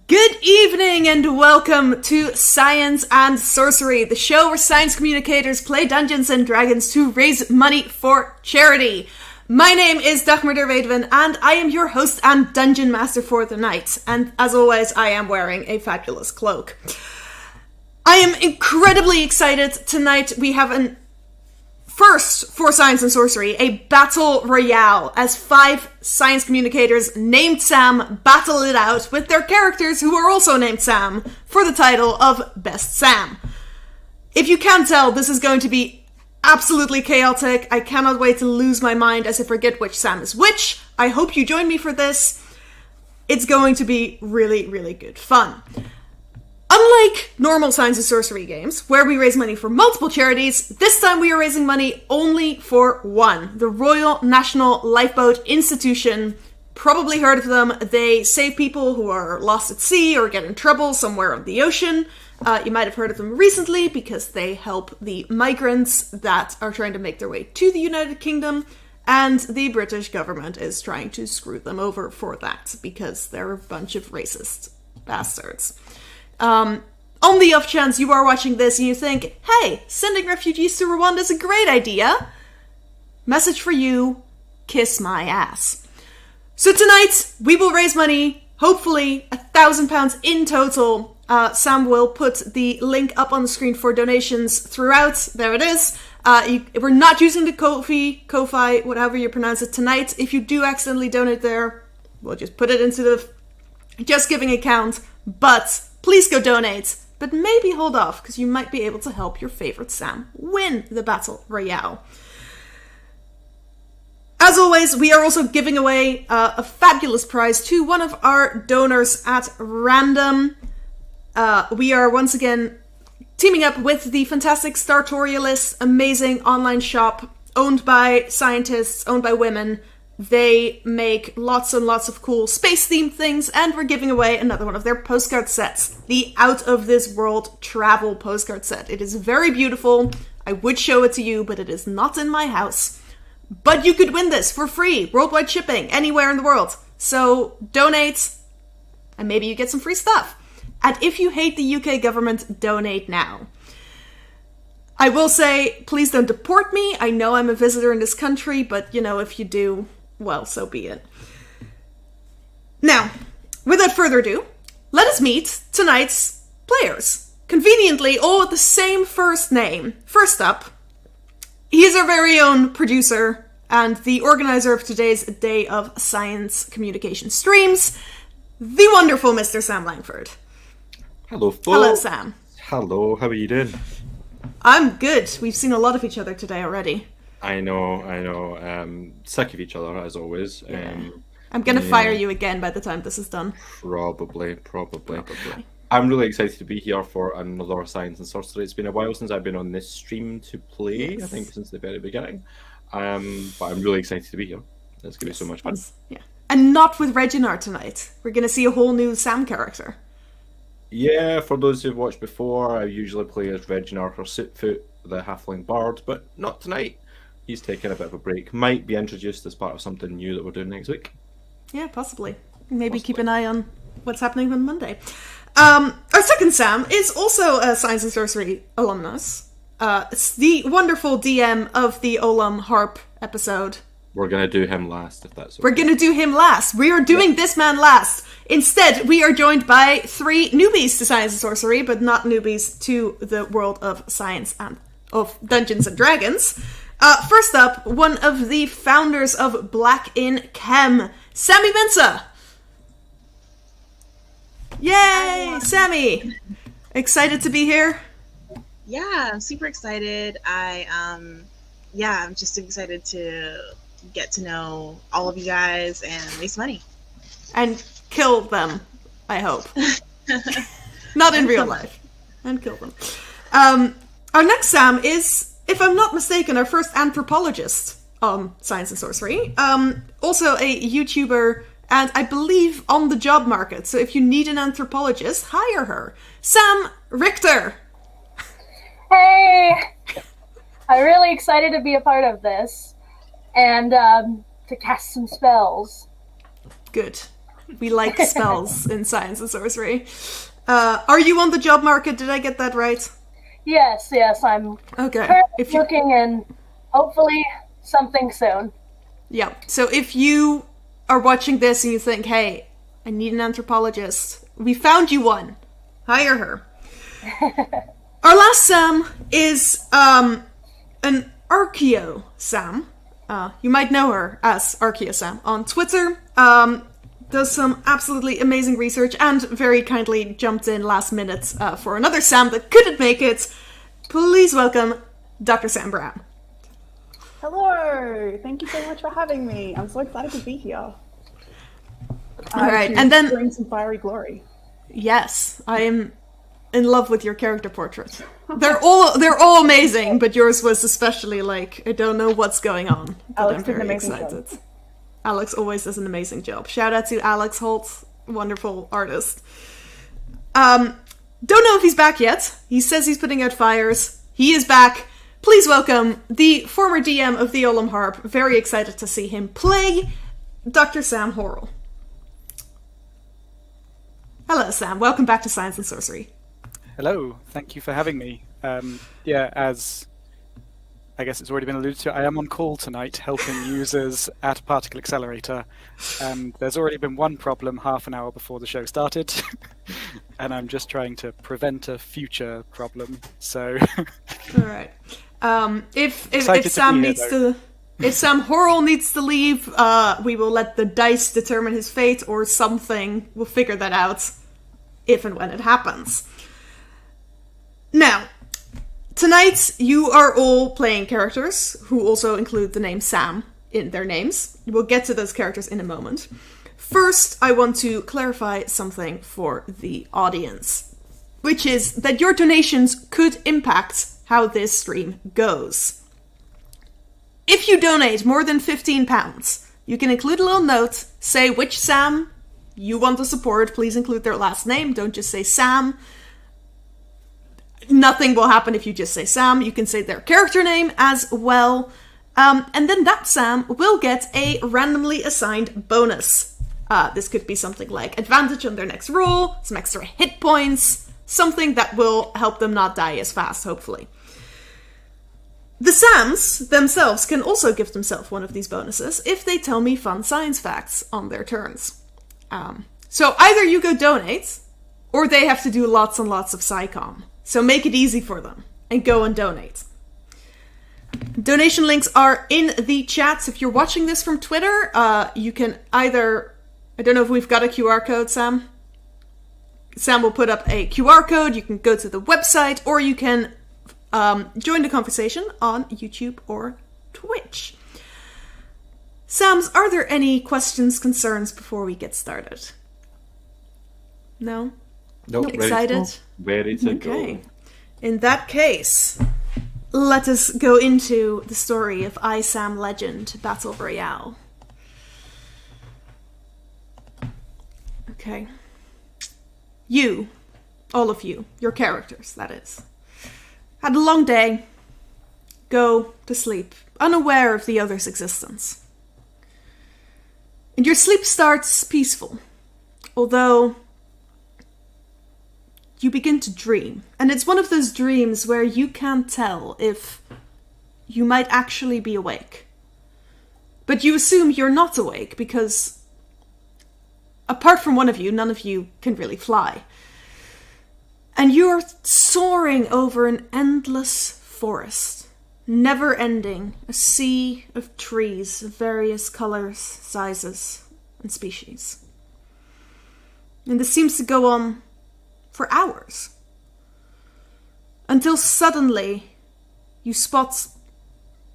Good evening and welcome to Science and Sorcery, the show where science communicators play Dungeons and Dragons to raise money for charity. My name is Dagmar Dervedven and I am your host and Dungeon Master for the night. And as always, I am wearing a fabulous cloak. I am incredibly excited. Tonight we have an first for Science and Sorcery, a Battle Royale, as 5 science communicators named Sam battle it out with their characters who are also named Sam for the title of Best Sam. If you can't tell, this is going to be absolutely chaotic. I cannot wait to lose my mind as I forget which Sam is which. I hope you join me for this. It's going to be really, really good fun. Unlike normal Science and Sorcery games, where we raise money for multiple charities, this time we are raising money only for one. The Royal National Lifeboat Institution. Probably heard of them. They save people who are lost at sea or get in trouble somewhere on the ocean. You might have heard of them recently because they help the migrants that are trying to make their way to the United Kingdom, and the British government is trying to screw them over for that because they're a bunch of racist bastards. On the off chance you are watching this and you think, hey, sending refugees to Rwanda is a great idea. Message for you, kiss my ass. So tonight, we will raise money, hopefully £1,000 in total. Sam will put the link up on the screen for donations throughout. There it is. We're not using the Ko-Fi, whatever you pronounce it tonight. If you do accidentally donate there, we'll just put it into the Just Giving account. But please go donate, but maybe hold off, because you might be able to help your favorite Sam win the Battle Royale. As always, we are also giving away a fabulous prize to one of our donors at random. We are once again teaming up with the fantastic Startorialist, amazing online shop, owned by scientists, owned by women. They make lots and lots of cool space-themed things, and we're giving away another one of their postcard sets. The out-of-this-world travel postcard set. It is very beautiful. I would show it to you, but it is not in my house. But you could win this for free, worldwide shipping, anywhere in the world. So donate, and maybe you get some free stuff. And if you hate the UK government, donate now. I will say, please don't deport me. I know I'm a visitor in this country, but, you know, if you do, well, so be it. Now, without further ado, let us meet tonight's players. Conveniently, all with the same first name. First up, he is our very own producer and the organizer of today's Day of Science Communication streams, the wonderful Mr. Sam Langford. Hello, folks. Hello, Sam. Hello, how are you doing? I'm good. We've seen a lot of each other today already. I know. Sick of each other, as always. Yeah. I'm going to fire you again by the time this is done. Probably. I'm really excited to be here for another Science and Sorcery. It's been a while since I've been on this stream to play, yes. I think since the very beginning. But I'm really excited to be here. It's going to be so much fun. Yeah. And not with Reginar tonight. We're going to see a whole new Sam character. Yeah, for those who've watched before, I usually play as Reginar or Sootfoot, the Halfling Bard, but not tonight. He's taking a bit of a break. Might be introduced as part of something new that we're doing next week. Yeah, possibly. Maybe keep an eye on what's happening on Monday. Our second Sam is also a Science and Sorcery alumnus. It's the wonderful DM of the Olam Harp episode. We're going to do him last, if that's okay. We're going to do him last. We are doing this man last. Instead, we are joined by 3 newbies to Science and Sorcery, but not newbies to the world of science and of Dungeons and Dragons. First up, one of the founders of Black in Chem, Sammy Mensah. Yay, Sammy! Excited to be here? Yeah, I'm super excited. I'm just excited to get to know all of you guys and raise money. And kill them, I hope. Not in real life. And kill them. Our next Sam is, if I'm not mistaken, our first anthropologist on Science and Sorcery. Also a YouTuber, and I believe on the job market. So if you need an anthropologist, hire her. Sam Richter. Hey! I'm really excited to be a part of this. And to cast some spells. Good. We like spells in Science and Sorcery. Are you on the job market? Did I get that right? Yes, I'm Okay. looking and hopefully something soon. Yeah. So if you are watching this and you think, hey, I need an anthropologist, we found you one. Hire her. Our last Sam is an Archeo Sam. You might know her as Archeo Sam on Twitter. Does some absolutely amazing research and very kindly jumped in last minute for another Sam that couldn't make it. Please welcome Dr. Sam Brown. Hello! Thank you so much for having me. I'm so excited to be here. All right, and then bring some fiery glory. Yes, I am in love with your character portrait. They're all amazing, but yours was especially like, I don't know what's going on. But Alex I'm did an very amazing excited. job. Alex always does an amazing job. Shout out to Alex Holt, wonderful artist. Don't know if he's back yet. He says he's putting out fires. He is back. Please welcome the former DM of the Olam Harp. Very excited to see him play Dr. Sam Horrell. Hello, Sam. Welcome back to Science and Sorcery. Hello. Thank you for having me. As I guess it's already been alluded to, I am on call tonight helping users at a particle accelerator. And there's already been one problem half an hour before the show started. And I'm just trying to prevent a future problem. So All right. If Excited Sam to be here, needs to, if Sam Horrell needs to leave, we will let the dice determine his fate or something. We'll figure that out if and when it happens. Now, tonight you are all playing characters who also include the name Sam in their names. We'll get to those characters in a moment. First, I want to clarify something for the audience, which is that your donations could impact how this stream goes. If you donate more than £15, you can include a little note, say which Sam you want to support. Please include their last name, don't just say Sam. Nothing will happen if you just say Sam. You can say their character name as well. And then that Sam will get a randomly assigned bonus. This could be something like advantage on their next roll, some extra hit points, something that will help them not die as fast, hopefully. The Sams themselves can also give themselves one of these bonuses if they tell me fun science facts on their turns. So either you go donate, or they have to do lots and lots of SciComm. So make it easy for them and go and donate. Donation links are in the chat. If you're watching this from Twitter, you can either... I don't know if we've got a QR code, Sam. Sam will put up a QR code. You can go to the website, or you can join the conversation on YouTube or Twitch. Sams, are there any questions, concerns before we get started? No? Nope, Excited? Ready to Okay. go. In that case, let us go into the story of I, Sam Legend, Battle Royale. Okay. You, all of you, your characters, that is, had a long day. Go to sleep, unaware of the other's existence. And your sleep starts peaceful, although you begin to dream. And it's one of those dreams where you can't tell if you might actually be awake. But you assume you're not awake because, apart from one of you, none of you can really fly. And you're soaring over an endless forest, never ending, a sea of trees of various colors, sizes, and species. And this seems to go on for hours. Until suddenly you spot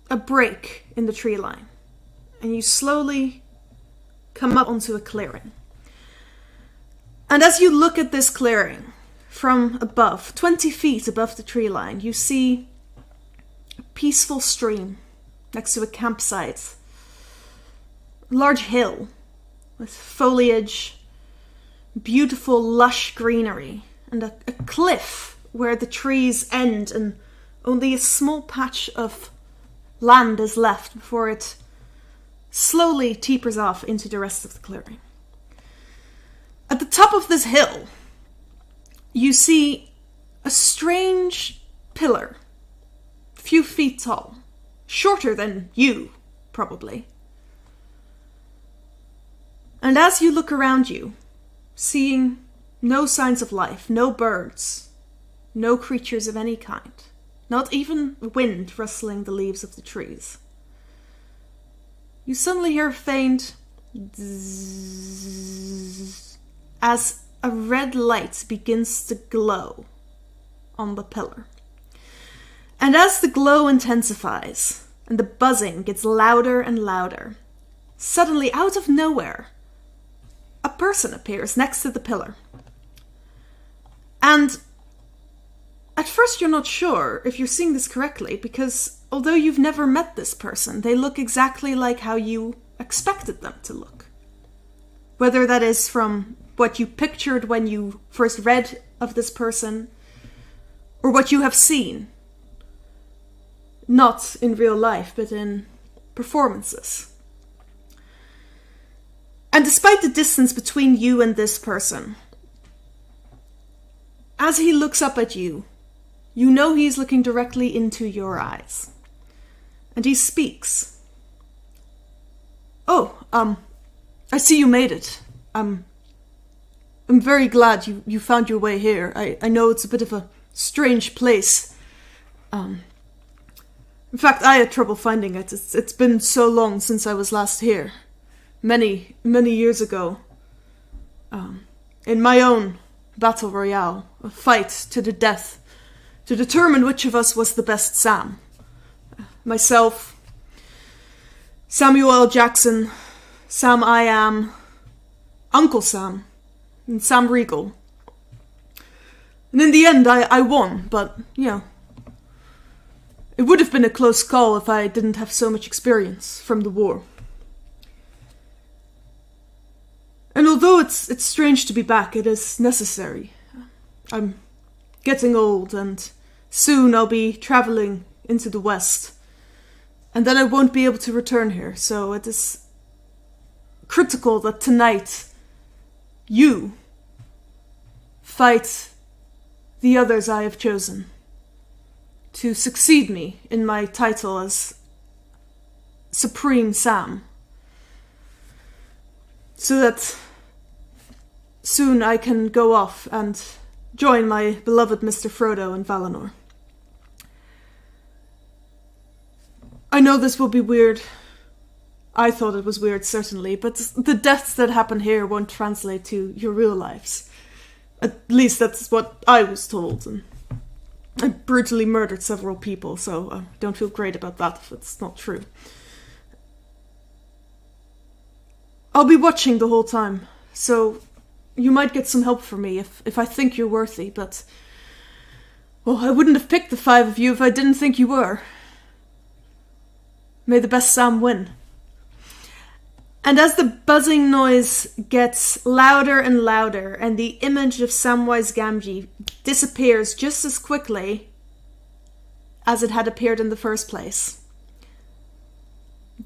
a break in the tree line, and you slowly come up onto a clearing. And as you look at this clearing from above, 20 feet above the tree line, you see a peaceful stream next to a campsite, a large hill with foliage, beautiful lush greenery, and a cliff where the trees end and only a small patch of land is left before it slowly tapers off into the rest of the clearing. top of this hill, you see a strange pillar, a few feet tall, shorter than you, probably. And as you look around you, seeing no signs of life, no birds, no creatures of any kind, not even wind rustling the leaves of the trees, you suddenly hear a faint zzzz as a red light begins to glow on the pillar. And as the glow intensifies and the buzzing gets louder and louder, suddenly out of nowhere, a person appears next to the pillar. And at first you're not sure if you're seeing this correctly, because although you've never met this person, they look exactly like how you expected them to look. Whether that is from what you pictured when you first read of this person, or what you have seen. Not in real life, but in performances. And despite the distance between you and this person, as he looks up at you, you know he's looking directly into your eyes. And he speaks. "Oh, I see you made it. I'm very glad you found your way here. I know it's a bit of a strange place. In fact, I had trouble finding it. It's been so long since I was last here. Many, many years ago. In my own Battle Royale, a fight to the death, to determine which of us was the best Sam. Myself, Samuel L. Jackson, Sam I Am, Uncle Sam, and Sam Regal. And in the end, I won, but, it would have been a close call if I didn't have so much experience from the war. And although it's strange to be back, it is necessary. I'm getting old, and soon I'll be traveling into the West. And then I won't be able to return here, so it is critical that tonight you fight the others I have chosen to succeed me in my title as Supreme Sam, so that soon I can go off and join my beloved Mr. Frodo in Valinor. I know this will be weird. I thought it was weird, certainly, but the deaths that happen here won't translate to your real lives. At least that's what I was told, and I brutally murdered several people, so I don't feel great about that if it's not true. I'll be watching the whole time, so you might get some help from me if I think you're worthy, but... well, I wouldn't have picked the 5 of you if I didn't think you were. May the best Sam win. And as the buzzing noise gets louder and louder, and the image of Samwise Gamgee disappears just as quickly as it had appeared in the first place,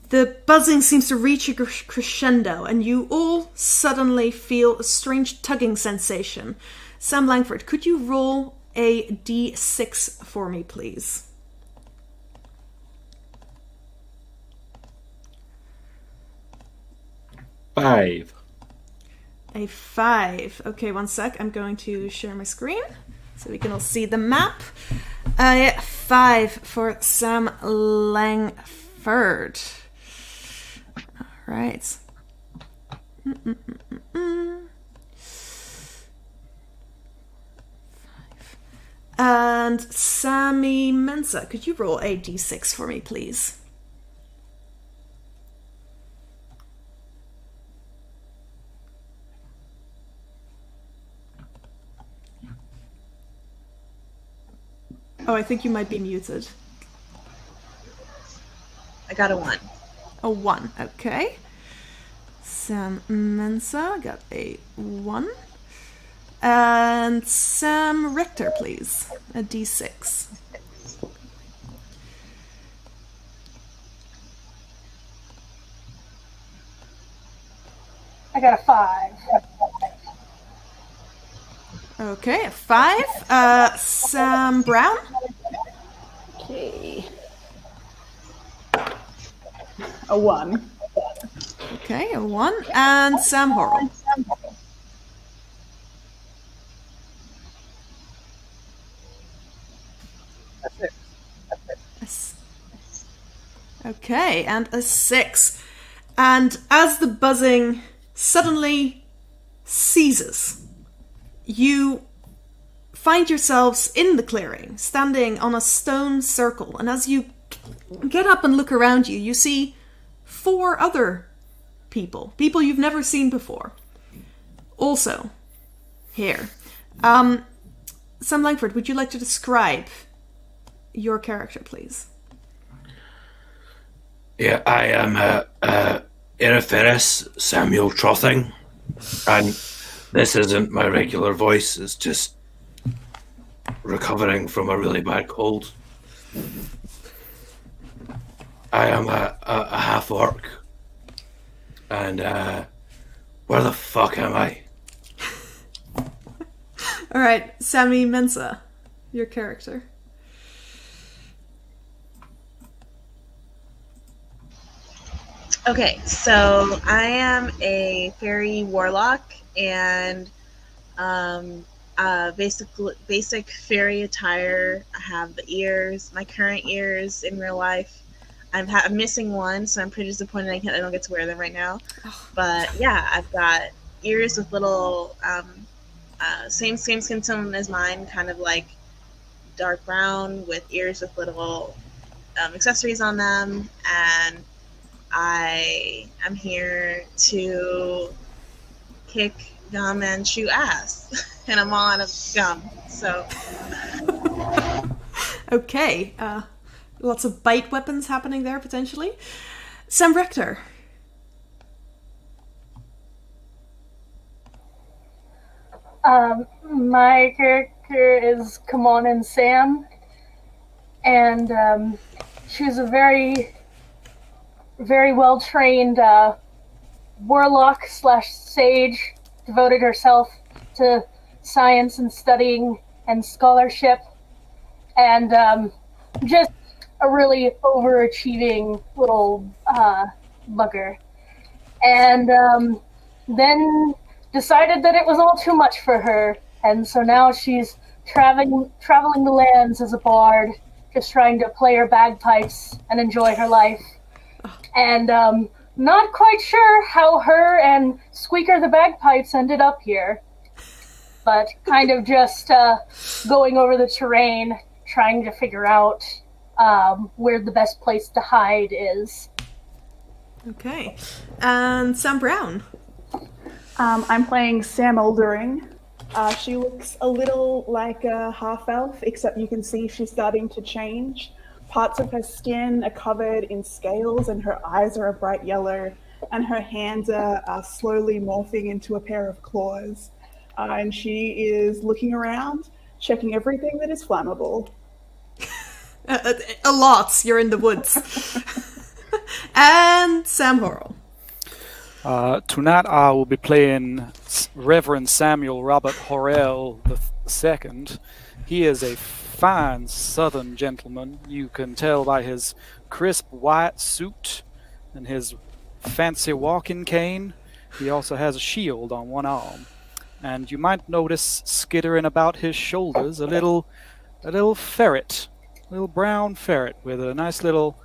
the buzzing seems to reach a crescendo, and you all suddenly feel a strange tugging sensation. Sam Langford, could you roll a d6 for me, please? Five. A 5. Okay, one sec. I'm going to share my screen so we can all see the map. A 5 for Sam Langford. All right. And Sammy Mensah, could you roll a d6 for me, please? Oh, I think you might be muted. I got a 1. A 1, okay. Sam Mensah got a 1. And Sam Richter, please. A d6. I got a 5. Okay, a 5. Sam Brown. Okay. A 1. Okay, a 1. And Sam Horrell. Okay, and a 6. And as the buzzing suddenly ceases, you find yourselves in the clearing, standing on a stone circle. And as you get up and look around you, you see 4 other people you've never seen before. Also, here. Sam Langford, would you like to describe your character, please? Yeah, I am Eriferis Samuel Trothing, and this isn't my regular voice, it's just recovering from a really bad cold. I am a half-orc, and where the fuck am I? Alright, Sammy Mensah, your character. Okay, so I am a fairy warlock, and basic fairy attire. I have the ears, my current ears in real life. I'm missing one, so I'm pretty disappointed I don't get to wear them right now. But yeah, I've got ears with little same skin tone as mine, kind of like dark brown with ears with little accessories on them, and I am here to kick gum and chew ass, and I'm all out of gum, so. Okay, lots of bite weapons happening there, potentially. Sam Richter. My character is Kamonin Sam, and she's a very well-trained warlock / sage, devoted herself to science and studying and scholarship, and just a really overachieving little bugger. And then decided that it was all too much for her, and so now she's traveling the lands as a bard, just trying to play her bagpipes and enjoy her life. And not quite sure how her and Squeaker the Bagpipes ended up here, but kind of just going over the terrain, trying to figure out where the best place to hide is. Okay. And Sam Brown. I'm playing Sam Oldering. She looks a little like a half-elf, except you can see she's starting to change. Parts of her skin are covered in scales, and her eyes are a bright yellow, and her hands are slowly morphing into a pair of claws. And she is looking around, checking everything that is flammable. A lot. You're in the woods. And Sam Horrell. Tonight I will be playing Reverend Samuel Robert Horrell II. He is a fine southern gentleman. You can tell by his crisp white suit and his fancy walking cane. He also has a shield on one arm. And you might notice skittering about his shoulders a little ferret, a little brown ferret with a nice little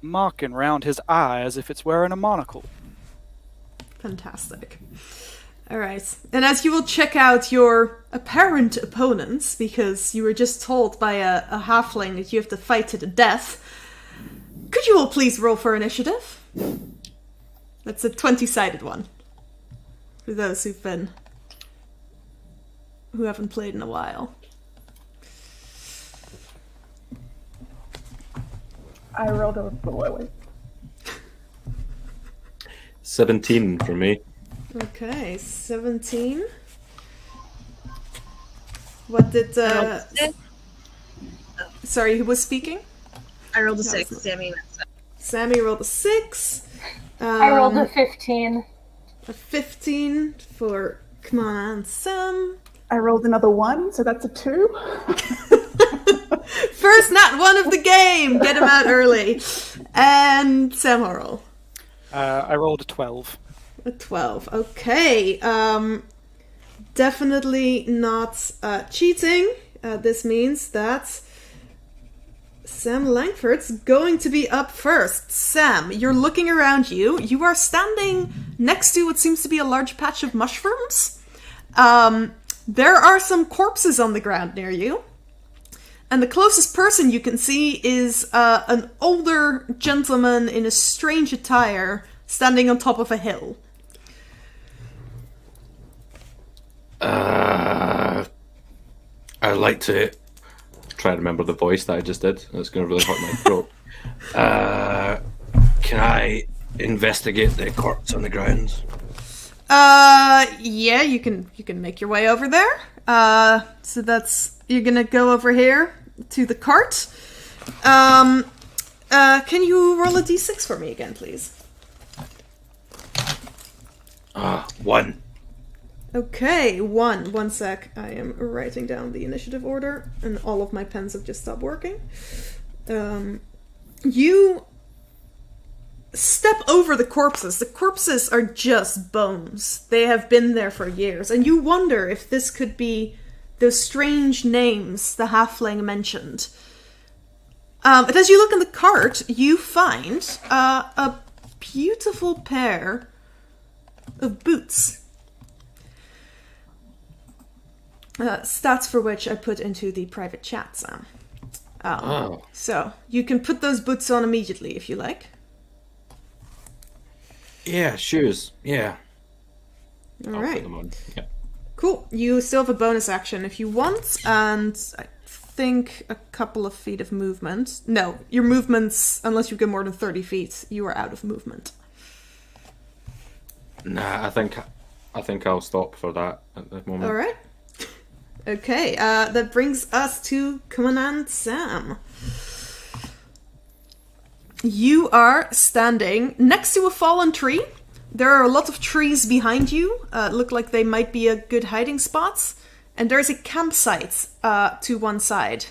marking round his eye as if it's wearing a monocle. Fantastic. All right. And as you will check out your apparent opponents, because you were just told by a halfling that you have to fight to the death, could you all please roll for initiative? That's a 20-sided one. For those who haven't played in a while. I rolled a below it. 17 for me. Okay, 17. What did Sorry, who was speaking? I rolled a 6, Sammy Mensah. Sammy rolled a 6. I rolled a 15. A 15 for Come On Sam. I rolled another 1, so that's a 2. First nat 1 of the game! Get him out early. And Sam Horrell. I rolled a 12. A 12. Okay. Definitely not cheating. This means that Sam Langford's going to be up first. Sam, you're looking around you. You are standing next to what seems to be a large patch of mushrooms. There are some corpses on the ground near you. And the closest person you can see is an older gentleman in a strange attire standing on top of a hill. I'd like to Try to remember the voice that I just did. It's going to really hurt my throat. Can I investigate the corpse on the ground? Yeah, you can make your way over there. So that's, you're gonna go over here to the cart. Can you roll a d6 for me again, please? 1. Okay, 1. 1 sec. I am writing down the initiative order, and all of my pens have just stopped working. You step over the corpses. The corpses are just bones. They have been there for years, and you wonder if this could be those strange names the halfling mentioned. But as you look in the cart, you find a beautiful pair of boots. Stats for which I put into the private chat, Sam. So, you can put those boots on immediately if you like. Yeah, shoes. Yeah. Alright. Put them on. Yeah. Cool. You still have a bonus action if you want, and I think a couple of feet of movement. No, your movements, unless you get more than 30 feet, you are out of movement. Nah, I think I'll stop for that at the moment. Alright. Okay, that brings us to Commandant Sam. You are standing next to a fallen tree. There are a lot of trees behind you. Look like they might be a good hiding spots. And there's a campsite to one side.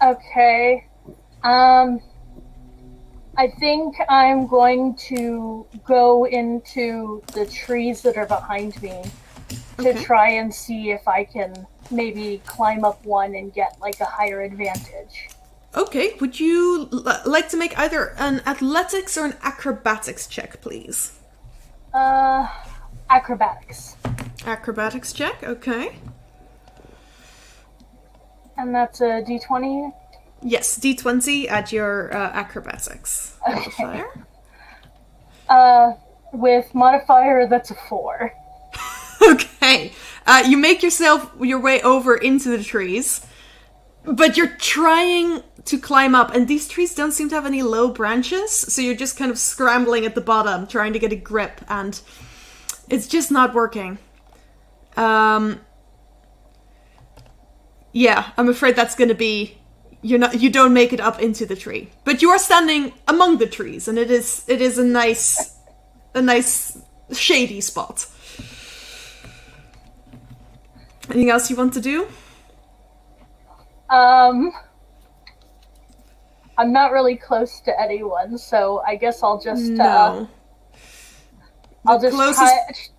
Okay. I think I'm going to go into the trees that are behind me to try and see if I can maybe climb up one and get like a higher advantage. Okay, would you like to make either an athletics or an acrobatics check, please? Acrobatics. Acrobatics check, okay. And that's a d20? Yes, d20 at your acrobatics modifier. With modifier, that's a 4. Okay, you make your way over into the trees, but you're trying to climb up, and these trees don't seem to have any low branches, so you're just kind of scrambling at the bottom, trying to get a grip, and it's just not working. Yeah, I'm afraid that's going to be... You don't make it up into the tree, but you are standing among the trees, and it is a nice shady spot. Anything else you want to do? I'm not really close to anyone, so I guess I'll just No. I'll just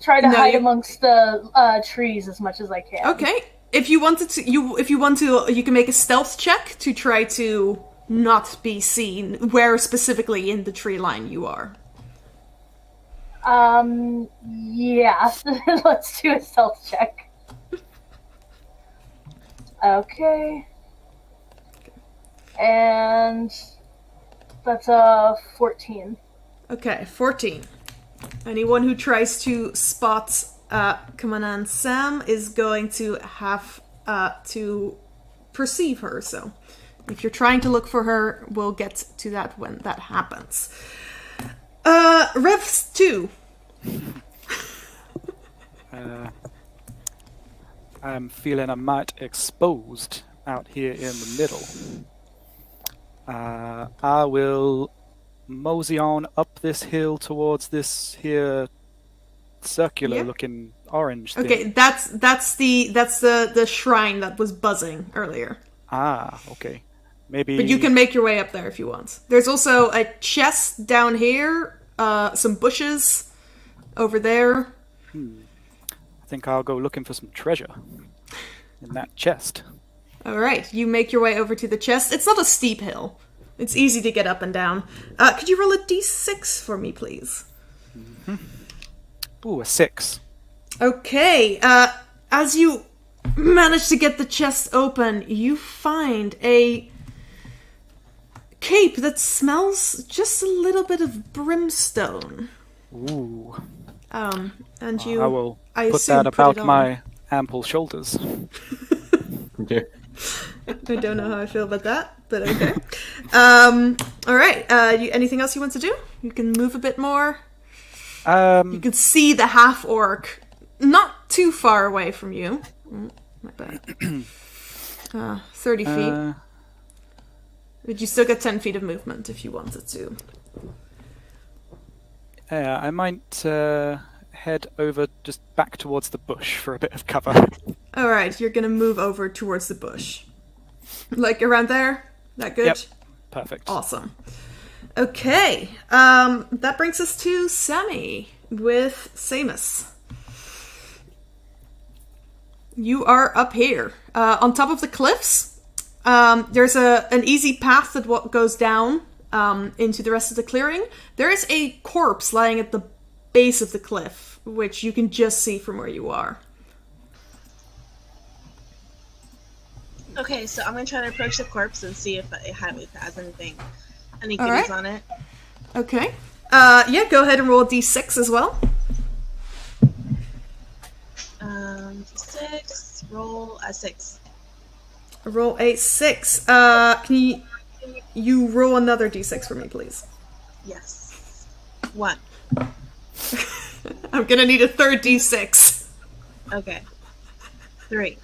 try to hide amongst the trees as much as I can. Okay. If you want to, you can make a stealth check to try to not be seen where specifically in the tree line you are. Yeah. Let's do a stealth check. Okay. And that's a 14. Okay, 14. Anyone who tries to spot Commandant Sam is going to have to perceive her, so if you're trying to look for her, we'll get to that when that happens. Revs 2. I'm feeling a mite exposed out here in the middle. I will mosey on up this hill towards this here circular-looking orange thing. Okay, that's the shrine that was buzzing earlier. Ah, okay. Maybe. But you can make your way up there if you want. There's also a chest down here, some bushes over there. I think I'll go looking for some treasure in that chest. All right, you make your way over to the chest. It's not a steep hill. It's easy to get up and down. Could you roll a d6 for me, please? Ooh, a 6. Okay, as you manage to get the chest open, you find a cape that smells just a little bit of brimstone. Ooh. And you... I will put assume that about it on. my ample shoulders. Yeah. I don't know how I feel about that, but okay. All right. Anything else you want to do? You can move a bit more. You can see the half orc, not too far away from you. My bad. 30 feet. But you still get 10 feet of movement if you wanted to. Yeah, I might head over just back towards the bush for a bit of cover. All right, you're gonna move over towards the bush, like around there. That good? Yep. Perfect. Awesome. Okay, that brings us to Sammy with Samus. You are up here on top of the cliffs. There's an easy path that goes down into the rest of the clearing. There is a corpse lying at the base of the cliff, which you can just see from where you are. Okay, so I'm gonna try to approach the corpse and see if it has anything, any All goodies right. on it. Okay. Yeah, go ahead and roll a d6 as well. 6, roll a 6. Roll a 6. Can you roll another d6 for me, please? Yes. 1. I'm gonna need a third d6. Okay. 3.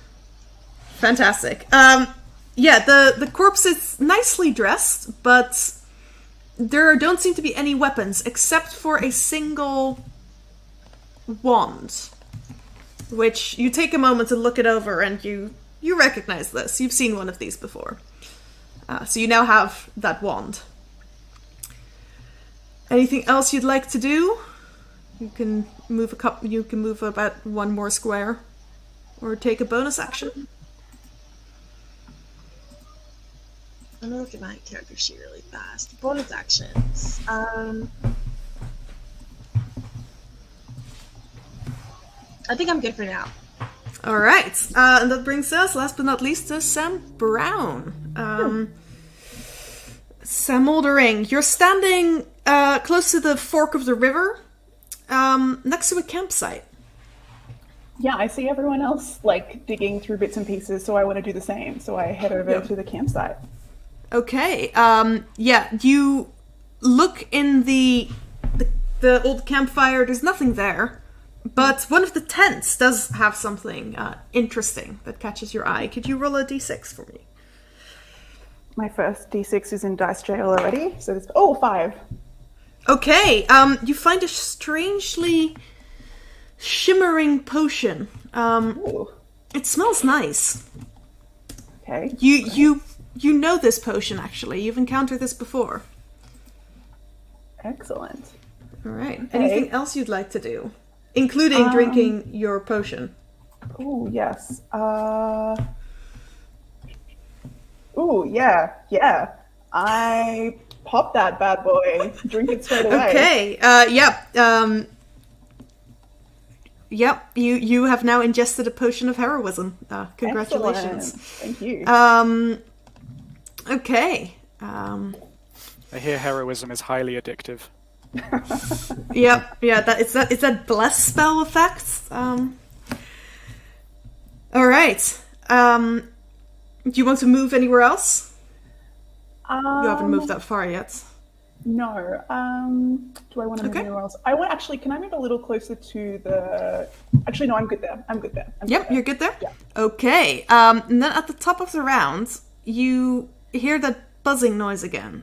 Fantastic. Yeah, the corpse is nicely dressed, but there don't seem to be any weapons except for a single wand, which you take a moment to look it over and you recognize this. You've seen one of these before. So you now have that wand. Anything else you'd like to do? You can move about one more square, or take a bonus action. I'm gonna look at my character sheet really fast. Bonus actions. I think I'm good for now. All right, and that brings us, last but not least, to Sam Brown. Sam Oldering, you're standing close to the fork of the river, next to a campsite. Yeah, I see everyone else like digging through bits and pieces, so I want to do the same. So I head over to the campsite. Okay. Yeah, you look in the old campfire. There's nothing there, but one of the tents does have something interesting that catches your eye. Could you roll a d6 for me? My first d6 is in dice jail already, so this 5. Okay. You find a strangely shimmering potion. Ooh. It smells nice. Okay. You know this potion, actually. You've encountered this before. Excellent. All right. Okay. Anything else you'd like to do? Including drinking your potion. Oh, yes. Ooh, yeah. I pop that bad boy. Drink it straight away. Okay. Yep. You have now ingested a potion of heroism. Congratulations. Excellent. Thank you. Okay. I hear heroism is highly addictive. Yeah. It's that bless spell effect. All right. Do you want to move anywhere else? You haven't moved that far yet. No. Do I want to move anywhere else? Can I move a little closer to the... Actually, no, I'm good there. You're good there? Yeah. Okay. And then at the top of the round, you hear that buzzing noise again.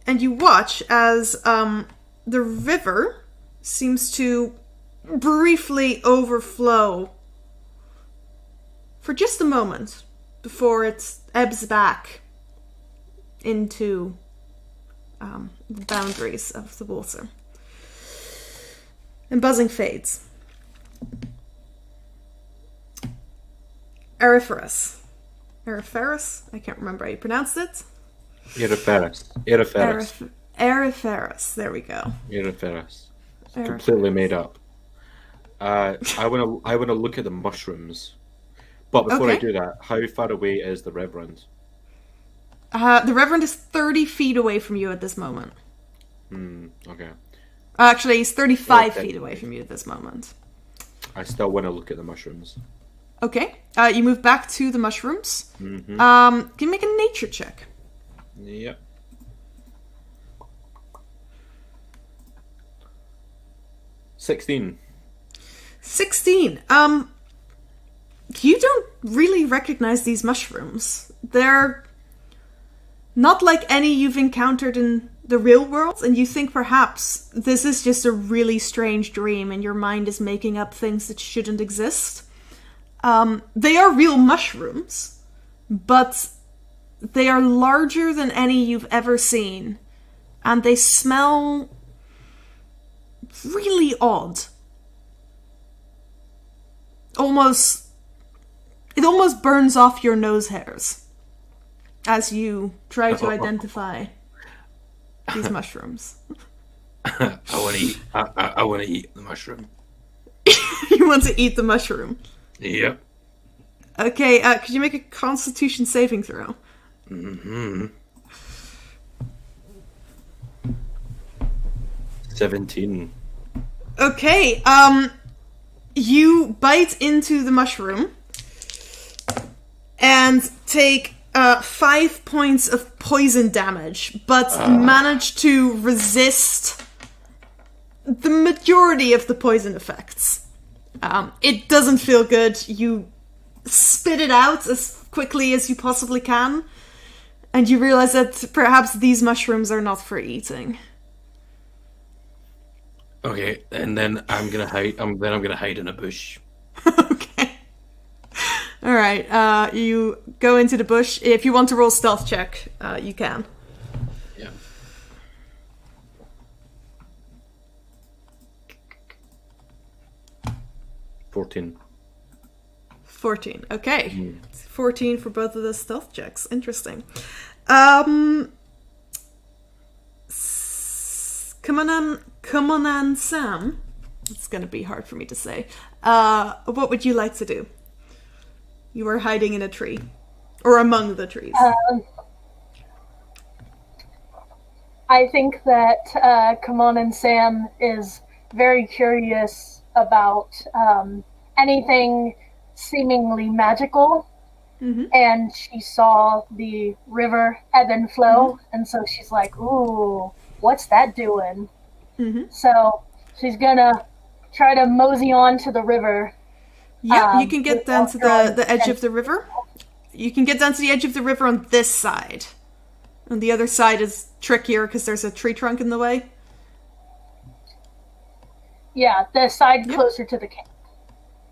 And you watch as the river seems to briefly overflow for just a moment before it ebbs back into the boundaries of the water. And buzzing fades. Eriferous. I can't remember how you pronounced it. Eriferous. Eriferous. There we go. Eriferous. Completely made up. I wanna look at the mushrooms. But before I do that, how far away is the Reverend? The Reverend is 30 feet away from you at this moment. Okay. Actually, he's 35 feet away from you at this moment. I still want to look at the mushrooms. Okay. You move back to the mushrooms. Mm-hmm. Can you make a nature check? Yep. 16. 16. You don't really recognize these mushrooms. They're not like any you've encountered in the real world, and you think perhaps this is just a really strange dream and your mind is making up things that shouldn't exist. They are real mushrooms, but they are larger than any you've ever seen, and they smell really odd. It almost burns off your nose hairs as you try to identify these mushrooms. I want to eat the mushroom. You want to eat the mushroom? Yep. Okay, could you make a Constitution saving throw? Mm-hmm. 17. Okay, you bite into the mushroom and take 5 points of poison damage, but manage to resist the majority of the poison effects. It doesn't feel good. You spit it out as quickly as you possibly can, and you realize that perhaps these mushrooms are not for eating. Okay, and then I'm gonna hide. I'm gonna hide in a bush. Okay. All right. You go into the bush. If you want to roll stealth check, you can. Yeah. $14. 14. Okay. 14 for both of the stealth checks. Interesting. Come on, Sam. It's gonna be hard for me to say. What would you like to do? You are hiding in a tree. Or among the trees. I think that Kamon and Sam is very curious about anything seemingly magical. Mm-hmm. And she saw the river ebb and flow, and so she's like, ooh, what's that doing? Mm-hmm. So she's gonna try to mosey on to the river. Yeah, you can get down to the edge of the river. You can get down to the edge of the river on this side. And the other side is trickier because there's a tree trunk in the way. Yeah, the side closer to the camp.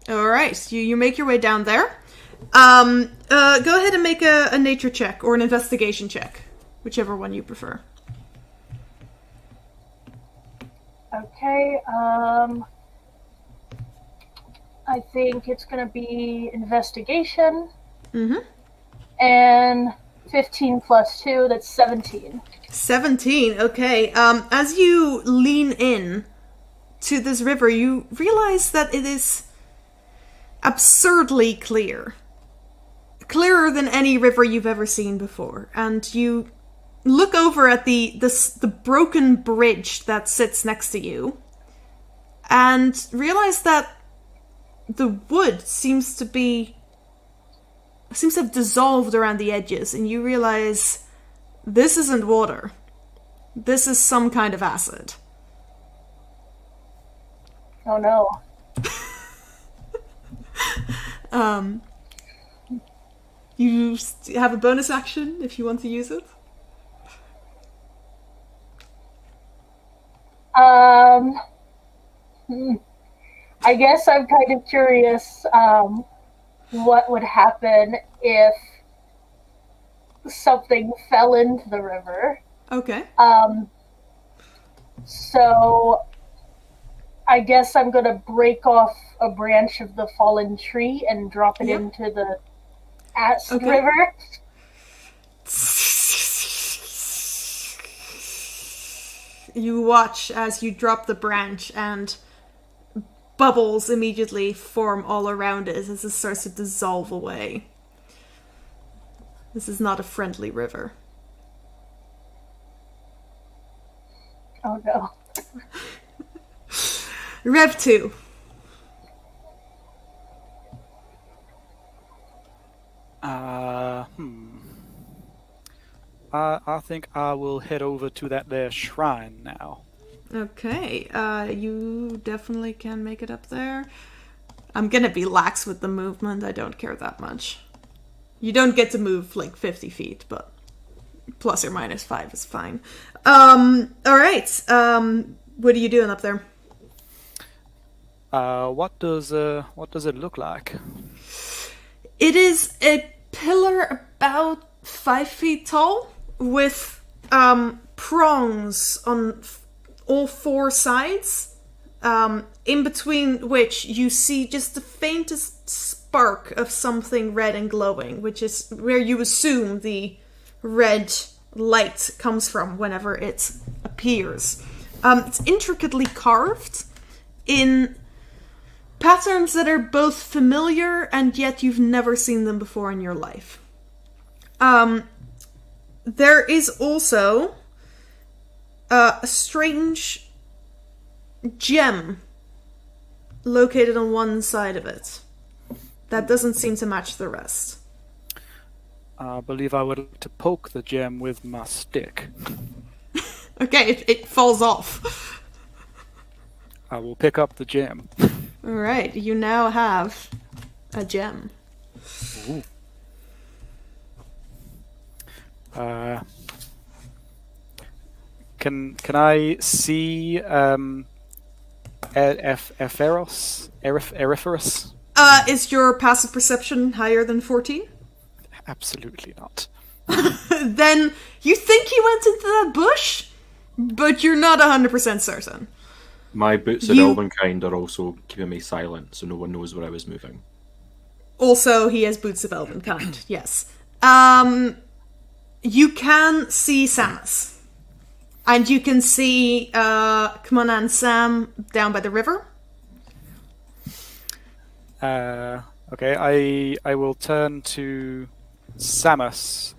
Alright, you make your way down there. Go ahead and make a nature check or an investigation check. Whichever one you prefer. Okay, I think it's gonna be investigation. Mm-hmm. And 15 plus 2, that's 17. 17, okay. As you lean in to this river, you realize that it is absurdly clear. Clearer than any river you've ever seen before. And you look over at the broken bridge that sits next to you and realize that the wood seems to have dissolved around the edges, and you realize this isn't water. This is some kind of acid. Oh no. You have a bonus action if you want to use it. I guess I'm kind of curious what would happen if something fell into the river. Okay. So I guess I'm going to break off a branch of the fallen tree and drop it into the acid river. You watch as you drop the branch and bubbles immediately form all around it as it starts to dissolve away. This is not a friendly river. Oh no. Rev 2. I think I will head over to that there shrine now. Okay, you definitely can make it up there. I'm gonna be lax with the movement, I don't care that much. You don't get to move like 50 feet, but plus or minus 5 is fine. Alright, what are you doing up there? What does it look like? It is a pillar about 5 feet tall with prongs on all 4 sides, in between which you see just the faintest spark of something red and glowing, which is where you assume the red light comes from whenever it appears. It's intricately carved in patterns that are both familiar and yet you've never seen them before in your life. There is also a strange gem located on one side of it that doesn't seem to match the rest. I believe I would like to poke the gem with my stick. Okay, it falls off. I will pick up the gem. Alright, you now have a gem. Ooh. Can I see Eriferous? Is your passive perception higher than 14? Absolutely not. Then you think he went into that bush, but you're not 100% certain. My boots of Elvenkind are also keeping me silent, so no one knows where I was moving. Also, he has boots of Elvenkind, yes. You can see Samus. And you can see Kmona and Sam down by the river. Okay, I will turn to Samus.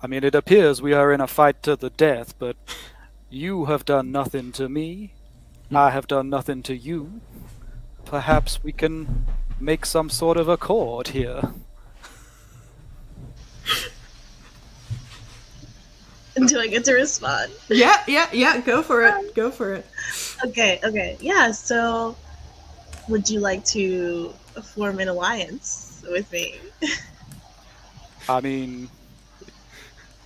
I mean, it appears we are in a fight to the death, but you have done nothing to me. I have done nothing to you. Perhaps we can make some sort of accord here. Do I get to respond? Yeah, go for it. Go for it. Okay. Yeah, so would you like to form an alliance with me? I mean,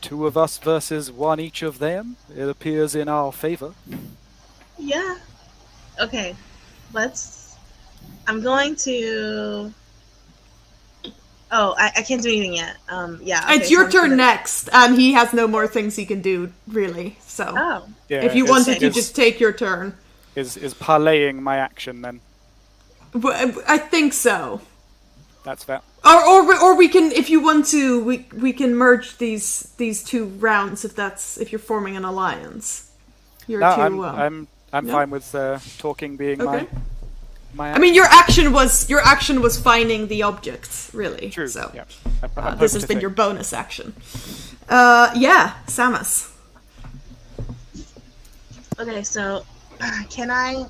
2 of us versus 1 each of them? It appears in our favor. Yeah. Okay. I'm going to... Oh, I can't do anything yet. Yeah. Okay, it's your so turn next, and he has no more things he can do, really. So, yeah, if you wanted to just take your turn. Is parlaying my action, then? I think so. That's fair. Or we can, if you want to, we can merge these 2 rounds if you're forming an alliance. I'm fine with talking being my I mean, your action was finding the object, really. True. So yeah. this has been your bonus action. Samus. Okay, so can I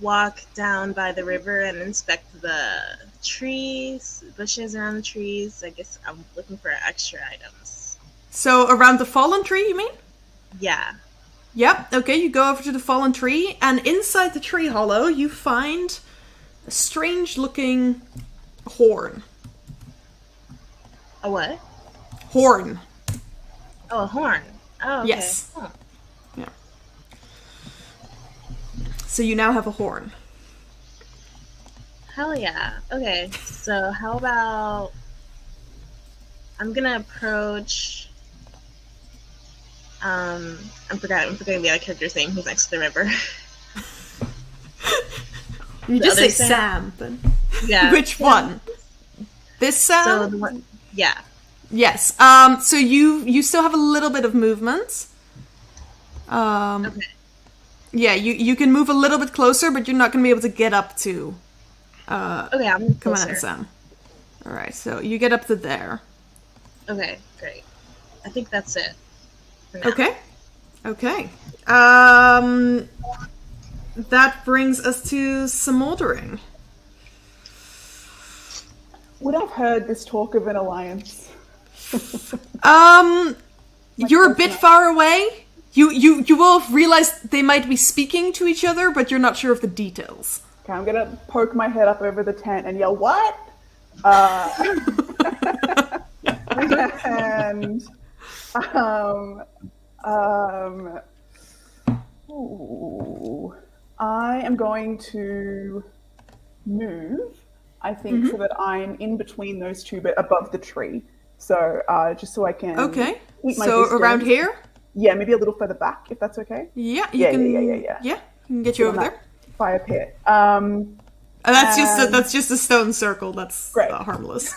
walk down by the river and inspect the trees, bushes around the trees? I guess I'm looking for extra items. So around the fallen tree, you mean? Yeah. Yep, okay, you go over to the fallen tree, and inside the tree hollow, you find a strange-looking horn. A what? Horn. Oh, a horn. Oh, okay. Yes. Huh. Yeah. So you now have a horn. Hell yeah. Okay, so how about I'm gonna approach. I'm forgetting the other character's name who's next to the river. You The just say other Sam, but Yeah. which one? This Sam? So the one, yeah. Yes. So you still have a little bit of movement. Okay. Yeah, you can move a little bit closer, but you're not going to be able to get up to. Okay, I'm Come closer. on, Sam. All right, so you get up to there. Okay, great. I think that's it. for now. Okay. That brings us to smoldering. Would I've heard this talk of an alliance? You're a bit far away. You will realize they might be speaking to each other, but you're not sure of the details. Okay, I'm gonna poke my head up over the tent and yell, "What?" And ooh, I am going to move. I think so that I'm in between those two, but above the tree. So just so I can. Okay. Keep my So distance. around here? Yeah, maybe a little further back, if that's okay. Yeah. Yeah, can, yeah. Yeah, we can get you over there. Fire pit. That's just a stone circle. That's Great. Harmless.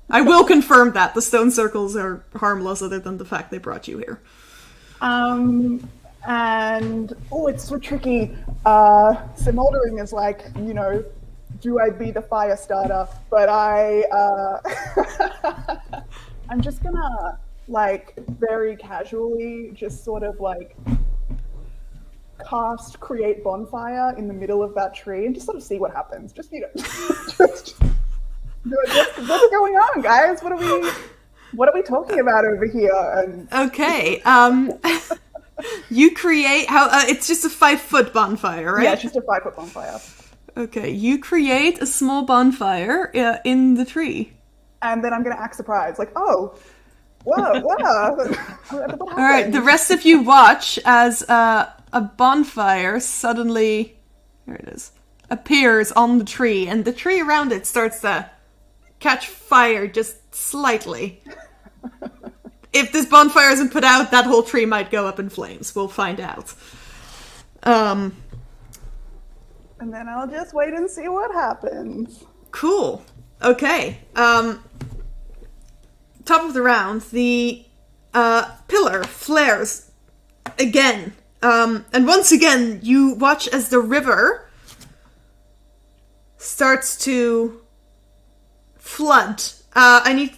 I will confirm that the stone circles are harmless, other than the fact they brought you here. And it's so tricky. Smoldering is like, do I be the fire starter? But I'm just gonna very casually just sort of cast create bonfire in the middle of that tree and just sort of see what happens. Just just what's going on, guys? What are we talking about over here? And Okay. You create it's just a 5-foot bonfire, right? yeah, it's just a 5-foot bonfire. Okay, you create a small bonfire in the tree. And then I'm gonna act surprised, whoa. What happened? All right, the rest of you watch as a bonfire suddenly, here it is, appears on the tree, and the tree around it starts to catch fire just slightly. If this bonfire isn't put out, that whole tree might go up in flames. We'll find out. And then I'll just wait and see what happens. Cool. Okay. Top of the round, the pillar flares again. And once again, you watch as the river starts to flood. I need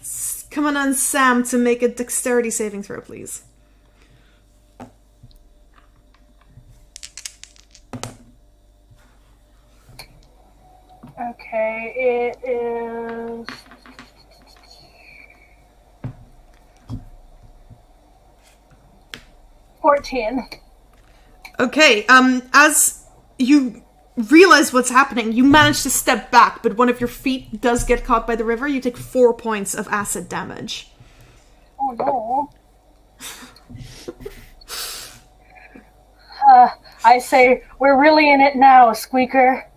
come on Sam to make a dexterity saving throw, please. Okay, it is 14. Okay, as you realize what's happening, you manage to step back, but one of your feet does get caught by the river. You take 4 points of acid damage. Oh no. I say, we're really in it now, Squeaker.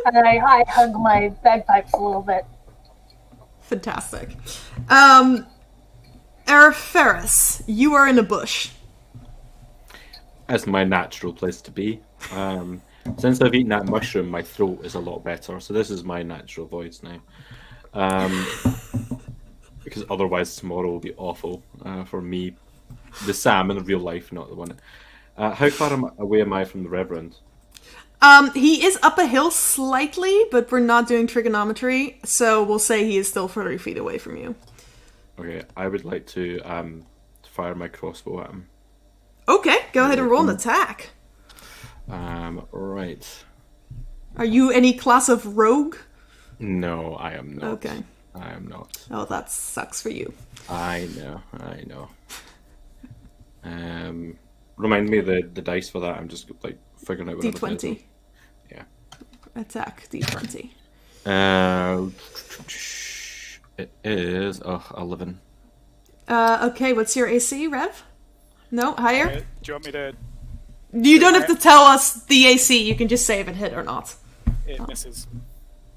And I hug my bagpipes a little bit. Fantastic. Ferris, you are in a bush. That's my natural place to be. Since I've eaten that mushroom, my throat is a lot better, so this is my natural voice now. Because otherwise tomorrow will be awful for me. The Sam in real life, not the one. How far away am I from the Reverend? He is up a hill slightly, but we're not doing trigonometry, so we'll say he is still 30 feet away from you. Okay, I would like to fire my crossbow at him. Okay, go ahead and roll an attack. Right. Are you any class of rogue? No, I am not. Okay. I am not. Oh, that sucks for you. I know. Remind me the dice for that. I'm just figuring out what D20. Yeah. Attack D20. It is 11. Okay, what's your AC, Rev? No, higher? Do you want me to... You don't have to tell us the AC, you can just say if it hit or not. It misses.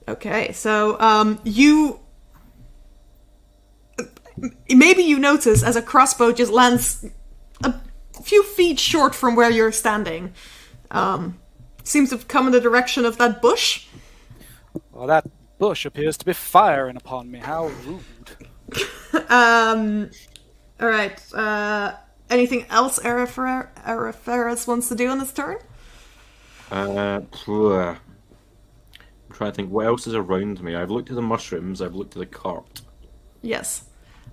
Okay, so, you... Maybe you notice as a crossbow just lands a few feet short from where you're standing. Seems to have come in the direction of that bush. Well, that bush appears to be firing upon me. How rude. Alright, anything else Araferis wants to do on this turn? I'm trying to think, what else is around me? I've looked at the mushrooms, I've looked at the cart. Yes.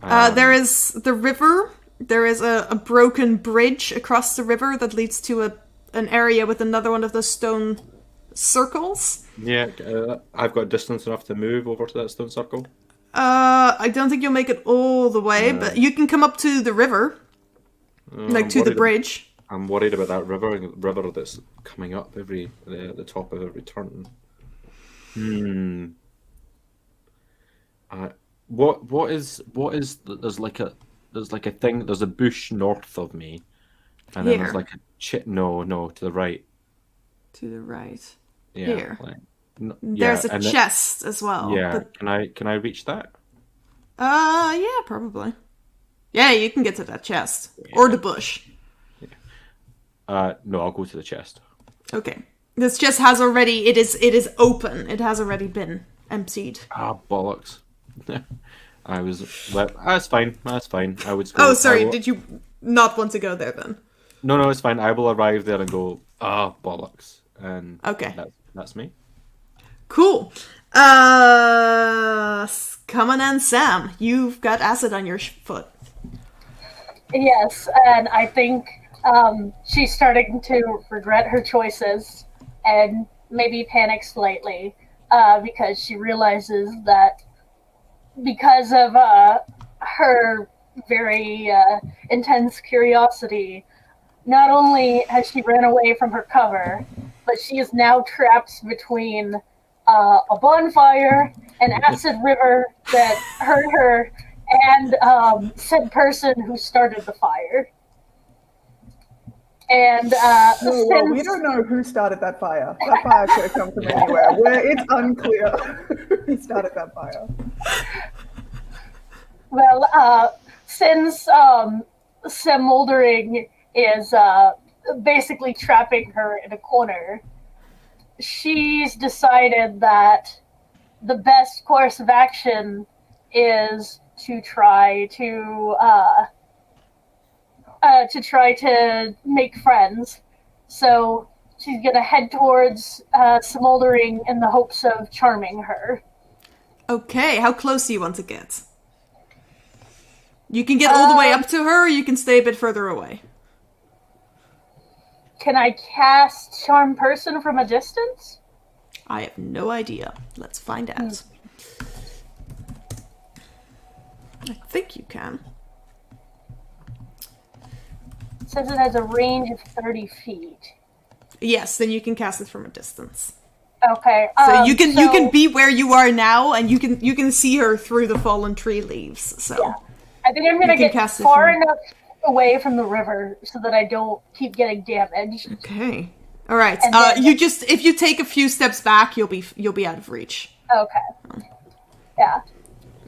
There is the river. There is a broken bridge across the river that leads to an area with another one of those stone circles. Yeah, I've got distance enough to move over to that stone circle. I don't think you'll make it all the way, but you can come up to the river. Like to the bridge. I'm worried about that river that's coming up the top of every turn. What is there's like a thing, there's a bush north of me, and then there's like a no to the right. To the right. Yeah. Here. Yeah, there's a chest as well. Yeah. But... Can I reach that? Yeah, probably. Yeah, you can get to that chest or the bush. Yeah. No, I'll go to the chest. Okay. This chest has already. It is open. It has already been emptied. Ah, bollocks. I was. That's fine. That's fine. I would. Oh, sorry. Did you not want to go there then? No, it's fine. I will arrive there and go. Ah, bollocks. And okay, that's me. Cool. Come on, Sam. You've got acid on your foot. Yes, and I think she's starting to regret her choices and maybe panic slightly because she realizes that because of her very intense curiosity, not only has she ran away from her cover, but she is now trapped between a bonfire, an acid river that hurt her, and said person who started the fire. And well, we don't know who started that fire. That fire could have come from anywhere. It's unclear who started that fire. Well, since Sam Moldering is basically trapping her in a corner, she's decided that the best course of action is to try to make friends. So she's gonna head towards Smoldering in the hopes of charming her. Okay, how close do you want to get? You can get all the way up to her, or you can stay a bit further away. Can I cast Charm Person from a distance? I have no idea. Let's find out. I think you can. It says it has a range of 30 feet. Yes, then you can cast it from a distance. Okay. So you can be where you are now, and you can see her through the fallen tree leaves. So yeah. I think I'm gonna get far enough away from the river so that I don't keep getting damaged. Okay. All right. If you take a few steps back, you'll be out of reach. Okay. Yeah.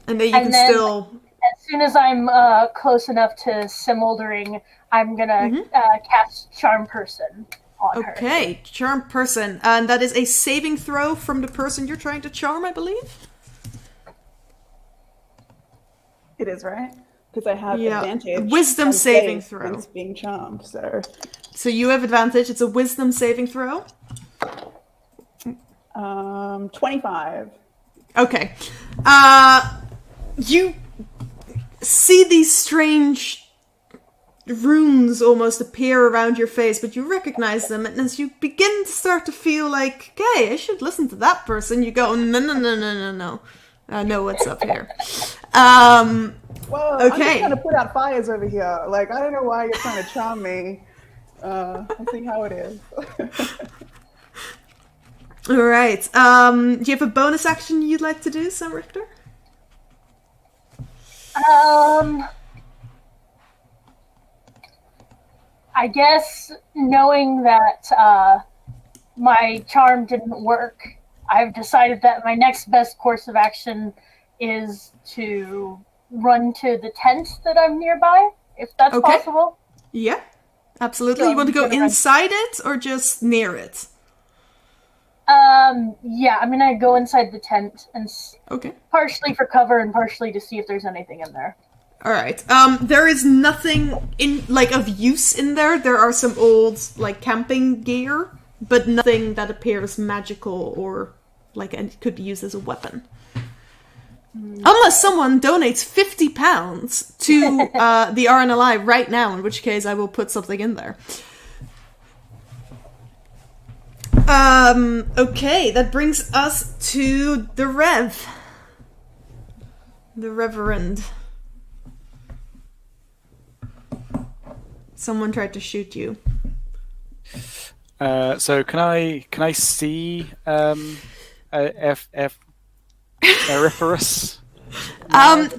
And then you can still. As soon as I'm close enough to Simoldering, I'm gonna cast Charm Person on her. Okay, Charm Person, and that is a saving throw from the person you're trying to charm, I believe. It is, right? Because I have advantage. Wisdom saving throw. It's being charmed, so. So you have advantage. It's a wisdom saving throw. 25. Okay. You see these strange runes almost appear around your face, but you recognize them, and as you begin to start to feel like, okay, I should listen to that person, you go, no. I know what's up here. Well, okay. I'm just trying to put out fires over here. Like, I don't know why you're trying to charm me. I see how it is. All right. Do you have a bonus action you'd like to do, Sam Richter? I guess knowing that my charm didn't work, I've decided that my next best course of action is to run to the tent that I'm nearby, if that's Okay. possible. Yeah, absolutely. So You want to go I'm gonna run- inside it or just near it? Yeah, I'm gonna go inside the tent and Okay. partially for cover and partially to see if there's anything in there. All right. There is nothing in of use in there. There are some old camping gear, but nothing that appears magical or and could be used as a weapon. Unless someone donates £50 to the RNLI right now, in which case I will put something in there. Okay, that brings us to the Rev. The Reverend. Someone tried to shoot you. So can I see Eriferous?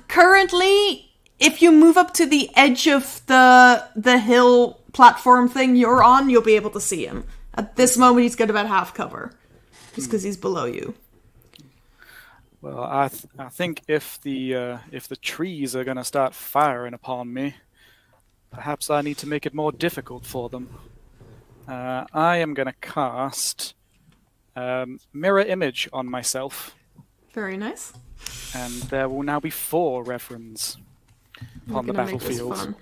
Currently, if you move up to the edge of the hill platform thing you're on, you'll be able to see him. At this moment, he's got about half cover, just because he's below you. Well, I think if the trees are going to start firing upon me, perhaps I need to make it more difficult for them. I am going to cast Mirror Image on myself. Very nice. And there will now be 4 Reverends on the battlefield.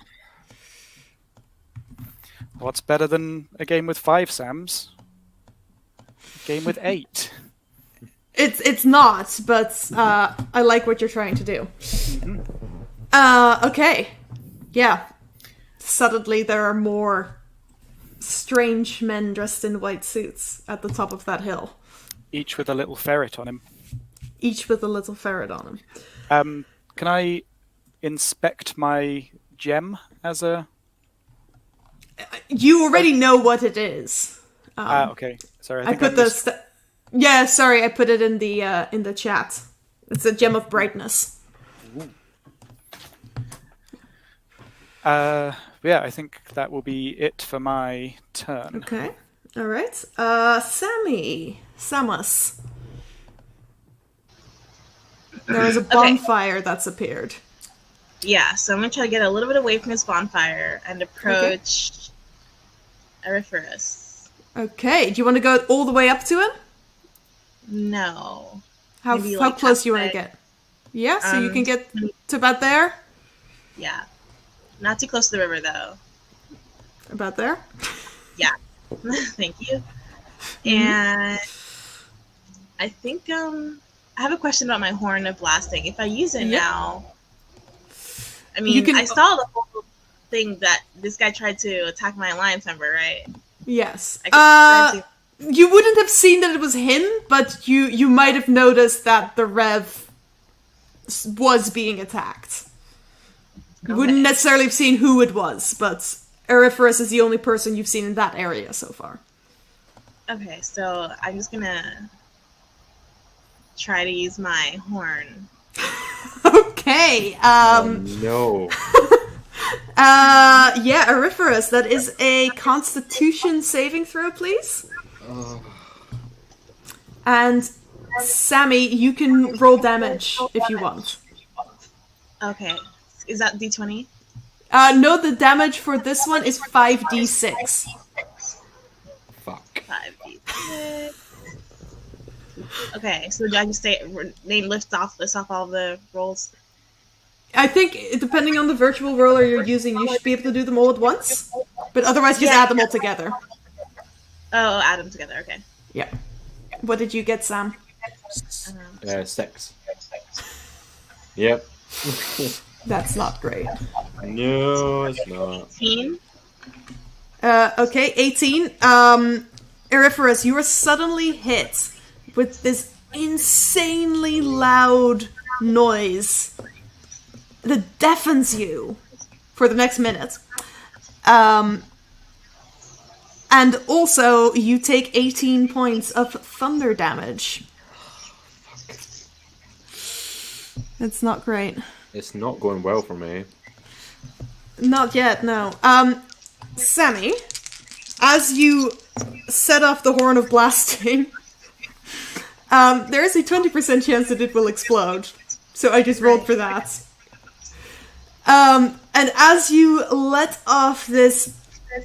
What's better than a game with 5 Sams? A game with 8. It's not, but I like what you're trying to do. Okay. Yeah. Suddenly there are more strange men dressed in white suits at the top of that hill. Each with a little ferret on him. Each with a little ferret on him. Can I inspect my gem as a... You already know what it is. Okay. Sorry, I put yeah, sorry, I put it in the chat. It's a gem of brightness. Yeah, I think that will be it for my turn. Okay. All right. Sammy. Samus. There is a bonfire that's appeared. Yeah, so I'm going to try to get a little bit away from this bonfire and approach Eriferous. Okay. Do you want to go all the way up to him? No. How Maybe, close do you want to get? Yeah, so you can get to about there? Yeah. Not too close to the river, though. About there? Yeah. Thank you. And I think I have a question about my Horn of Blasting. If I use it now, I mean, I saw the whole thing that this guy tried to attack my alliance member, right? Yes. You wouldn't have seen that it was him, but you might have noticed that the Rev was being attacked. You wouldn't necessarily have seen who it was, but Eriferous is the only person you've seen in that area so far. Okay, so I'm just gonna try to use my horn. Okay. No. Yeah, Eriferous, that is a Constitution saving throw, please. And Sammy, you can roll damage if you want. Okay. Is that D20? No, the damage for this one is 5d6. Fuck. 5d6. Okay, so do I just list off all the rolls? I think, depending on the virtual roller you're using, you should be able to do them all at once. But otherwise, just add them all together. Oh, add them together, okay. Yeah. What did you get, Sam? 6. Yep. That's not great. No, it's not. 18? Okay, 18. Eriferous, you are suddenly hit with this insanely loud noise that deafens you for the next minute. And also, you take 18 points of thunder damage. It's not great. It's not going well for me. Not yet, no. Sammy, as you set off the horn of blasting, there is a 20% chance that it will explode. So I just rolled for that. And as you let off this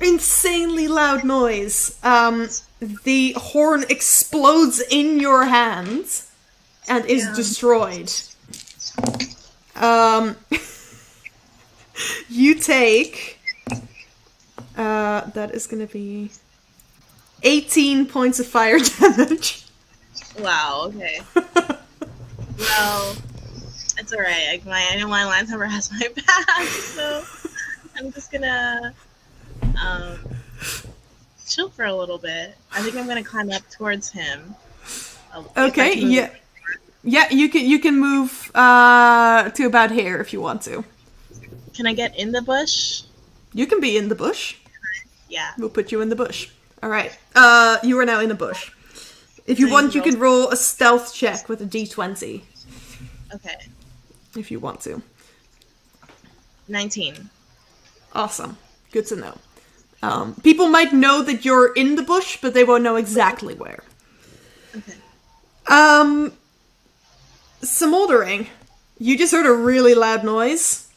insanely loud noise, the horn explodes in your hand and is destroyed. You take... that is gonna be 18 points of fire damage. Wow, okay. Well, it's alright. I know my lance number has my back, so I'm just gonna chill for a little bit. I think I'm gonna climb up towards him. Okay, yeah. Yeah, you can move to about here if you want to. Can I get in the bush? You can be in the bush. Yeah. We'll put you in the bush. Alright. You are now in a bush. If you want, you can roll a stealth check with a d20. Okay. If you want to. 19. Awesome. Good to know. People might know that you're in the bush, but they won't know exactly where. Okay. Smoldering. You just heard a really loud noise.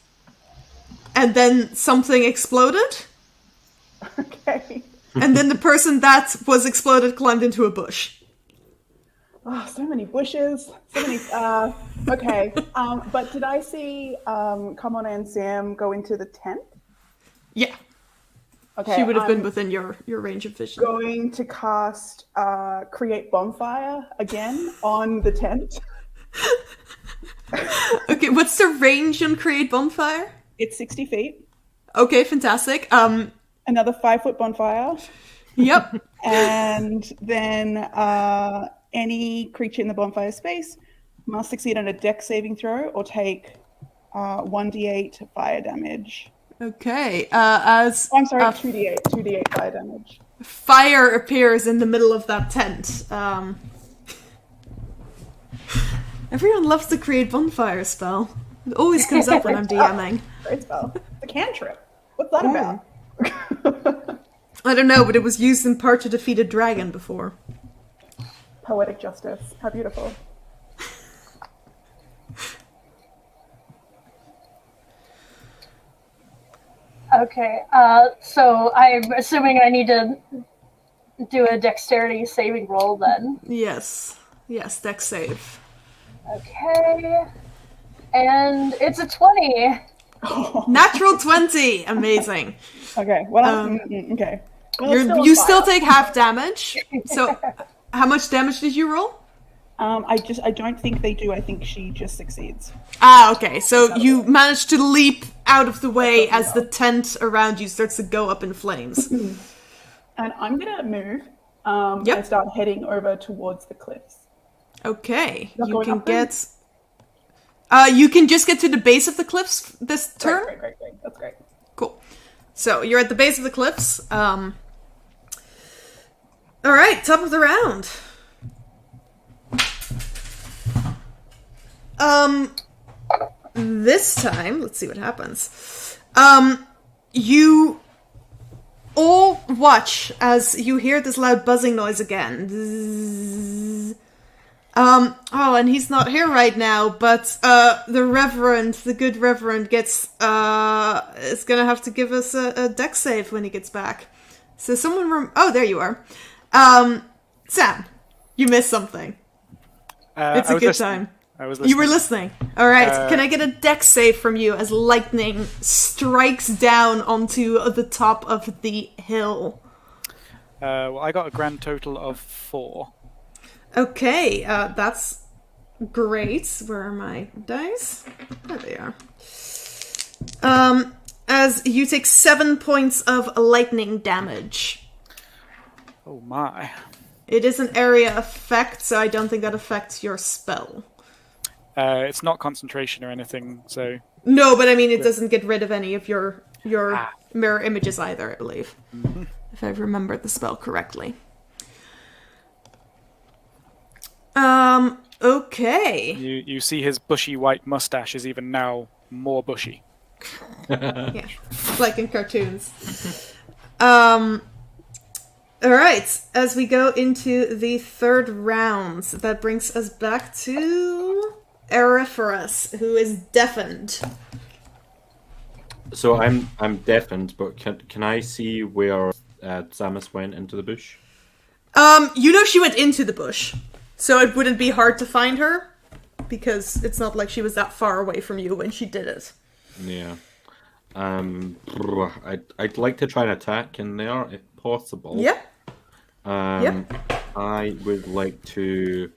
And then something exploded. Okay. And then the person that was exploded climbed into a bush. Oh, so many bushes. So many. Okay. But did I see Kamona and Sam go into the tent? Yeah. Okay. She would have been within your range of vision. Going to cast Create Bonfire again on the tent. Okay, what's the range on Create Bonfire? It's 60 feet. Okay, fantastic. Another 5-foot bonfire. Yep. And then any creature in the bonfire space must succeed on a dex saving throw or take 1d8 fire damage. Okay. I'm sorry, 2d8 fire damage. Fire appears in the middle of that tent. Everyone loves the Create Bonfire spell. It always comes up when I'm DMing. Great spell. The cantrip. What's that about? I don't know, but it was used in part to defeat a dragon before. Poetic justice. How beautiful. Okay, so I'm assuming I need to do a dexterity saving roll then. Yes. Yes, dex save. Okay. And it's a 20. Natural 20! Amazing. Okay. Well, okay. Well, you still take half damage. So, how much damage did you roll? I don't think they do. I think she just succeeds. Ah, okay. So you managed to leap out of the way as the tent around you starts to go up in flames. And I'm gonna move and start heading over towards the cliffs. Okay. Not You going can up then? get... you can just get to the base of the cliffs this turn. Great. That's great. Cool. So you're at the base of the cliffs. All right, top of the round. This time, let's see what happens. You all watch as you hear this loud buzzing noise again. Zzz. Oh, and he's not here right now, but the good Reverend is gonna have to give us a dex save when he gets back. So oh, there you are. Sam, you missed something. It's a good time. I was listening. You were listening. All right. Can I get a dex save from you as lightning strikes down onto the top of the hill? Well, I got a grand total of 4. Okay, that's great. Where are my dice? There they are. As you take 7 points of lightning damage. Oh my. It is an area effect, so I don't think that affects your spell. It's not concentration or anything, so... No, but I mean, it doesn't get rid of any of your mirror images either, I believe. Mm-hmm. If I remembered the spell correctly. Okay. You see his bushy white mustache is even now more bushy. Yeah, like in cartoons. Alright, as we go into the third round, that brings us back to Eriferus, who is deafened. So I'm deafened, but can I see where Samus went into the bush? You know she went into the bush, so it wouldn't be hard to find her, because it's not like she was that far away from you when she did it. Yeah. I'd like to try and attack in there if possible. Yeah. I would like to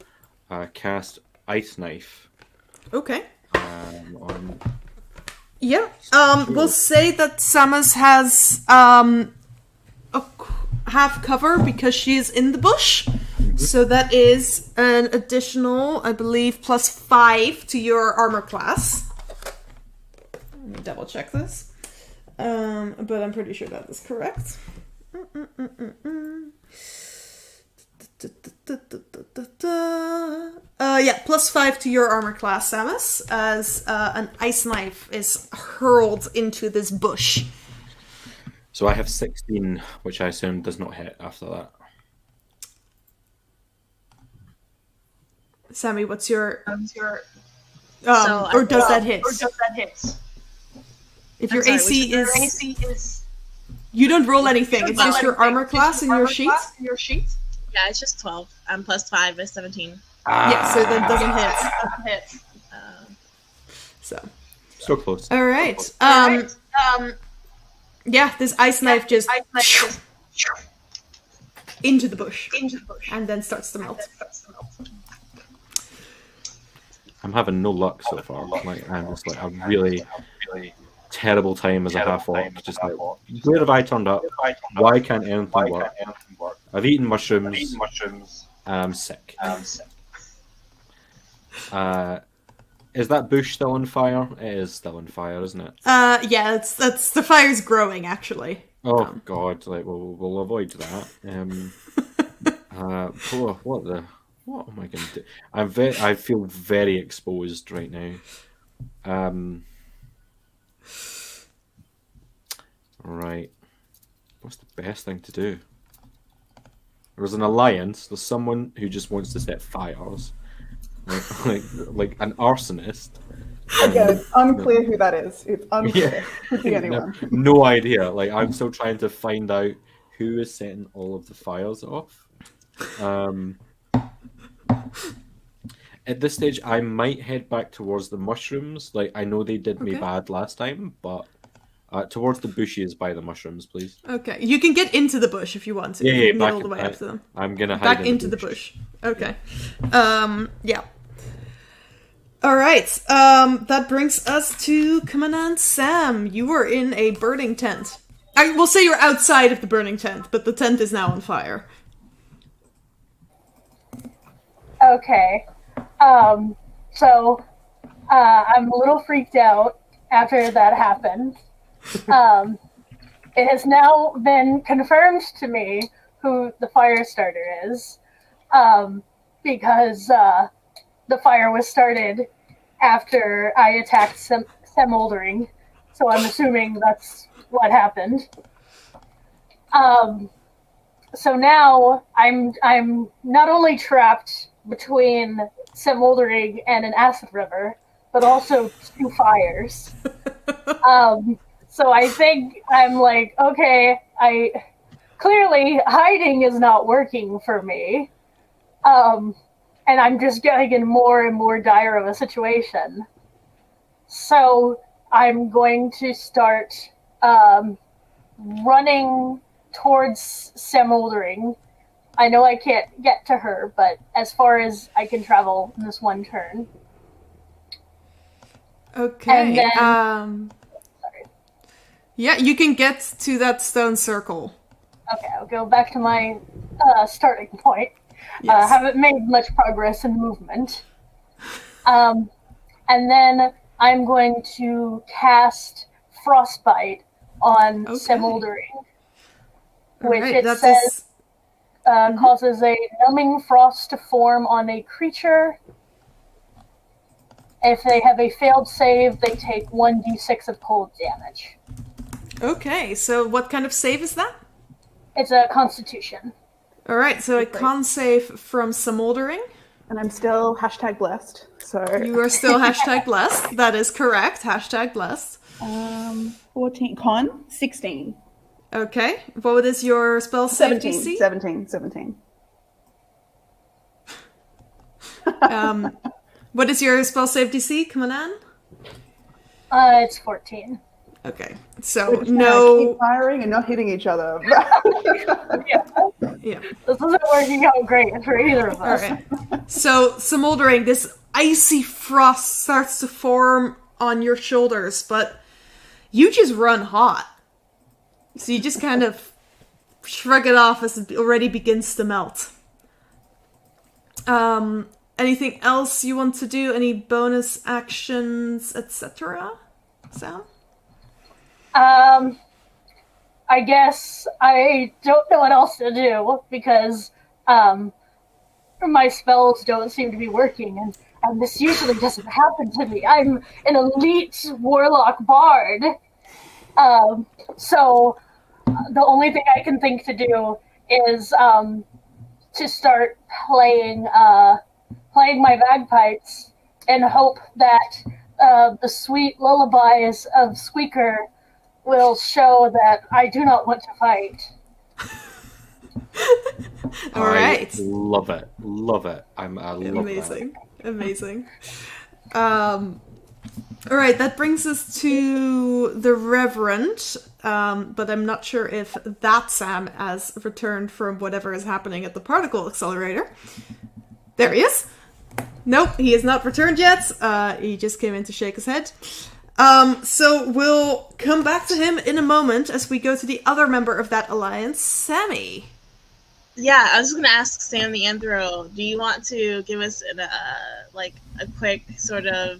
cast Ice Knife. Okay. On... Yeah. We'll say that Samus has a half cover because she is in the bush. So that is an additional, I believe, +5 to your armor class. Let me double check this. But I'm pretty sure that is correct. Yeah, +5 to your armor class, Samus, as an ice knife is hurled into this bush. So I have 16, which I assume does not hit after that. Sammy, what's your... So or does that hit? If your I'm sorry, AC is... You don't roll anything, it's just your armor class in your sheet? Yeah, it's just 12. +5 is 17. Yeah, so that doesn't hit. So close. Alright. Yeah, this ice knife just into the bush. And then starts to melt. I'm having no luck so far. Like I'm just like a really terrible time as a half orc. Just like, where have I turned up? Why can't anything work? I've eaten mushrooms. And I'm sick. Is that bush still on fire? It is still on fire, isn't it? Yeah, it's the fire's growing actually. Oh God! Like we'll avoid that. What am I going to do? I feel very exposed right now. Right. What's the best thing to do? There's an alliance. There's someone who just wants to set fires, like an arsonist. Yeah, it's unclear who that is. It's unclear. Could be anyone. No idea. Like I'm still trying to find out who is setting all of the fires off. At this stage, I might head back towards the mushrooms. Like I know they did me bad last time, but towards the bushes by the mushrooms, please. Okay, you can get into the bush if you want to. Yeah, you can back get all the way up to them. I'm gonna hide back into the bush. Okay. Yeah. All right. That brings us to Commandant Sam. You are in a burning tent. I will say you're outside of the burning tent, but the tent is now on fire. Okay. So I'm a little freaked out after that happened. It has now been confirmed to me who the fire starter is, because the fire was started after I attacked Sam Moldering, so I'm assuming that's what happened. So now I'm not only trapped between Sam Moldering and an acid river, but also 2 fires. So I think I'm like, okay, clearly hiding is not working for me. And I'm just getting in more and more dire of a situation. So I'm going to start running towards Sam Moldering. I know I can't get to her, but as far as I can travel in this one turn. Okay. And then, sorry. Yeah, you can get to that stone circle. Okay, I'll go back to my starting point. Yes. Haven't made much progress in movement. And then I'm going to cast Frostbite on Sam Moldering. which Alright, it that's says causes a numbing frost to form on a creature. If they have a failed save, they take 1d6 of cold damage. Okay, so what kind of save is that? It's a constitution. Alright, so a con save from Smoldering. And I'm still #blessed. So You are still #blessed. That is correct. #blessed. 14 con 16. Okay. What is your spell save 17. DC? 17. What is your spell save DC? Come on, Anne. It's 14. Okay. So We're just gonna no. keep firing and not hitting each other. Yeah. This isn't working out great for either of All us. right. So Smoldering, this icy frost starts to form on your shoulders, but you just run hot. So you just kind of shrug it off as it already begins to melt. Anything else you want to do? Any bonus actions, etc.? Sam? I guess I don't know what else to do because my spells don't seem to be working, and this usually doesn't happen to me. I'm an elite warlock bard. So the only thing I can think to do is to start playing my bagpipes and hope that the sweet lullabies of Squeaker will show that I do not want to fight. All right. Love it. Love it. I love Amazing. Amazing. All right, that brings us to the Reverend, but I'm not sure if that Sam has returned from whatever is happening at the particle accelerator. There he is. Nope, he has not returned yet. He just came in to shake his head. So we'll come back to him in a moment as we go to the other member of that alliance, Sammy. Yeah, I was just gonna ask Sam the Anthro, do you want to give us a quick sort of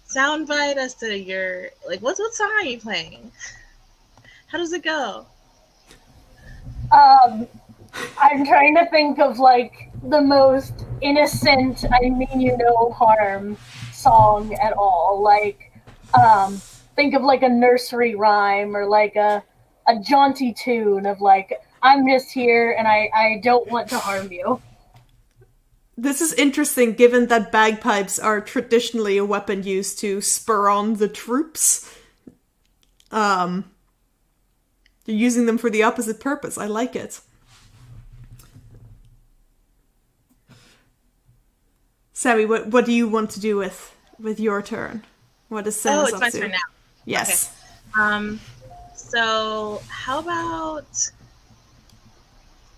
soundbite as to your what song are you playing? How does it go? I'm trying to think of the most innocent, I mean you no harm song at all. Think of a nursery rhyme or a jaunty tune of I'm just here and I don't want to harm you. This is interesting given that bagpipes are traditionally a weapon used to spur on the troops. You're using them for the opposite purpose. I like it. Sammy, what do you want to do with your turn? What is Sam up to? Oh, it's my turn now. Yes. Okay. So how about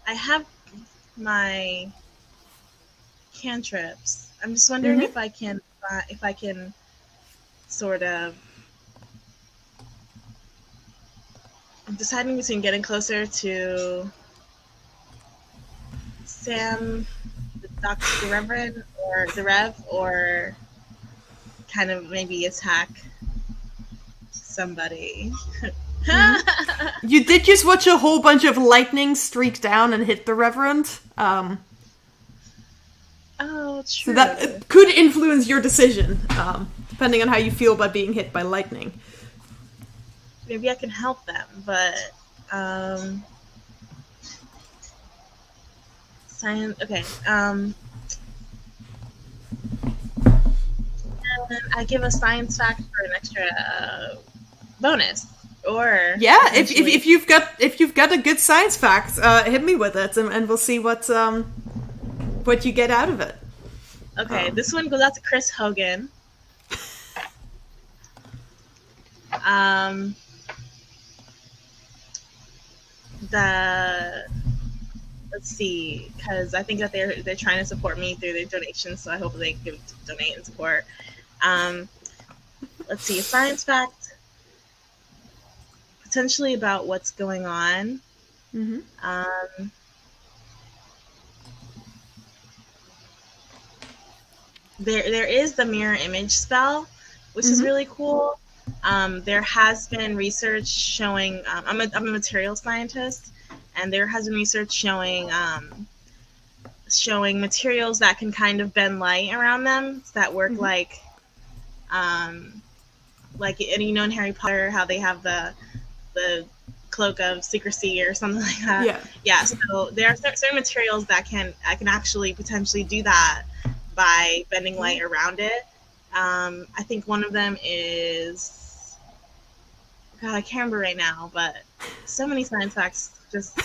I have my cantrips. I'm just wondering if I can sort of. I'm deciding between getting closer to Sam, the Reverend, or the Rev, or kind of maybe attack somebody. You did just watch a whole bunch of lightning streak down and hit the Reverend. Oh, true. So that could influence your decision, depending on how you feel about being hit by lightning. Maybe I can help them, but okay. And I give a science fact for an extra bonus, or yeah. If you've got a good science fact, hit me with it, and we'll see what you get out of it. Okay, this one goes out to Chris Hogan. Let's see, because I think that they're trying to support me through their donations, so I hope they donate and support. Let's see, a science fact, potentially about what's going on. There is the mirror image spell, which is really cool. There has been research showing. I'm a material scientist, and there has been research showing materials that can kind of bend light around them that work like and in Harry Potter how they have the cloak of secrecy or something like that. Yeah. So there are certain materials that can actually potentially do that by bending light around it. I think one of them is, God, I can't remember right now, but so many science facts just.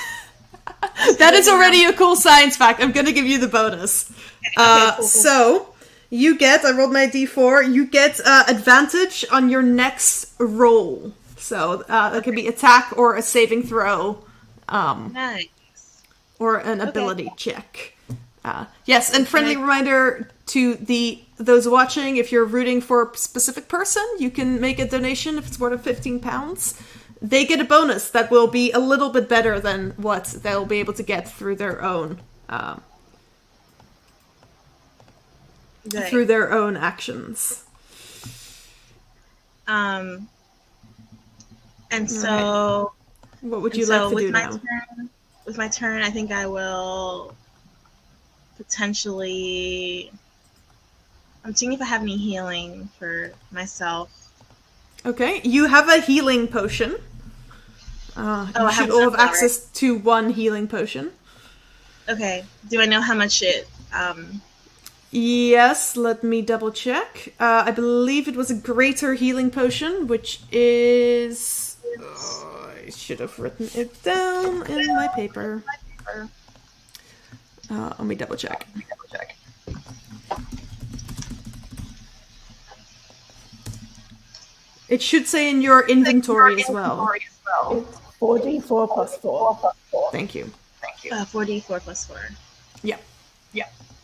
That is already a cool science fact. I'm gonna give you the bonus. Cool. So you get, I rolled my d4, you get advantage on your next roll. So that could be attack or a saving throw. Nice. Or an ability check. Yes, and friendly reminder to those watching, if you're rooting for a specific person, you can make a donation if it's more than £15. They get a bonus that will be a little bit better than what they'll be able to get through their own actions. And so, what would you like to do now? With my turn, I think I will potentially. I'm seeing if I have any healing for myself. Okay, you have a healing potion. You should all have access to one healing potion. Okay. Do I know how much it? Yes, let me double check. I believe it was a greater healing potion, which is. I should have written it down in my paper. Let me double check. It should say in your inventory as well. It's 4d4 plus 4. Thank you. 4d4 plus 4. Yeah.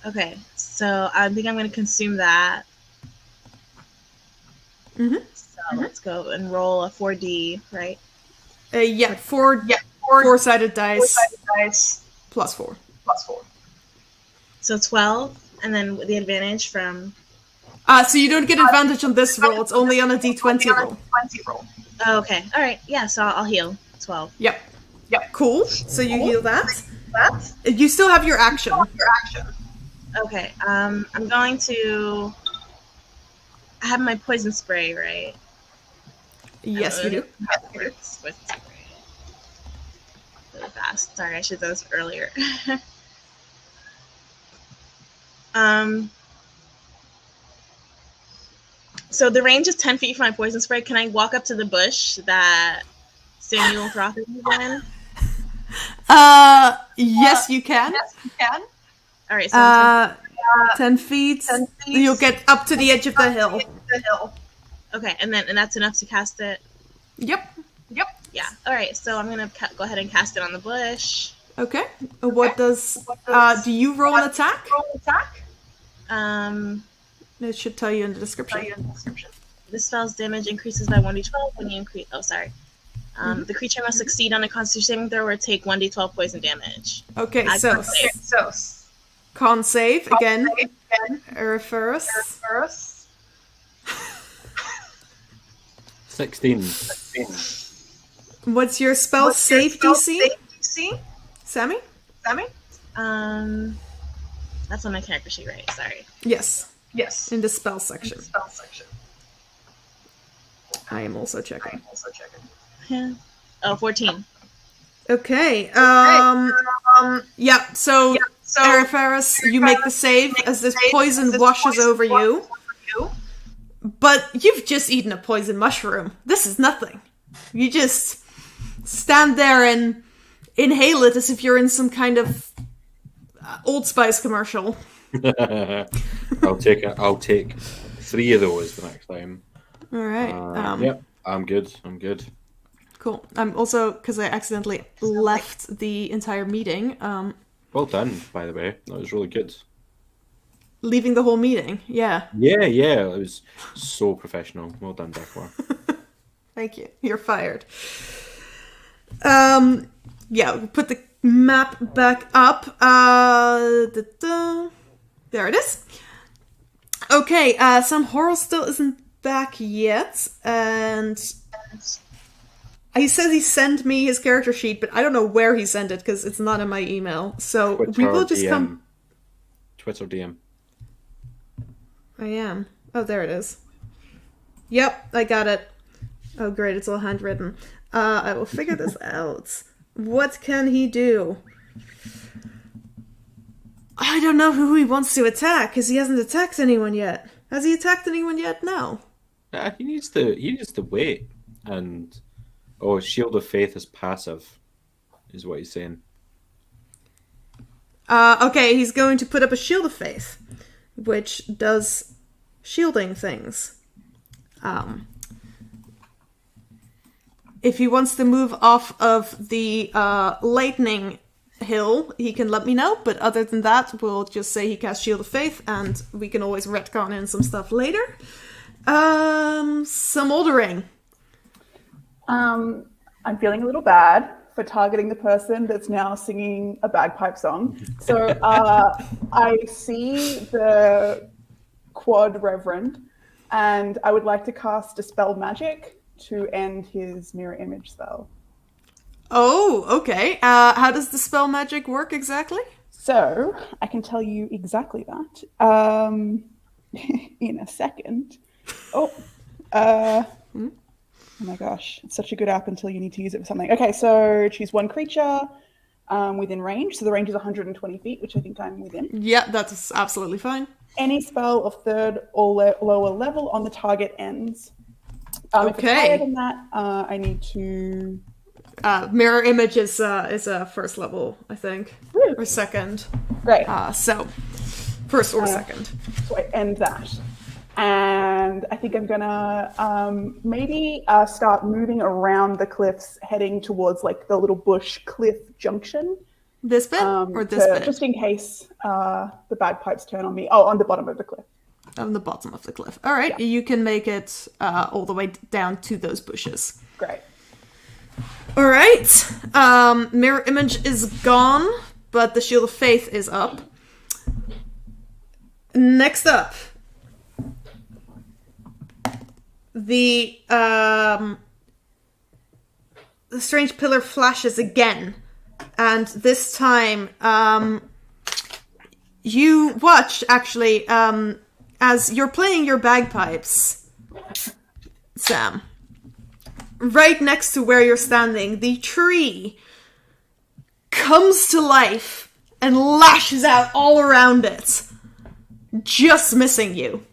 Okay, so I think I'm going to consume that. So let's go and roll a 4d, right? Four-sided dice. Plus 4. So 12, and then with the advantage from. So you don't get advantage on this roll. It's only on a d20 roll. Oh, okay. All right. Yeah. So I'll heal 12. Yep. Cool. So you heal that. You still have your action. Okay. I'm going to. I have my poison spray, right? Yes, you do. Really fast. Sorry, I should have done this earlier. So the range is 10 feet from my poison spray. Can I walk up to the bush that Samuel Throther is in? Yes, you can. All right, so 10 feet. You'll get up to the edge of the hill. Okay, and that's enough to cast it? Yep. Yeah. All right, so I'm going to go ahead and cast it on the bush. Okay. What does... do you roll an attack? It should tell you in the description. This spell's damage increases by 1d12 when you increase... Oh, sorry. The creature must succeed on a constitution saving throw or take 1d12 poison damage. Okay, so... Con save, again. Eriferus. 16. What's your spell save DC? Sammy? That's on my character sheet, right? Sorry. Yes. In the spell section. I am also checking. Yeah. Oh, 14. Okay. Yeah, so Eriferus, you make the save as this poison washes over you. But you've just eaten a poison mushroom. This is nothing. You just stand there and inhale it as if you're in some kind of Old Spice commercial. I'll take 3 of those the next time. All right. Yep, I'm good. Cool. I'm also, because I accidentally left the entire meeting. Well done, by the way. That was really good. Leaving the whole meeting, yeah. Yeah. It was so professional. Well done, Decor. Thank you. You're fired. Yeah, we'll put the map back up. There it is. Okay, Sam Horrell still isn't back yet, and he says he sent me his character sheet, but I don't know where he sent it because it's not in my email. So we will just come. Twitter DM. I am. Oh, there it is. Yep, I got it. Oh, great, it's all handwritten. I will figure this out. What can he do? I don't know who he wants to attack, because he hasn't attacked anyone yet. Has he attacked anyone yet? No. He needs to wait. And Shield of Faith is passive, is what he's saying. Okay, he's going to put up a Shield of Faith, which does shielding things. If he wants to move off of the lightning hill, he can let me know, but other than that, we'll just say he casts Shield of Faith, and we can always retcon in some stuff later. Smoldering. I'm feeling a little bad for targeting the person that's now singing a bagpipe song. So I see the Quad Reverend, and I would like to cast Dispel Magic to end his mirror image spell. Oh, okay. How does the spell magic work exactly? So, I can tell you exactly that in a second. Oh my gosh, it's such a good app until you need to use it for something. Okay, so choose one creature within range. So the range is 120 feet, which I think I'm within. Yeah, that's absolutely fine. Any spell of third or lower level on the target ends. If it's higher than that, I need to... mirror image is a first level, I think. Woo. Or second. Great. So, first or second. So I end that. And I think I'm gonna maybe start moving around the cliffs, heading towards like the little bush cliff junction. This bit or this bit? Just in case the bagpipes turn on me. Oh, on the bottom of the cliff. On the bottom of the cliff. All right, yeah. You can make it all the way down to those bushes. Great. All right. Mirror image is gone, but the Shield of Faith is up. Next up, the strange pillar flashes again, and this time you watch actually as you're playing your bagpipes, Sam. Right next to where you're standing, the tree comes to life and lashes out all around it, just missing you.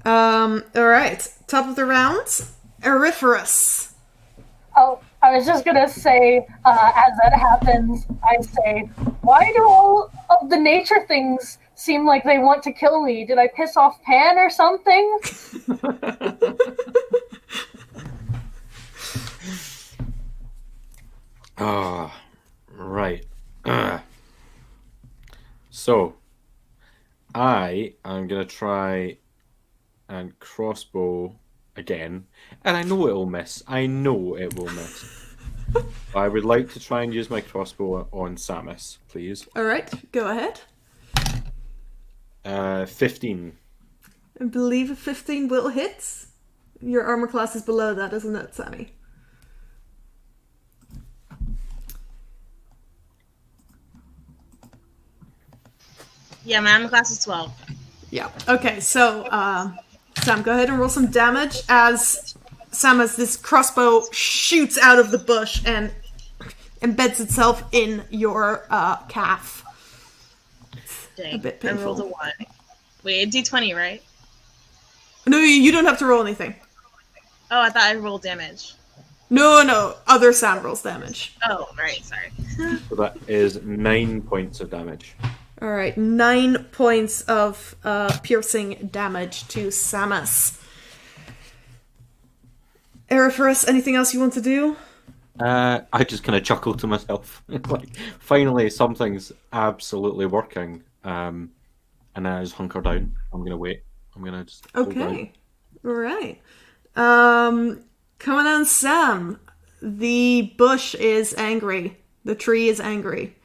Alright, top of the round, Auriferous. Oh, I was just gonna say, as that happens, I say, why do all of the nature things seem like they want to kill me? Did I piss off Pan or something? Right. So, I am going to try and crossbow again. And I know it'll miss. I know it will miss. I would like to try and use my crossbow on Samus, please. Alright, go ahead. 15. I believe a 15 will hit. Your armor class is below that, isn't it, Sammy? Yeah, my armor class is 12. Yeah. Okay, so, Sam, go ahead and roll some damage as Samus, this crossbow shoots out of the bush and embeds itself in your calf. Dang, a bit painful. I rolled a 1. Wait, D20, right? No, you don't have to roll anything. Oh, I thought I rolled damage. No, other Sam rolls damage. Oh, right, sorry. So that is 9 points of damage. Alright, 9 points of piercing damage to Samus. Auriferous, anything else you want to do? I just kind of chuckle to myself. Like, finally, something's absolutely working. And then I just hunker down. I'm going to wait. I'm going to just hold down. Okay. Alright. Coming on, Sam. The bush is angry. The tree is angry.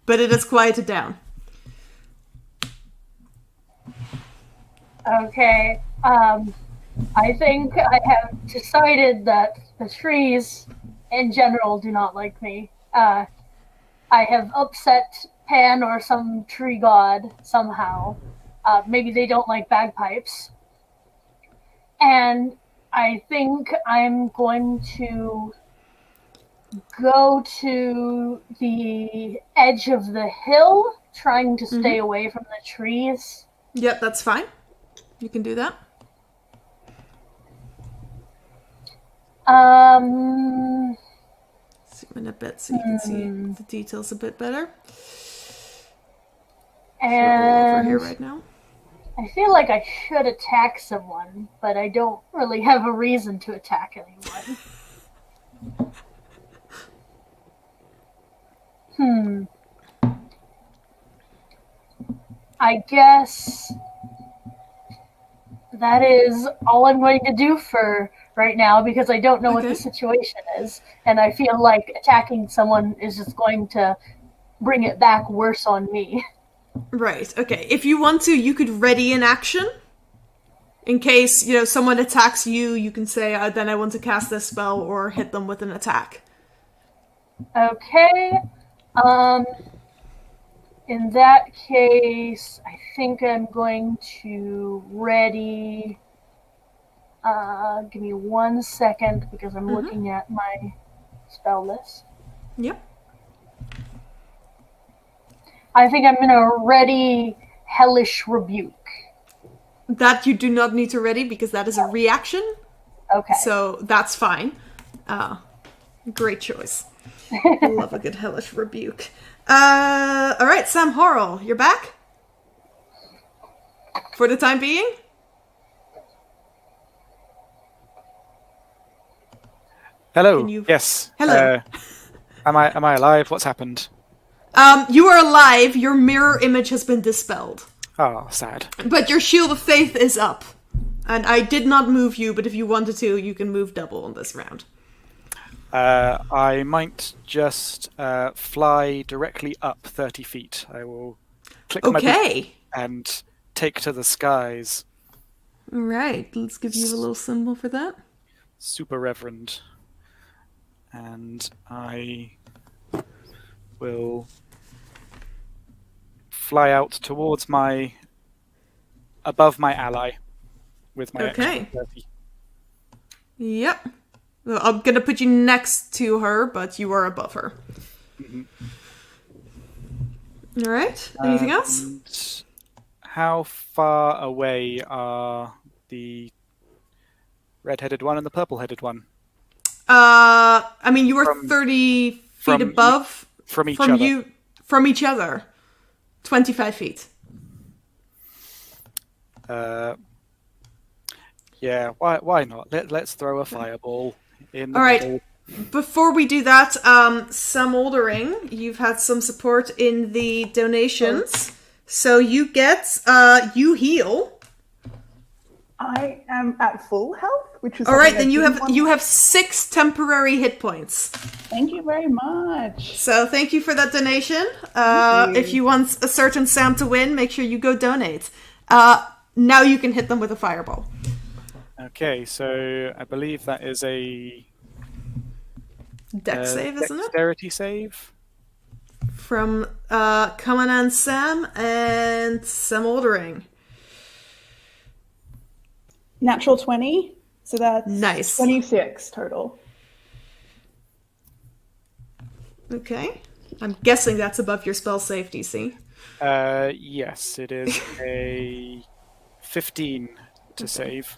But it has quieted down. Okay. I think I have decided that the trees, in general, do not like me. I have upset Pan or some tree god somehow. Maybe they don't like bagpipes. And I think I'm going to go to the edge of the hill, trying to stay away from the trees. Yep, that's fine. You can do that. Um, Zoom in a bit so you can see the details a bit better. and Over here right now. I feel like I should attack someone, but I don't really have a reason to attack anyone. I guess that is all I'm going to do for right now because I don't know what the situation is, and I feel like attacking someone is just going to bring it back worse on me. Right, okay. If you want to, you could ready an action. In case, someone attacks you, you can say, then I want to cast this spell or hit them with an attack. Okay. In that case, I think I'm going to ready... give me 1 second because I'm looking at my spell list. Yep. I think I'm going to ready Hellish Rebuke. That you do not need to ready because that is a reaction. Okay. So that's fine. Great choice. I love a good Hellish Rebuke. Alright, Sam Horrell, you're back? For the time being? Hello. You... Yes. Hello. Am I alive? What's happened? You are alive. Your mirror image has been dispelled. Oh, sad. But your Shield of Faith is up. And I did not move you, but if you wanted to, you can move double on this round. I might just fly directly up 30 feet. I will click my boot and take to the skies. Alright, let's give you a little symbol for that. Super Reverend. And I will fly out towards above my ally with my extra 30. Yep. Well, I'm gonna put you next to her, but you are above her. Alright, anything else? How far away are the red-headed one and the purple-headed one? I mean, you are 30 feet above from each other. From each other. 25 feet. Yeah, why not? Let's throw a fireball in the Alright, before we do that, Sam Oldering, you've had some support in the donations. So you get, you heal. I am at full health, which is alright. Then you have 6 temporary hit points. Thank you very much. So thank you for that donation. If you want a certain Sam to win, make sure you go donate. Now you can hit them with a fireball. Okay, so I believe that is a dex save, isn't it? Dexterity save from Commandant Sam and Sam Oldering. Natural 20, so that's nice. 26 total. Okay. I'm guessing that's above your spell save DC. Yes, it is a 15 to save.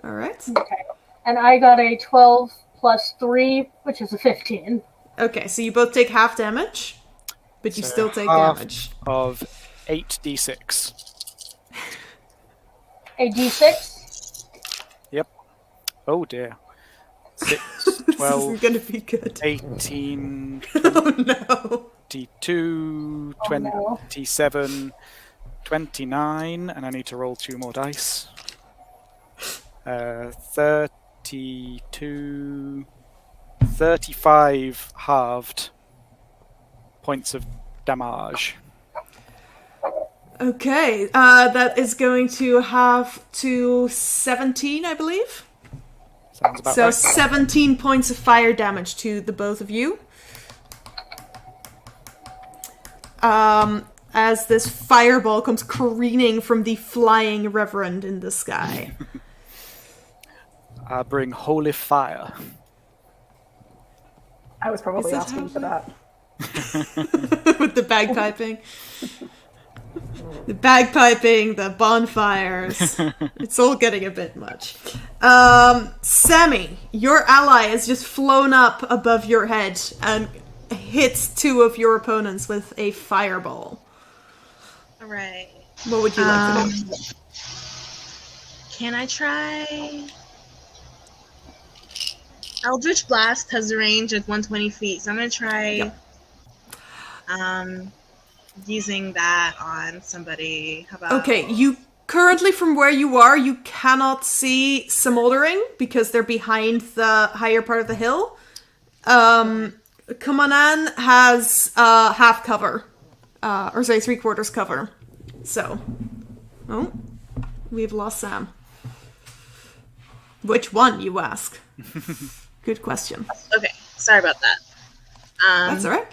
Alright. Okay. And I got a 12 plus 3, which is a 15. Okay, so you both take half damage, but you still take damage. Of 8d6. A d6? Yep. Oh dear. 6, 12, this isn't gonna be good. 18, 22, 27, 29, and I need to roll 2 more dice. 32, 35 halved points of damage. Okay, that is going to have to 17, I believe. Sounds about So right. 17 points of fire damage to the both of you. As this fireball comes careening from the flying reverend in the sky. I bring holy fire. I was probably Is that asking how for that. With the bagpiping. The bagpiping, the bonfires. It's all getting a bit much. Sammy, your ally has just flown up above your head and hits 2 of your opponents with a fireball. Alright. What would you like to do? Can I try... Eldritch Blast has a range of 120 feet, so I'm going to try using that on somebody. How about... Okay, you currently, from where you are, you cannot see Smoldering because they're behind the higher part of the hill. Kumanan has half cover. Or sorry, 3/4 cover. So. Oh. We've lost Sam. Which one, you ask? Good question. Okay, sorry about that. That's alright.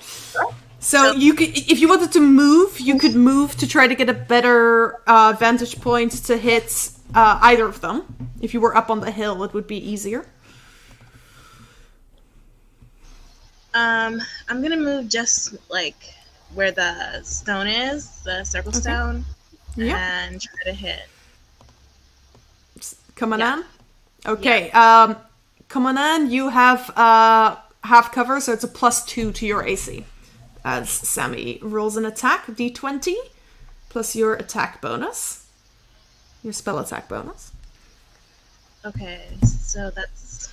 So you could, if you wanted to move, you could move to try to get a better vantage point to hit either of them. If you were up on the hill, it would be easier. I'm gonna move just like where the stone is, the circle stone, and try to hit. Kumanan? Okay, Kumanan, you have half cover, so it's a +2 to your AC. As Sammy rolls an attack, d20, plus your attack bonus. Your spell attack bonus. Okay, so that's...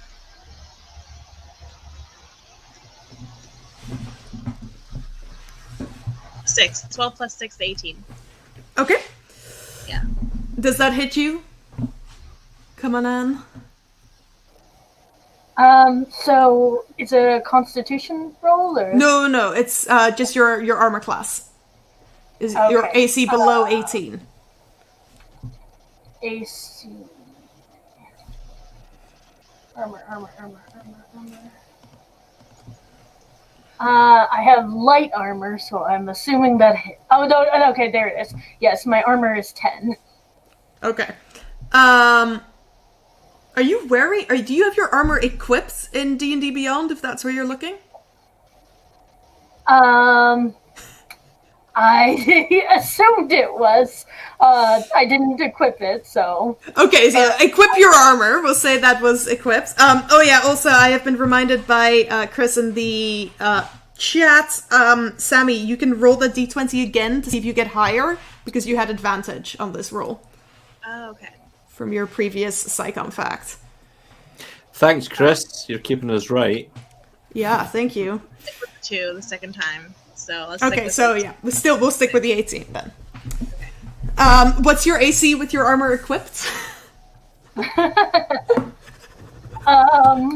Six. 12 plus 6, 18. Okay. Yeah. Does that hit you? Kumanan? So it's a Constitution roll, or No, it's just your armor class. Is your Okay. AC below 18? AC? Armor. I have light armor, so I'm assuming that. Oh no! Okay, there it is. Yes, my armor is 10. Okay. Are you wearing? Or do you have your armor equipped in D&D Beyond? If that's where you're looking. I assumed it was. I didn't equip it, so. Okay, so equip your armor. We'll say that was equipped. Oh yeah. Also, I have been reminded by Chris in the chat. Sammy, you can roll the d20 again to see if you get higher because you had advantage on this roll. Oh, okay. From your previous Psychon fact. Thanks, Chris. You're keeping us right. Yeah, thank you. Stick with the 2 the second time. So let's Okay, so yeah, we'll stick with the 18 then. What's your AC with your armor equipped?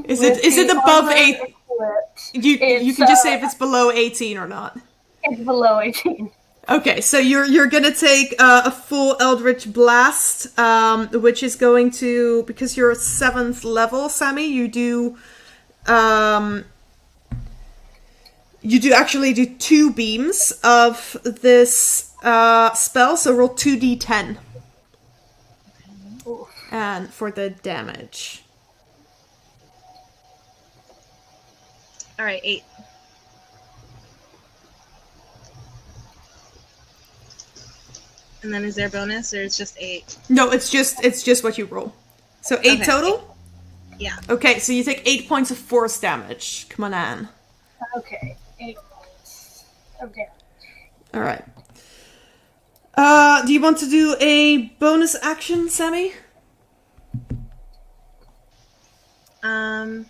Is it above 8? You can just say if it's below 18 or not. It's below 18. Okay, so you're gonna take a full Eldritch Blast, which is going to, because you're 7th level, Sammy, you do actually do 2 beams of this spell, so roll 2d10. And for the damage. Alright, 8. And then is there a bonus, or it's just 8? No, it's just what you roll. So 8 Okay. total? Yeah. Okay, so you take 8 points of force damage. Come on, Anne. Okay, 8 points. Okay. Alright. Do you want to do a bonus action, Sammy? Can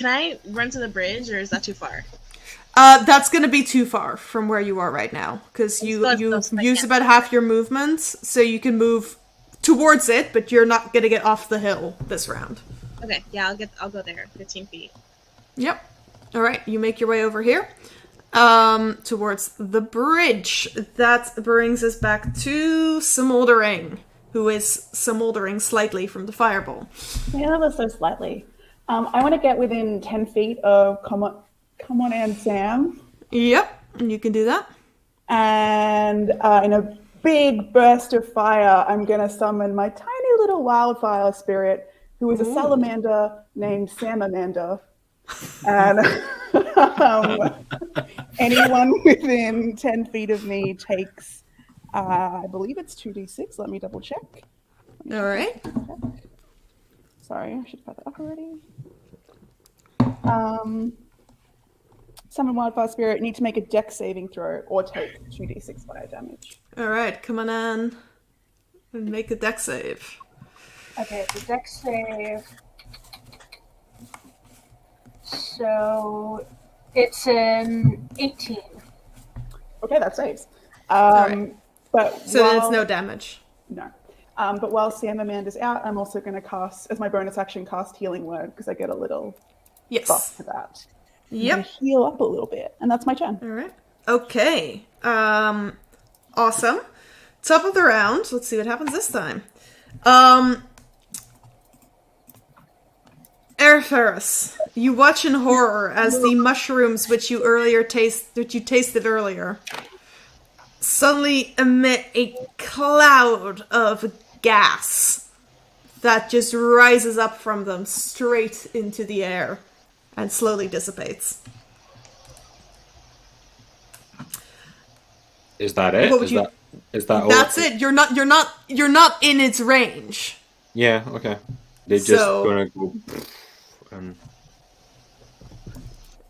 I run to the bridge, or is that too far? That's gonna be too far from where you are right now, because you use about half your movement, so you can move towards it, but you're not gonna get off the hill this round. Okay, yeah, I'll go there. 15 feet. Yep. Alright, you make your way over here. towards the bridge. That brings us back to Smoldering, who is smoldering slightly from the fireball. Yeah, that was so slightly. I want to get within 10 feet of Come on and Sam. Yep, you can do that. And in a big burst of fire, I'm going to summon my tiny little wildfire spirit, who is a salamander named Samamander. And anyone within 10 feet of me takes, I believe it's 2d6. Let me double check. All right. Sorry, I should have put that up already. Summon Wildfire Spirit, need to make a dex saving throw or take 2d6 fire damage. All right, come on in and make a dex save. Okay, the dex save. So it's an 18. Okay, that saves. Right. But so then it's no damage. No. But while Sam Amanda's out, I'm also going to cast, as my bonus action, cast Healing Word, because I get a little buff to that. Yep. And heal up a little bit, and that's my turn. All right. Okay. Awesome. Top of the round. Let's see what happens this time. Airferus, you watch in horror as the mushrooms which you tasted earlier suddenly emit a cloud of gas that just rises up from them straight into the air and slowly dissipates. Is that it? Is that all? That's it. You're not in its range. Yeah, okay. They're just gonna go and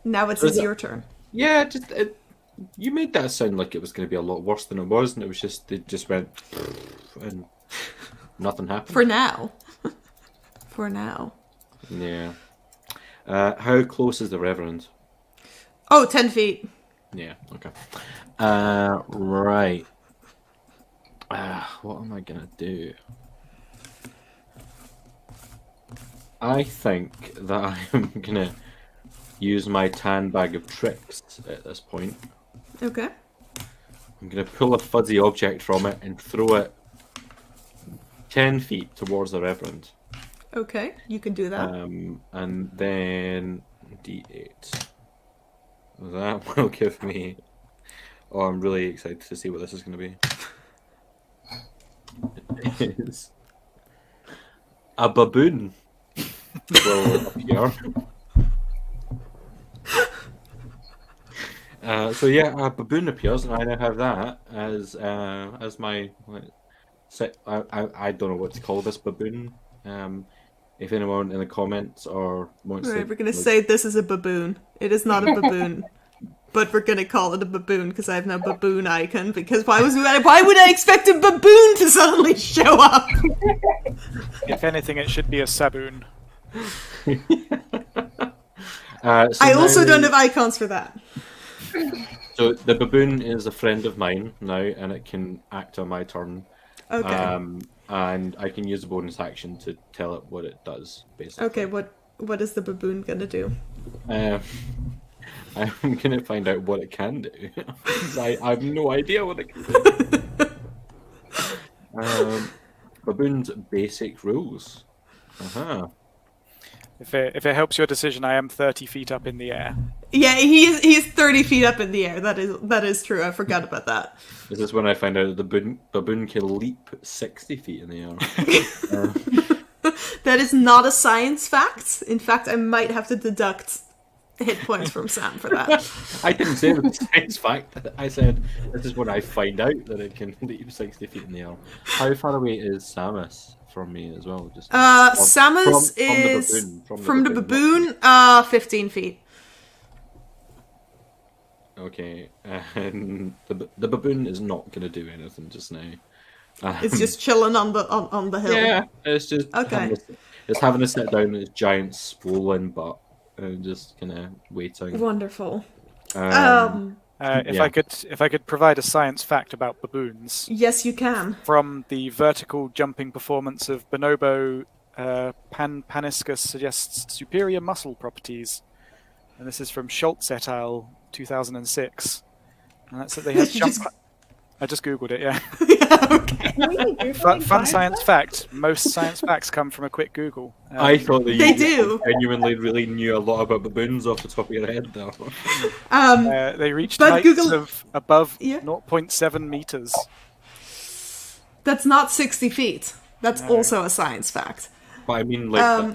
now it's your turn. Yeah, you made that sound like it was gonna be a lot worse than it was, and it was just they just went and nothing happened. For now. For now. Yeah. How close is the Reverend? Oh, 10 feet. Yeah, okay. Right. What am I gonna do? I think that I'm gonna use my tan bag of tricks at this point. Okay. I'm gonna pull a fuzzy object from it and throw it 10 feet towards the Reverend. Okay, you can do that. And then D8. That will give me... Oh, I'm really excited to see what this is going to be. It is... A baboon will appear. So yeah, a baboon appears, and I now have that as my... I don't know what to call this baboon. If anyone in the comments or wants to... We're going to say this is a baboon. It is not a baboon. But we're going to call it a baboon because I have no baboon icon. Because why would I expect a baboon to suddenly show up? If anything, it should be a saboon. I also don't have icons for that. So the baboon is a friend of mine now, and it can act on my turn. Okay. And I can use a bonus action to tell it what it does, basically. Okay, what is the baboon gonna do? I'm gonna find out what it can do. I have no idea what it can do. Baboon's basic rules. If it helps your decision, I am 30 feet up in the air. Yeah, he is 30 feet up in the air. That is true. I forgot about that. This is when I find out that the baboon can leap 60 feet in the air. That is not a science fact. In fact, I might have to deduct hit points from Sam for that. I didn't say it was a science fact. I said this is when I find out that it can leap 60 feet in the air. How far away is Samus from me as well? Just Samus is from the baboon 15 feet. Okay, and the baboon is not going to do anything just now. It's just chilling on the hill. Yeah, it's just okay. having to sit down on its giant swollen butt and just kind of waiting. Wonderful. If I could provide a science fact about baboons. Yes, you can. From the vertical jumping performance of bonobo, Paniscus suggests superior muscle properties. And this is from Schultz et al. 2006. And that's that they have jump. I just googled it. Yeah. Yeah, okay. Fun science fact: most science facts come from a quick Google. I thought that They you do. genuinely really knew a lot about baboons off the top of your head, though. They reached But heights Google- of above Yeah. 0.7 meters. That's not 60 feet. That's also a science fact. But I mean, like,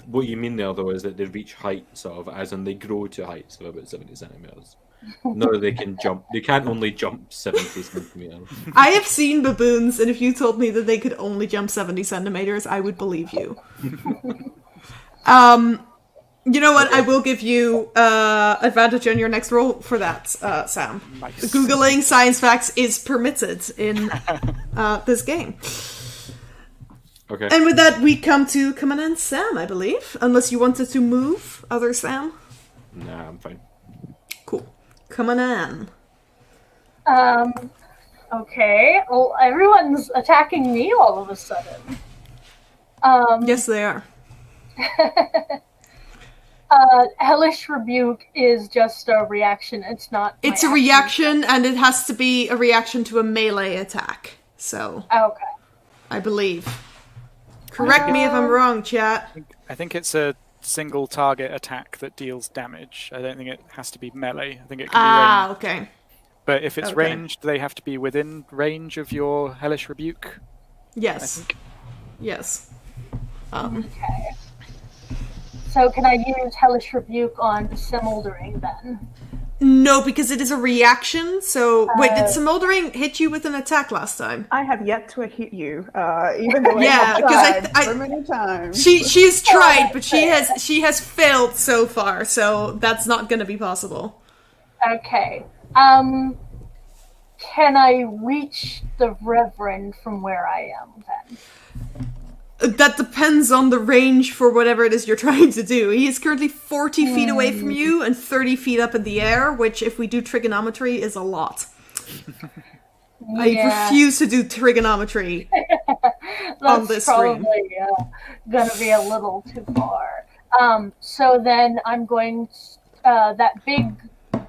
what you mean there, though, is that they reach heights of, as in they grow to heights of about 70 centimeters. No, they can jump. They can't only jump 70 centimeters. I have seen baboons, and if you told me that they could only jump 70 centimeters, I would believe you. You know what? I will give you advantage on your next roll for that, Sam. Nice. Googling science facts is permitted in this game. Okay. And with that, we come to Kaman and Sam, I believe. Unless you wanted to move, other Sam. Nah, I'm fine. Cool. Kaman in. Okay. Well, everyone's attacking me all of a sudden. Yes, they are. Hellish Rebuke is just a reaction. It's not. my It's a action. reaction, and it has to be a reaction to a melee attack. So, Okay. I believe. Correct me if I'm wrong, chat. I think it's a single target attack that deals damage. I don't think it has to be melee. I think it can be ranged. Okay. But if it's Okay. ranged, they have to be within range of your Hellish Rebuke. I Yes. think. Yes. Okay. So can I use Hellish Rebuke on Smoldering then? No, because it is a reaction, so... Wait, did Smoldering hit you with an attack last time? I have yet to hit you, even though Yeah, I 'cause have tried I- so many times. She's tried, but she has failed so far, so that's not gonna be possible. Okay. Can I reach the Reverend from where I am then? That depends on the range for whatever it is you're trying to do. He is currently 40 feet away from you and 30 feet up in the air, which, if we do trigonometry, is a lot. I refuse to do trigonometry on this That's stream. probably gonna be a little too far. So then I'm going that big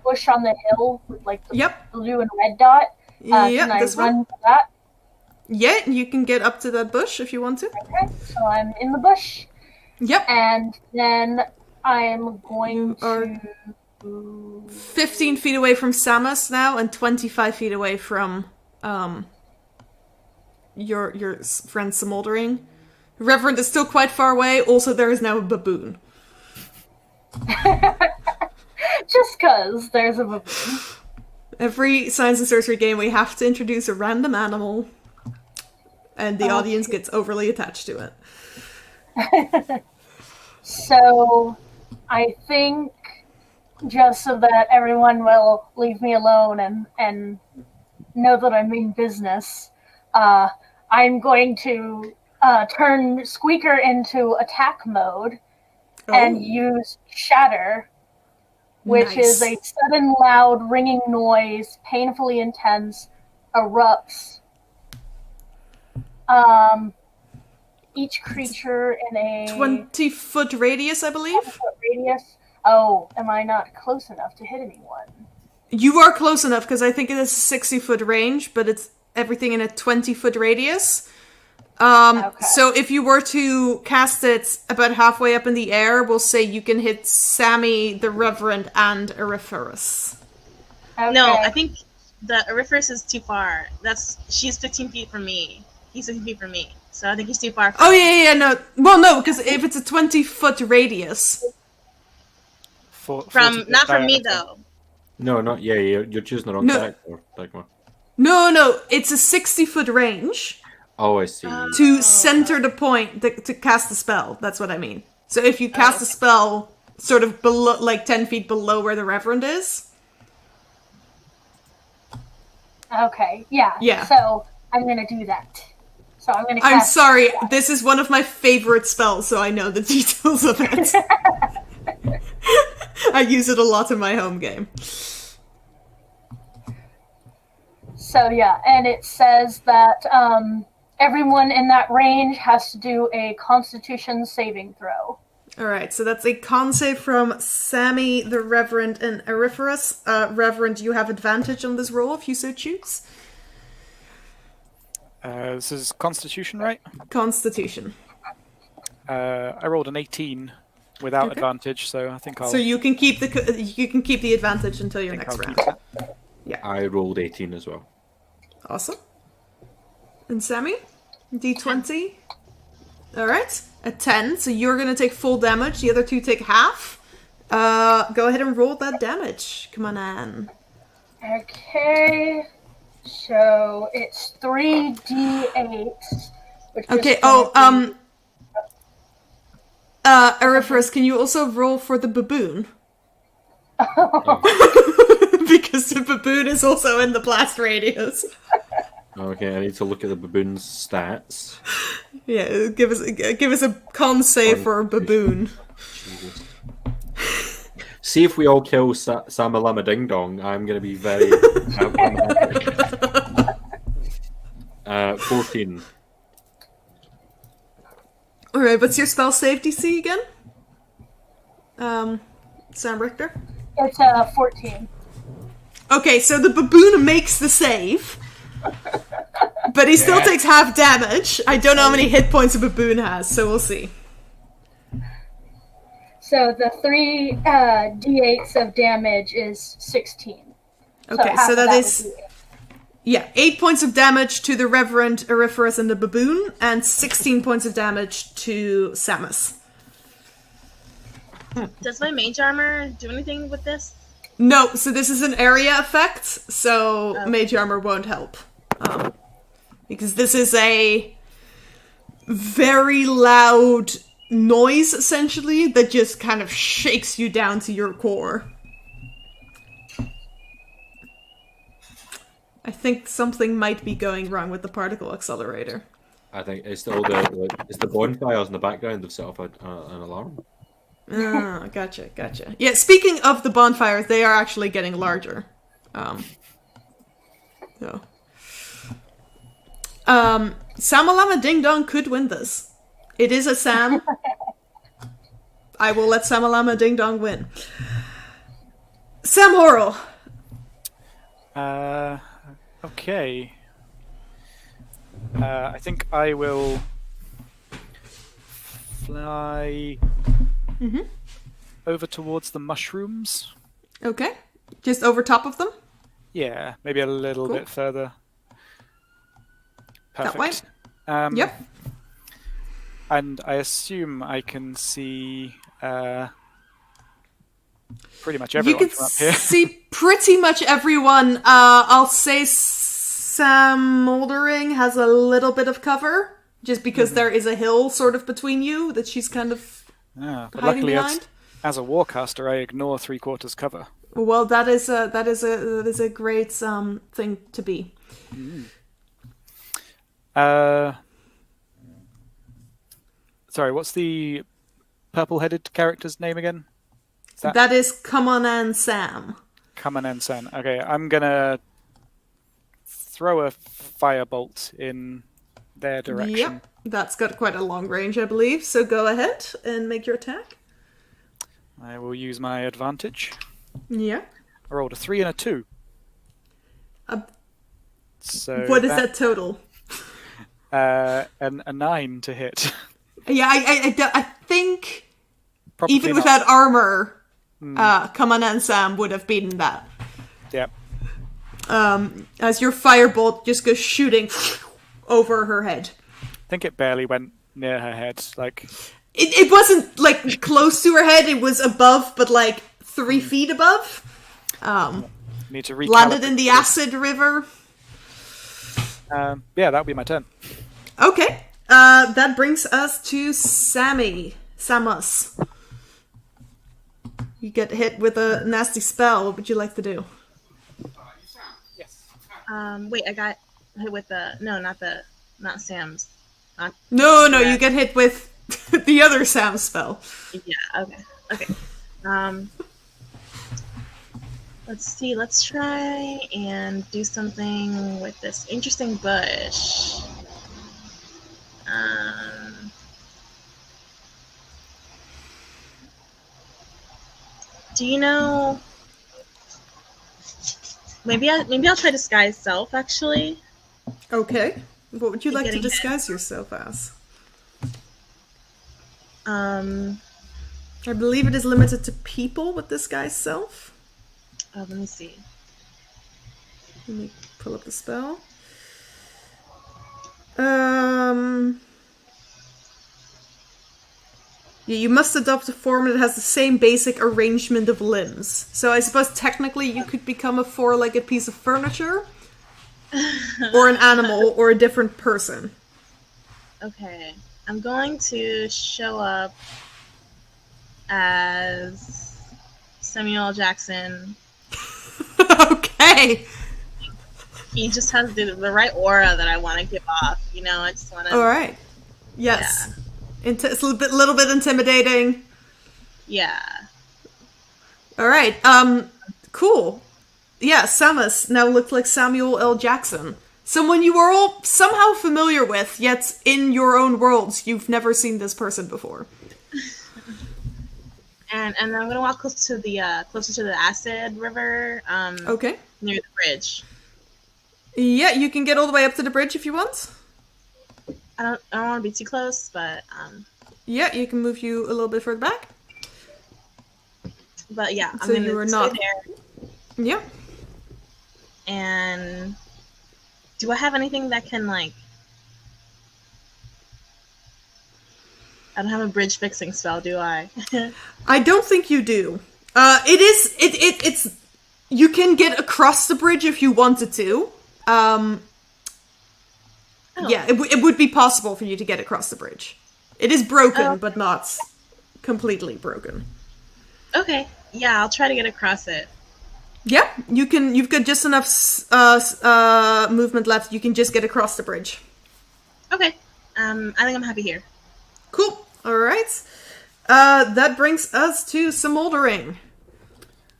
bush on the hill with like the Yep. blue and red dot. Yep, Can I this run one. to that? Yeah, you can get up to that bush if you want to. Okay, so I'm in the bush, Yep. and then I'm going You are to. 15 feet away from Samus now and 25 feet away from your friend Smoldering. Reverend is still quite far away. Also, there is now a baboon. Just cause there's a baboon. Every Science and Sorcery game, we have to introduce a random animal, and the audience gets overly attached to it. So, I think just so that everyone will leave me alone and know that I mean business, I'm going to turn Squeaker into attack mode and use Shatter, which is a sudden, loud, ringing noise, painfully intense, erupts. Each creature in a 20-foot radius, I believe. 20-foot radius. Oh, am I not close enough to hit anyone? You are close enough, because I think it is a 60-foot range, but it's everything in a 20-foot radius. So if you were to cast it about halfway up in the air, we'll say you can hit Sammy, the Reverend, and Auriferous. Okay. No, I think the Auriferous is too far. She's 15 feet from me. He's 15 feet from me. So I think he's too far. Oh, yeah, no. Well, no, because if it's a 20-foot radius... Not from me, though. No, not yeah. You're choosing the wrong No. character, Dagmar. No, it's a 60-foot range Oh, I see. to center the point to cast the spell. That's what I mean. So if you cast a spell sort of below, like 10 feet below where the Reverend is... Okay, yeah. Yeah. So I'm gonna do that. So I'm gonna. I'm cast- sorry, this is one of my favorite spells, so I know the details of it. I use it a lot in my home game. So yeah, and it says that everyone in that range has to do a Constitution saving throw. Alright, so that's a con save from Sammy, the Reverend, and Auriferous. Reverend, you have advantage on this roll if you so choose. This is Constitution, right? Constitution. I rolled an 18 without Okay. advantage, so I think I'll. So you can keep the advantage until your next I'll round. keep that. I rolled 18 as well. Awesome. And Sammy? D20. Alright. A 10, so you're gonna take full damage, the other two take half. Go ahead and roll that damage. Come on, Anne. Okay. So it's 3d8. Okay, Auriferous, can you also roll for the baboon? Because the baboon is also in the blast radius. Okay, I need to look at the baboon's stats. Yeah, give us a con save for a baboon. Jesus. See if we all kill Samalama Ding Dong. I'm going to be very. 14. Alright, what's your spell save DC again? Sam Richter? It's 14. Okay, so the baboon makes the save, but he still takes half damage. I don't know how many hit points a baboon has, so we'll see. So the 3 d8s of damage is 16. Okay, half so of that would is... be- Yeah, 8 points of damage to the Reverend, Auriferous, and the baboon, and 16 points of damage to Samus. Does my mage armor do anything with this? No, so this is an area effect, so Okay. mage armor won't help. Because this is a very loud noise, essentially, that just kind of shakes you down to your core. I think something might be going wrong with the particle accelerator. I think it's the bonfires in the background have set off an alarm. Ah, gotcha. Yeah, speaking of the bonfires, they are actually getting larger. Samalama Ding Dong could win this. It is a Sam. I will let Samalama Ding Dong win. Sam Horrell. Okay. I think I will fly over towards the mushrooms. Okay. Just over top of them? Yeah, maybe a little Cool. bit further. That Perfect. way? Yep. And I assume I can see pretty much everyone You can from up here. see pretty much everyone. I'll say Sam Moldering has a little bit of cover, just because there is a hill sort of between you that she's kind of Yeah, but hiding luckily, behind. as a warcaster, I ignore 3/4 cover. Well, that is a great thing to be. Sorry, what's the purple-headed character's name again? That is Come On and Sam. Kamanen-san. Okay, I'm gonna throw a firebolt in their direction. Yep, that's got quite a long range, I believe. So go ahead and make your attack. I will use my advantage. Yeah. I rolled a 3 and a 2. Uh, So What is that total? a 9 to hit. Yeah, I think Probably even not. without armor, Come On and Sam would have beaten that. Yep. As your firebolt just goes shooting over her head. I think it barely went near her head. Like, It wasn't like close to her head, it was above, but like 3 feet above. need to recalibrate. Landed in the acid river. Yeah, that would be my turn. Okay. That brings us to Sammy. Samus. You get hit with a nasty spell. What would you like to do? Wait, I got hit with not Sam's. No, Yeah. you get hit with the other Sam spell. Yeah, okay. Let's see, let's try and do something with this interesting bush. Do you know? Maybe I'll try disguise self. Actually, Okay. What would you like to Getting hit. disguise yourself as? Oh, I believe it is limited to people with disguise self. let me see. Let me pull up the spell. Yeah, you must adopt a form that has the same basic arrangement of limbs. So I suppose technically you could become a four-legged piece of furniture, or an animal, or a different person. Okay, I'm going to show up as Samuel L. Jackson. Okay. He just has the right aura that I want to give off. You know, I just want to. All right. Yes. It's a little bit intimidating. Yeah. All right. Cool. Yeah, Samus now looks like Samuel L. Jackson. Someone you are all somehow familiar with, yet in your own worlds, you've never seen this person before. And I'm gonna walk closer to the acid river. Okay. Near the bridge. Yeah, you can get all the way up to the bridge if you want. I don't want to be too close, but Yeah, you can move you a little bit further back. But yeah, I'm So gonna you are stay not. there. Yeah. And do I have anything that can like? I don't have a bridge fixing spell, do I? I don't think you do. It's you can get across the bridge if you wanted to. Yeah, it would be possible for you to get across the bridge. It is broken, but not completely broken. Okay, yeah, I'll try to get across it. Yeah, you can. You've got just enough movement left. You can just get across the bridge. Okay, I think I'm happy here. Cool. All right. That brings us to smoldering.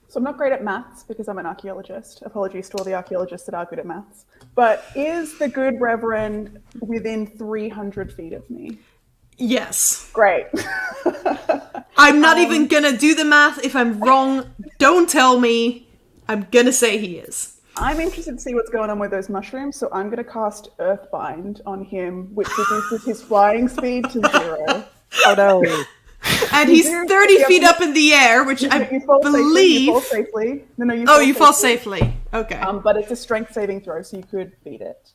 So I'm not great at maths because I'm an archaeologist. Apologies to all the archaeologists that are good at maths. But is the good reverend within 300 feet of me? Yes. Great. I'm not even gonna do the math. If I'm wrong, don't tell me. I'm gonna say he is. I'm interested to see what's going on with those mushrooms, so I'm going to cast Earthbind on him, which reduces his flying speed to 0. Oh no. And he's 30 feet up in the air, which I believe... You fall safely. No, you fall safely. Okay. But it's a strength saving throw, so you could beat it.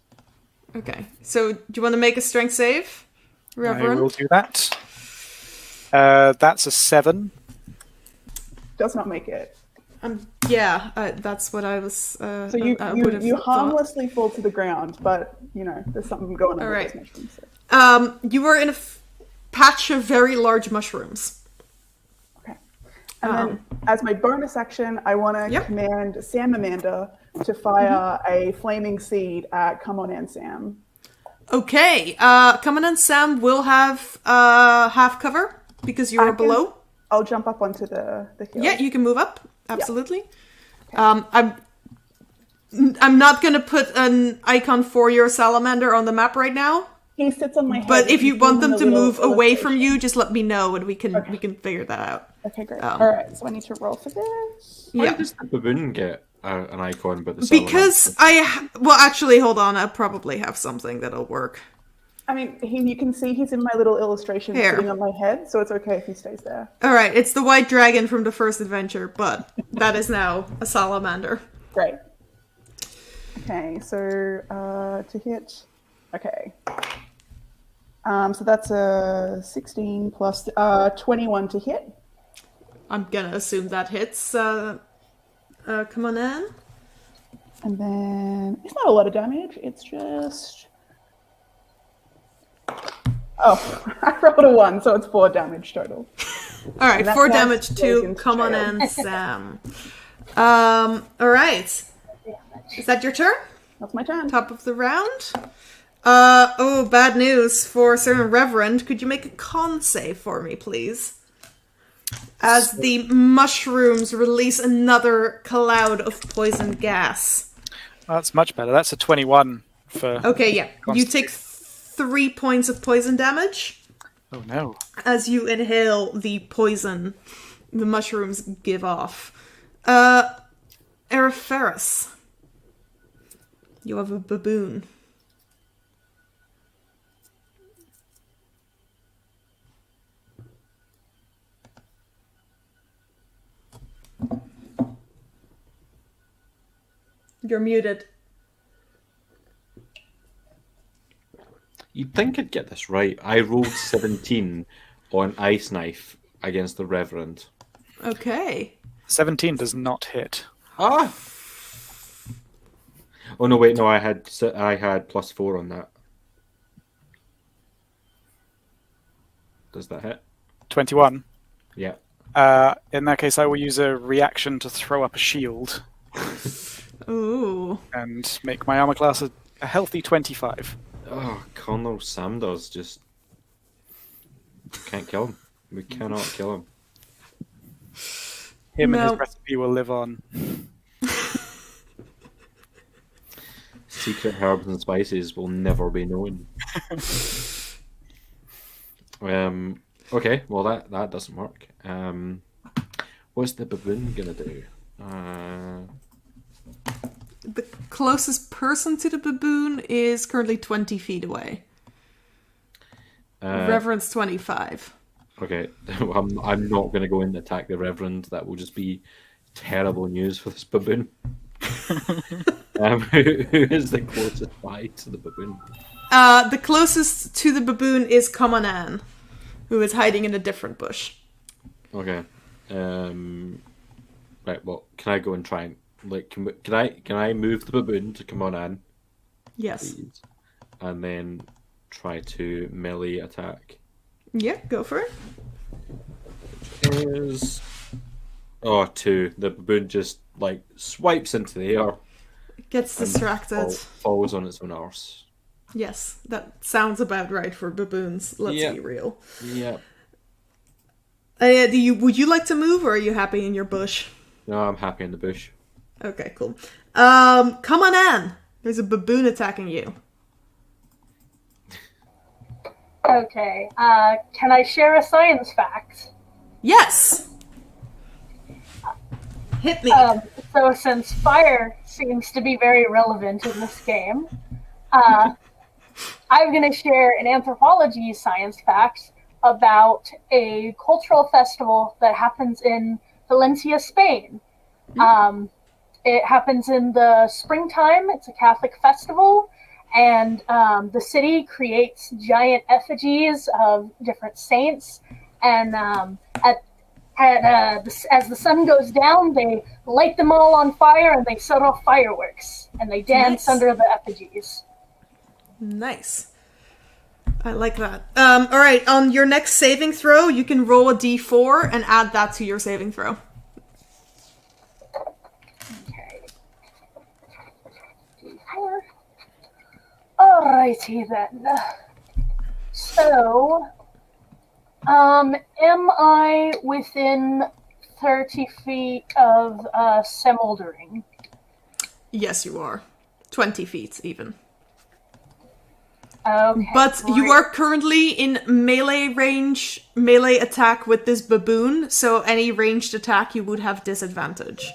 Okay. So, do you want to make a strength save, Reverend? I will do that. That's a 7. Does not make it. That's what I was... So you harmlessly fall to the ground, but, there's something going on with those mushrooms. So. You were in a patch of very large mushrooms. Okay. And then, as my bonus action, I want to command Sam Amanda to fire a flaming seed at Come On In, Sam. Okay. Come On In, Sam will have half cover because you are below. I'll jump up onto the hill. Yeah, you can move up. Absolutely. Yeah. Okay. I'm not going to put an icon for your salamander on the map right now. He sits on my head. But if you want them to move away from you, just let me know and we can figure that out. Okay, great. All right, so I need to roll for this. Why does the baboon get an icon, but the because actually, hold on. I probably have something that'll work. I mean, you can see he's in my little illustration sitting on my head, so it's okay if he stays there. All right, it's the white dragon from the first adventure, but that is now a salamander. Great. Okay, so to hit. Okay. So that's a 16 plus 21 to hit. I'm gonna assume that hits. Come on in. And then it's not a lot of damage. It's just. Oh, I rolled a 1, so it's 4 damage total. All right, 4 damage to Come On In, Sam. All right. Is that your turn? That's my turn. Top of the round. Bad news for Sir Reverend. Could you make a con save for me, please? As the mushrooms release another cloud of poison gas. That's much better. That's a 21 for... Okay, yeah. You take 3 points of poison damage. Oh no. As you inhale the poison the mushrooms give off. Eriferus. You have a baboon. You're muted. You'd think I'd get this right. I rolled 17 on Ice Knife against the Reverend. Okay. 17 does not hit. Ah! Oh no! Wait, no. I had +4 on that. Does that hit? 21. Yeah. In that case, I will use a reaction to throw up a shield Ooh. and make my armor class a healthy 25. Oh, Colonel Sanders just can't kill him. We cannot kill him. Him and No. his recipe will live on. Secret herbs and spices will never be known. Okay, well that doesn't work. What's the baboon gonna do? The closest person to the baboon is currently 20 feet away. Reverend's 25. Okay, I'm not gonna go in and attack the Reverend. That will just be terrible news for this baboon. Who is the closest by to the baboon? The closest to the baboon is Kamanan, who is hiding in a different bush. Okay. Right. Well, can I go and try and can I move the baboon to come on in? Yes. Please? And then try to melee attack. Yeah, go for it. Is 2. The baboon just swipes into the air. Gets distracted. Falls on its own arse. Yes, that sounds about right for baboons. Let's be real. Yep. Would you like to move, or are you happy in your bush? No, I'm happy in the bush. Okay, cool. Come on in. There's a baboon attacking you. Okay. Can I share a science fact? Yes. Hit me. So since fire seems to be very relevant in this game, I'm going to share an anthropology science fact about a cultural festival that happens in Valencia, Spain. It happens in the springtime. It's a Catholic festival, and the city creates giant effigies of different saints, and as the sun goes down, they light them all on fire and they set off fireworks and they dance under the effigies. Nice. I like that. All right, on your next saving throw, you can roll a d4 and add that to your saving throw. Okay. D4. Alrighty then. So, am I within 30 feet of smoldering? Yes, you are. 20 feet, even. Okay, but you are currently in melee attack with this baboon, so any ranged attack you would have disadvantage.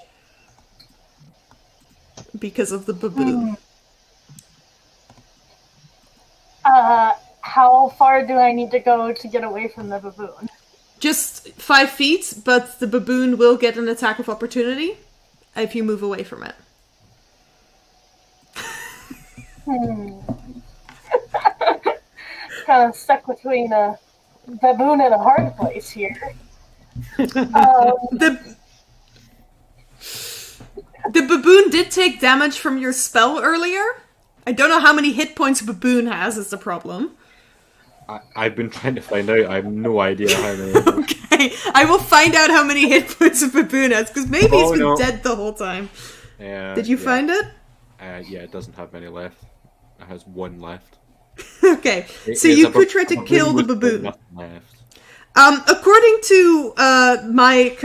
Because of the baboon. How far do I need to go to get away from the baboon? Just 5 feet, but the baboon will get an attack of opportunity if you move away from it. Kind of stuck between a baboon and a hard place here. The baboon did take damage from your spell earlier. I don't know how many hit points a baboon has, is the problem. I've been trying to find out. I have no idea how many. Okay, I will find out how many hit points a baboon has, because maybe he's been dead the whole time. Did you find it? Yeah, it doesn't have many left. It has 1 left. Okay, so you could try to kill the baboon. According to my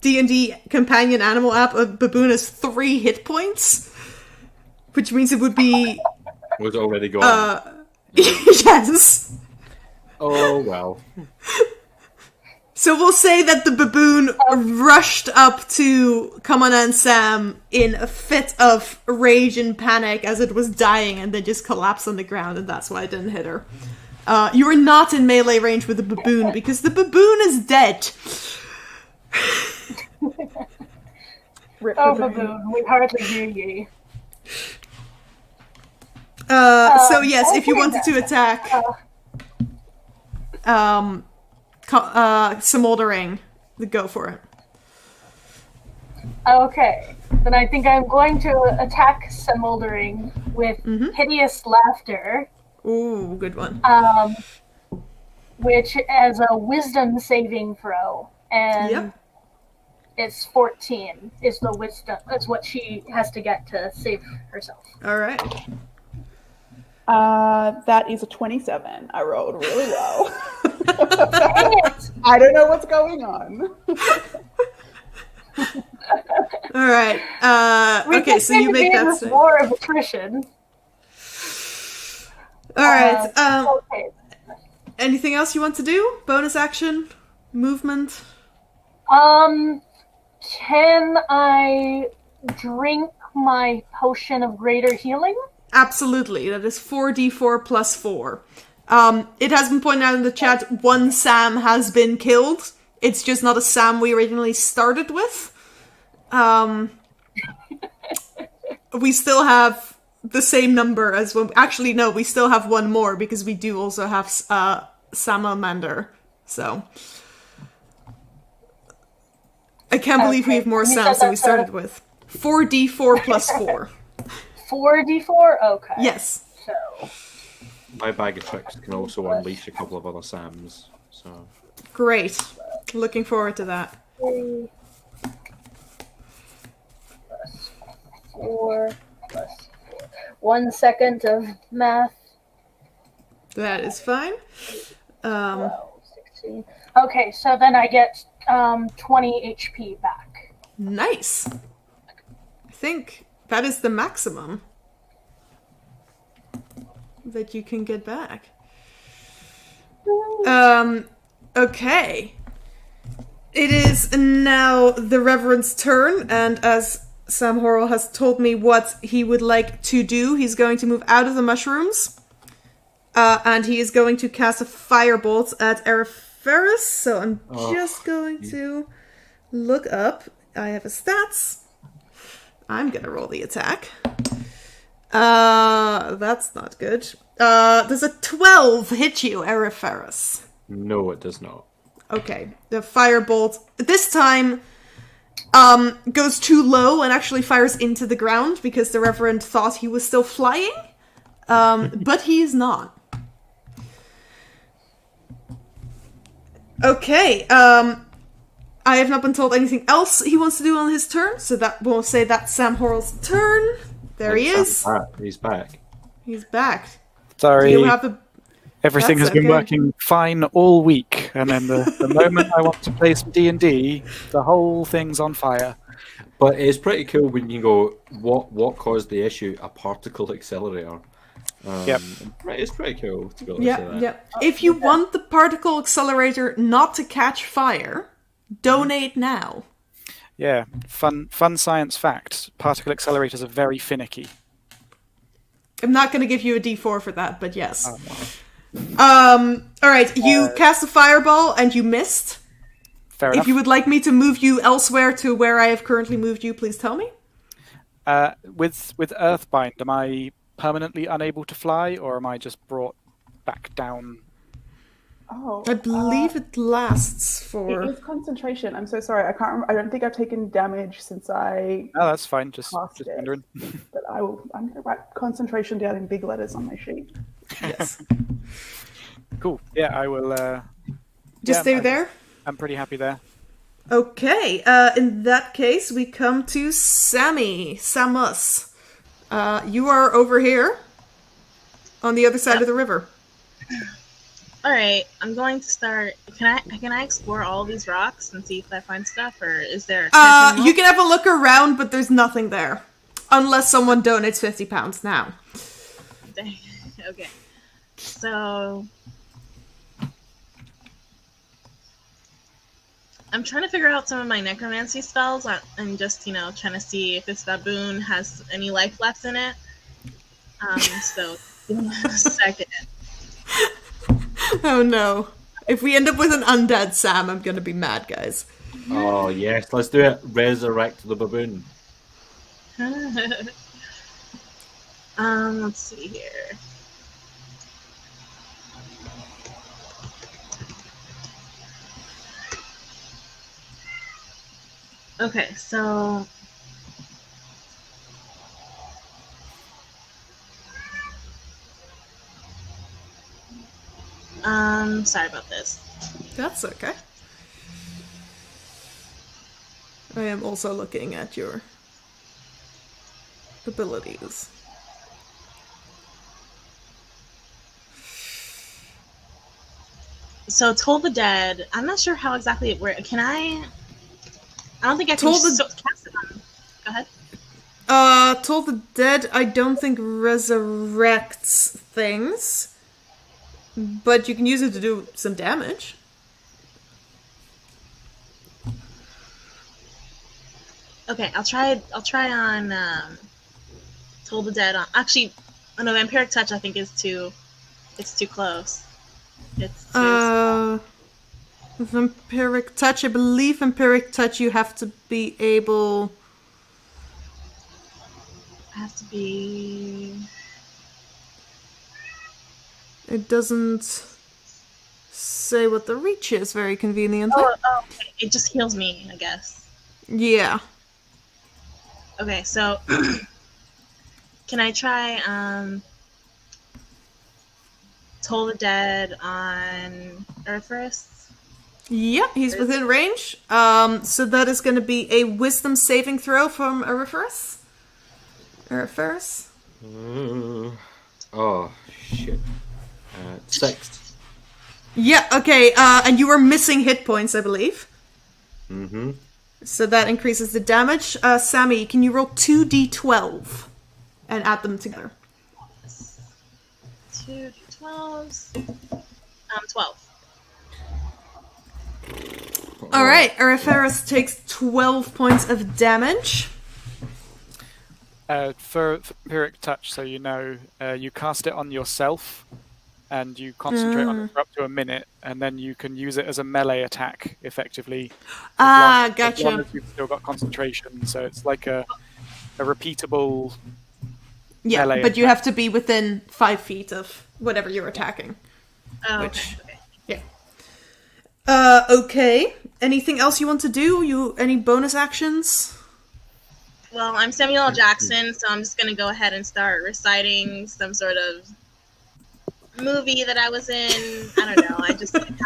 D&D companion animal app, a baboon has 3 hit points, which means it would be... Was it already gone? Yes. Oh, well. So we'll say that the baboon rushed up to Kamana and Sam in a fit of rage and panic as it was dying and then just collapsed on the ground, and that's why it didn't hit her. You are not in melee range with the baboon because the baboon is dead. Oh, baboon, we hardly hear ye. So yes, if you wanted to attack Smoldering, go for it. Okay, then I think I'm going to attack Smoldering with Hideous Laughter. Ooh, good one. Which has a wisdom saving throw, and it's 14 is the wisdom. That's what she has to get to save herself. All right. That is a 27. I rolled really low. Dang it! I don't know what's going on. All right. Okay, so you make that save. War of attrition. All right. Okay. Anything else you want to do? Bonus action? Movement? Can I drink my potion of greater healing? Absolutely. That is 4d4 plus 4. It has been pointed out in the chat, one Sam has been killed. It's just not a Sam we originally started with. We still have the same number as when... Actually, no, we still have one more because we do also have Salamander. So... I can't believe we have more Sams than we started with. 4d4 plus 4. 4d4? Okay. Yes. So... My bag of tricks can also unleash a couple of other Sams. So Great. Looking forward to that. 3 plus 4 plus 4. 1 second of math. That is fine. 12, 16. Okay, so then I get 20 HP back. Nice. I think that is the maximum that you can get back. Okay. It is now the Reverend's turn, and as Sam Horrell has told me what he would like to do, he's going to move out of the mushrooms, and he is going to cast a firebolt at Eriferis, so I'm just going to look up. I have his stats. I'm gonna roll the attack. That's not good. Does a 12 hit you, Eriferis? no, it does not. Okay, the firebolt this time goes too low and actually fires into the ground because the Reverend thought he was still flying, but he is not. Okay, I have not been told anything else he wants to do on his turn, so that we'll say that's Sam Horrell's turn. There he is. He's back. He's back. Sorry. You have the... Everything That's has been okay. working fine all week, and then the moment I want to play some D&D, the whole thing's on fire. But it's pretty cool when you go, what caused the issue? A particle accelerator. Yep. It's pretty cool to be able to say that. Yeah. If you want the particle accelerator not to catch fire, donate now. Yeah, fun science fact. Particle accelerators are very finicky. I'm not going to give you a D4 for that, but yes. Oh, no. Alright, you cast a fireball and you missed. Fair enough. If you would like me to move you elsewhere to where I have currently moved you, please tell me. With Earthbind, am I permanently unable to fly, or am I just brought back down? Oh, I believe it lasts for... It is concentration. I'm so sorry. I can't remember. I don't think I've taken damage since I Oh, that's fine. Just cast it. wondering. But I'm going to write concentration down in big letters on my sheet. Yes. Cool. Yeah, I will. Just stay there? I'm pretty happy there. Okay, in that case, we come to Sammy. Samus. You are over here on the other side of the river. All right, I'm going to start. Can I explore all these rocks and see if I find stuff, or is there? You can have a look around, but there's nothing there, unless someone donates £50 now. Dang. Okay, so I'm trying to figure out some of my necromancy spells and just, trying to see if this baboon has any life left in it. So, give me a second. Oh no. If we end up with an undead Sam, I'm gonna be mad, guys. Oh, yes. Let's do it. Resurrect the baboon. Let's see here. Okay, so sorry about this. That's okay. I am also looking at your abilities. So Toll the Dead, I'm not sure how exactly it works. I don't think I can Toll the- cast it on. Go ahead. Toll the Dead, I don't think resurrects things. But you can use it to do some damage. Okay, I'll try on Toll the Dead on. Actually, no, Vampiric Touch I think is too. It's too close. It's too Vampiric Touch. I believe Vampiric Touch. You have to be able. I have to be. It doesn't say what the reach is very conveniently. Oh, okay. It just heals me, I guess. Yeah. Okay, so can I try Toll the Dead on Earthris? Yep, he's within range. So that is going to be a Wisdom saving throw from Earthris. Earthris. Oh, shit. 6. Yeah, okay, and you were missing hit points, I believe. Mm-hmm. So that increases the damage. Sammy, can you roll 2d12 and add them together? 2d12s. 12. Alright, Earthris takes 12 points of damage. For Vampiric Touch, so you cast it on yourself, and you concentrate on it for up to a minute, and then you can use it as a melee attack, effectively. Gotcha. As long as you've still got concentration, so it's like a repeatable Yeah, melee but you attack. have to be within 5 feet of whatever you're attacking. Oh, Which- okay. Yeah. Okay. Anything else you want to do? Any bonus actions? Well, I'm Samuel L. Jackson, so I'm just gonna go ahead and start reciting some sort of movie that I was in. I don't know. I just like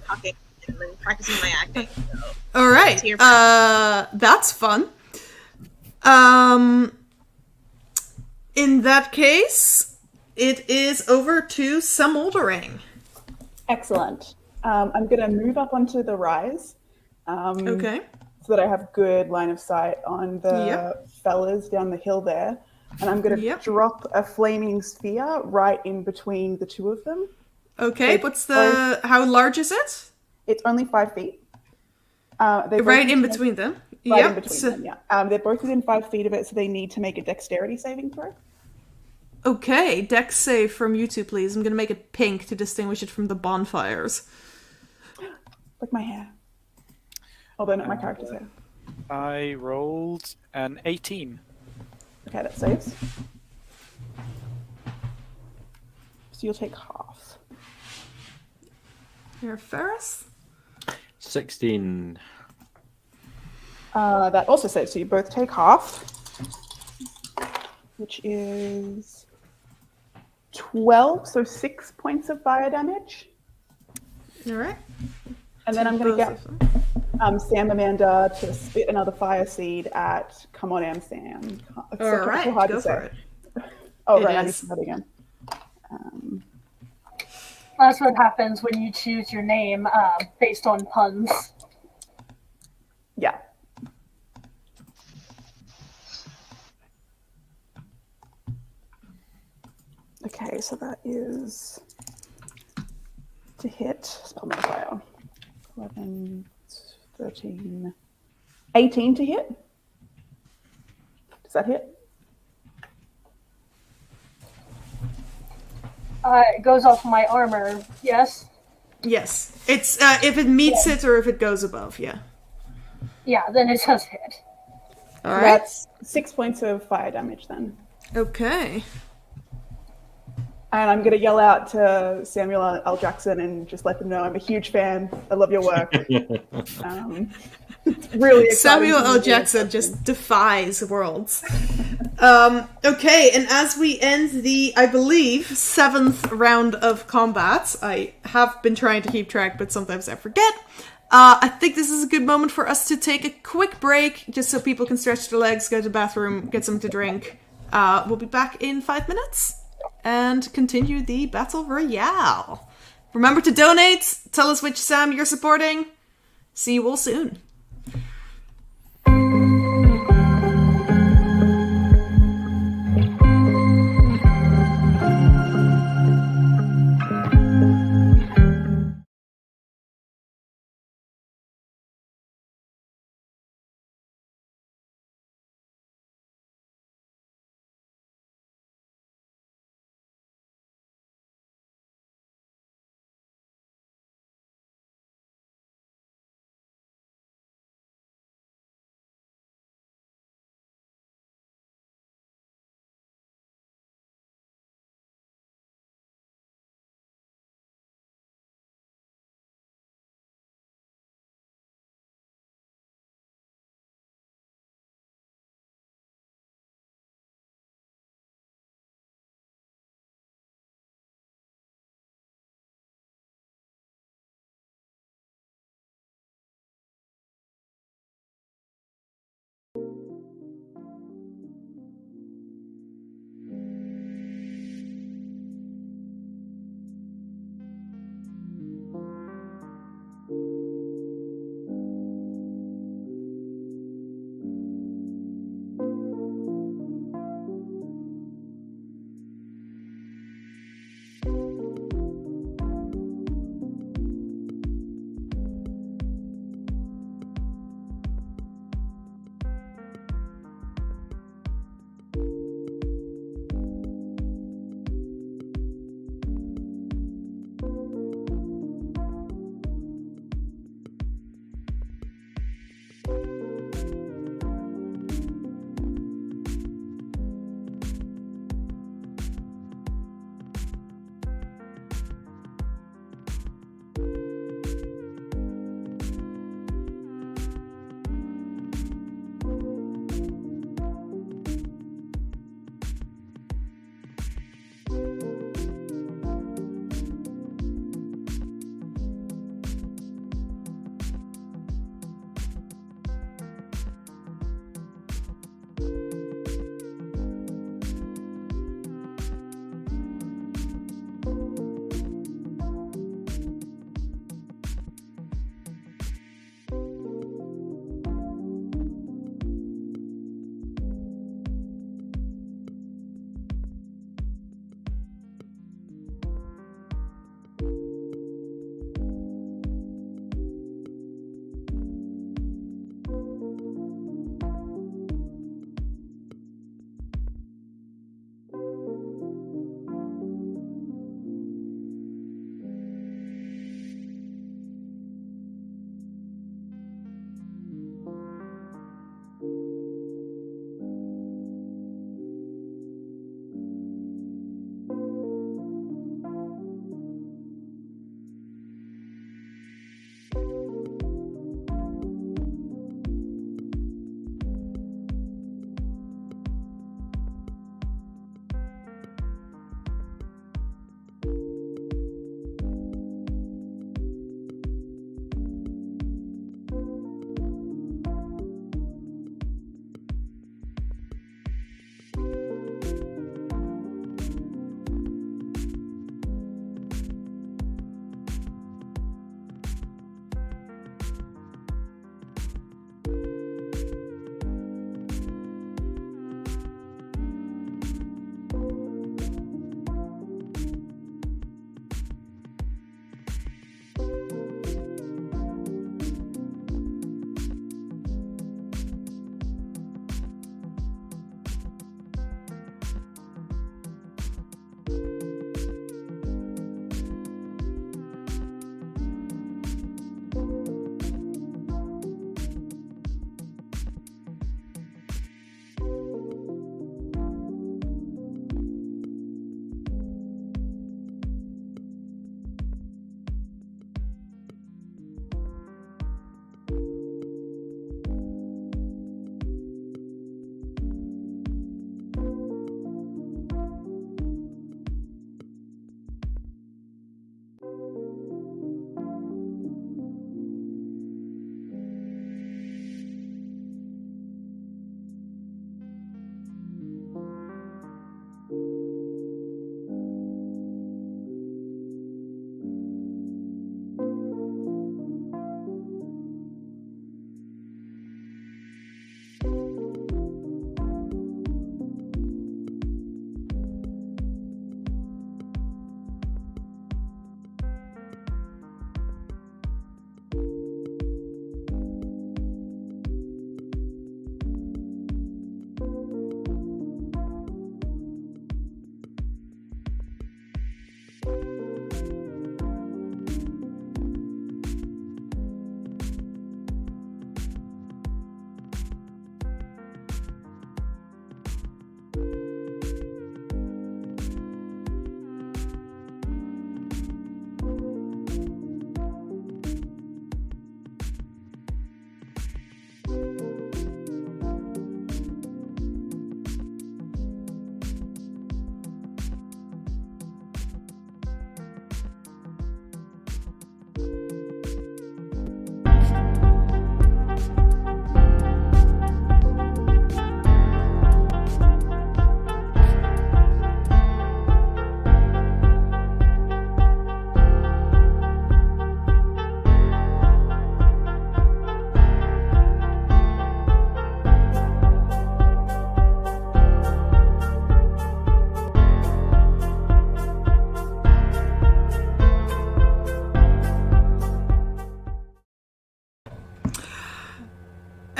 talking and practicing my acting. So. All right. That's fun. In that case, it is over to Smoldering. Excellent. I'm going to move up onto the rise. Okay. So that I have good line of sight on the Yep. fellas down the hill there. And I'm going to Yep. drop a flaming sphere right in between the two of them. Okay. How large is it? It's only 5 feet. They Right both in need to between them. make- Right Yep. in between So- them, yeah. They're both within 5 feet of it, so they need to make a dexterity saving throw. Okay, dex save from you two, please. I'm gonna make it pink to distinguish it from the bonfires. Like my hair. Although not my character's hair. I rolled an 18. Okay, that saves. So you'll take half. Here, Ferris. 16. That also saves, so you both take half, which is 12, so 6 points of fire damage. All right. And then I'm going to get Sam Amanda to spit another fire seed at Come On Am Sam. It's All right, so hard go to say. for it. Oh, It right, I need is. to start again. That's what happens when you choose your name based on puns. Yeah. Okay, so that is to hit spell modifier. 11, 13, 18 to hit. Does that hit? It goes off my armor, yes? Yes. It's if it meets it or if it goes above, yeah. Yeah, then it does hit. All right. That's 6 points of fire damage then. Okay. And I'm going to yell out to Samuel L. Jackson and just let them know I'm a huge fan. I love your work. It's really exciting. Samuel L. Jackson just defies worlds. Okay, and as we end the, I believe, 7th round of combat, I have been trying to keep track, but sometimes I forget. I think this is a good moment for us to take a quick break, just so people can stretch their legs, go to the bathroom, get something to drink. We'll be back in 5 minutes and continue the Battle Royale. Remember to donate, tell us which Sam you're supporting. See you all soon.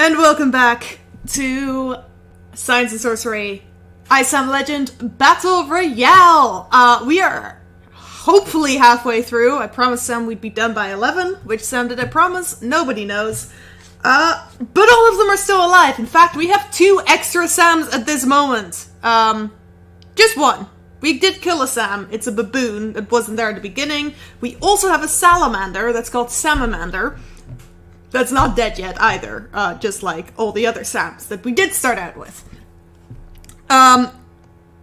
And welcome back to Science and Sorcery, Sam Legend Battle Royale. We are hopefully halfway through. I promised Sam we'd be done by 11. Which Sam did I promise? Nobody knows. But all of them are still alive. In fact, we have 2 extra Sams at this moment. Just one. We did kill a Sam. It's a baboon that wasn't there at the beginning. We also have a salamander that's called Salamander. That's not dead yet either, just like all the other Sams that we did start out with.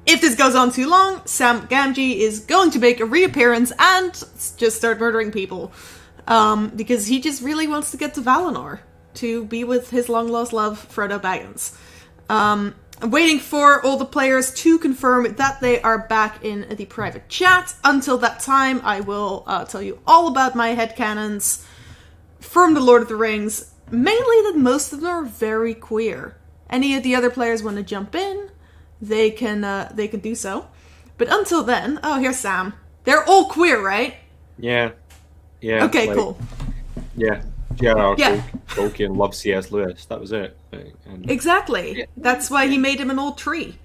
If this goes on too long, Sam Gamgee is going to make a reappearance and just start murdering people. Because he just really wants to get to Valinor to be with his long-lost love, Frodo Baggins. I'm waiting for all the players to confirm that they are back in the private chat. Until that time, I will tell you all about my headcanons from The Lord of the Rings, mainly that most of them are very queer. Any of the other players want to jump in, they can do so. But until then, oh, here's Sam. They're all queer, right? Yeah. Okay, cool. Yeah. Yeah. Tolkien loves C.S. Lewis. That was it. Exactly. That's why he made him an old tree.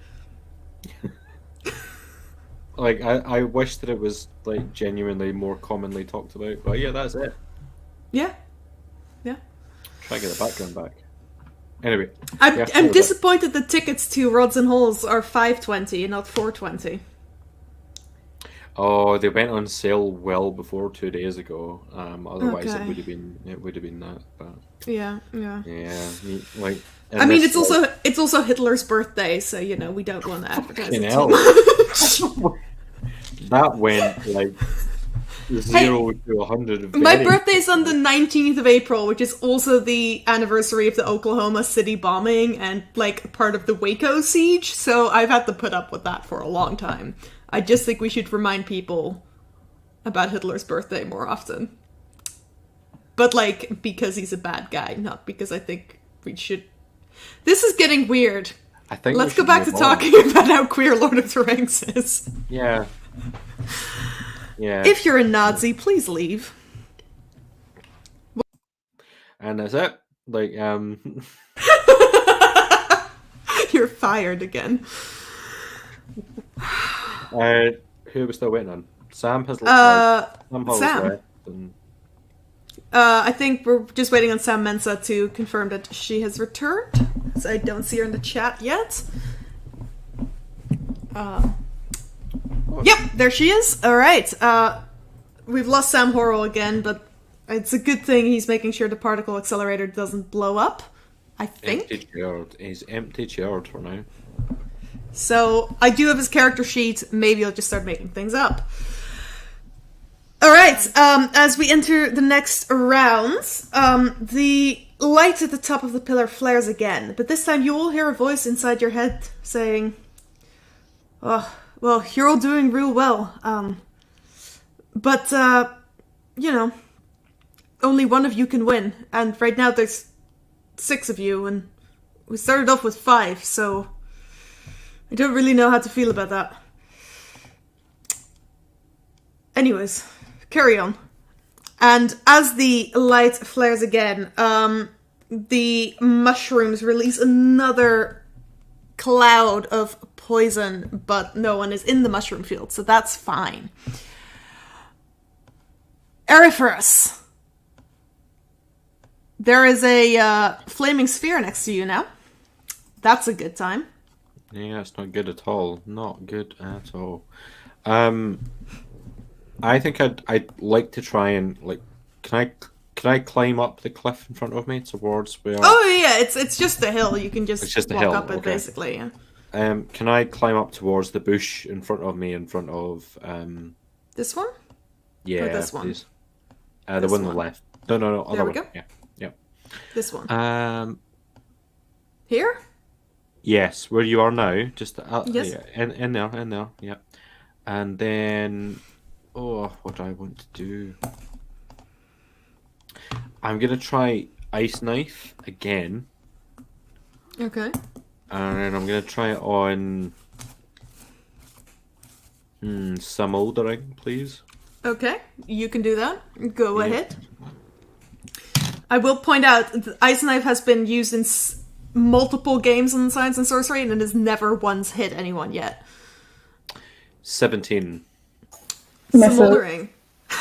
Like, I wish that it was, like, genuinely more commonly talked about. But yeah, that's it. Yeah. Try to get the background back. Anyway. I'm disappointed the tickets to Rods and Holes are $5.20 and not $4.20. Oh, they went on sale well before 2 days ago. Otherwise, Okay. it would have been that. But Yeah. like. I mean, this, it's also Hitler's birthday, so we don't want to advertise fucking it hell. too much. That went like 0 to 100. My birthday's on the 19th of April, which is also the anniversary of the Oklahoma City bombing and, like, part of the Waco siege, so I've had to put up with that for a long time. I just think we should remind people about Hitler's birthday more often. But, like, because he's a bad guy, not because I think we should... This is getting weird. I think Let's go back to talking about how queer Lord of the Rings is. Yeah. If you're a Nazi, please leave. And that's it. Like, You're fired again. who are we still waiting on? Sam has left. Sam. I think we're just waiting on Sam Mensah to confirm that she has returned. So I don't see her in the chat yet. Yep, there she is. All right. We've lost Sam Horrell again, but it's a good thing he's making sure the particle accelerator doesn't blow up. I think. He's empty chaired for now. So I do have his character sheet. Maybe I'll just start making things up. All right. As we enter the next round, the light at the top of the pillar flares again, but this time you will hear a voice inside your head saying, "Oh, well, you're all doing real well. But only one of you can win, and right now there's 6 of you, and we started off with 5, so I don't really know how to feel about that. Anyways, carry on." And as the light flares again, the mushrooms release another cloud of poison, but no one is in the mushroom field, so that's fine. Eriphorus. There is a flaming sphere next to you now. That's a good time. Yeah, it's not good at all. Not good at all. I think I'd like to try and, like, can I climb up the cliff in front of me towards where? Oh yeah, it's just a hill. You can just It's just a walk hill, up it okay. basically. Yeah. Can I climb up towards the bush in front of me, in front of This one? Yeah, Or this one? please. The This one on the one. left. No, other There we one. go. Yeah. This one. Here? Yes, where you are now. Just Yes. yeah, in there. Yeah. And then, what do I want to do? I'm gonna try Ice Knife again, Okay. and then I'm gonna try it on Smoldering, please. Okay, you can do that. Go Yeah. ahead. I will point out, the Ice Knife has been used in multiple games in Science and Sorcery, and it has never once hit anyone yet. 17. Misses. Smoldering.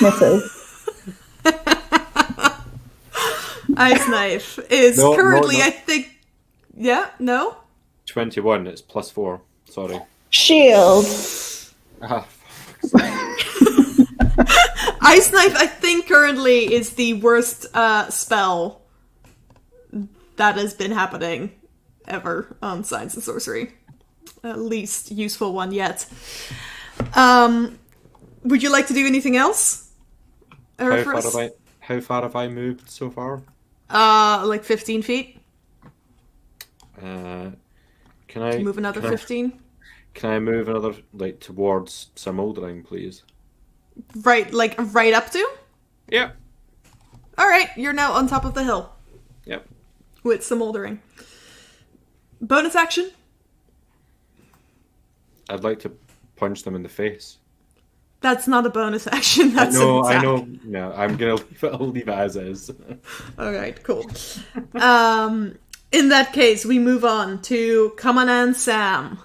Misses. Ice Knife is No, currently, no. I think... Yeah? No? 21. It's +4. Sorry. Shield. Ah, Ice Knife, I think, currently is the worst spell that has been happening ever on Science and Sorcery. Least useful one yet. Would you like to do anything else? how far have I moved so far? Like 15 feet. Can I Move another 15. Can I move another towards Smoldering, please? Right, like right up to? Yeah. Alright, you're now on top of the hill. Yep. With Smoldering. Bonus action? I'd like to punch them in the face. That's not a bonus action, that's an attack. I know. No, I'm gonna leave it. I'll leave it as is. Alright, cool. In that case, we move on to Kaman and Sam.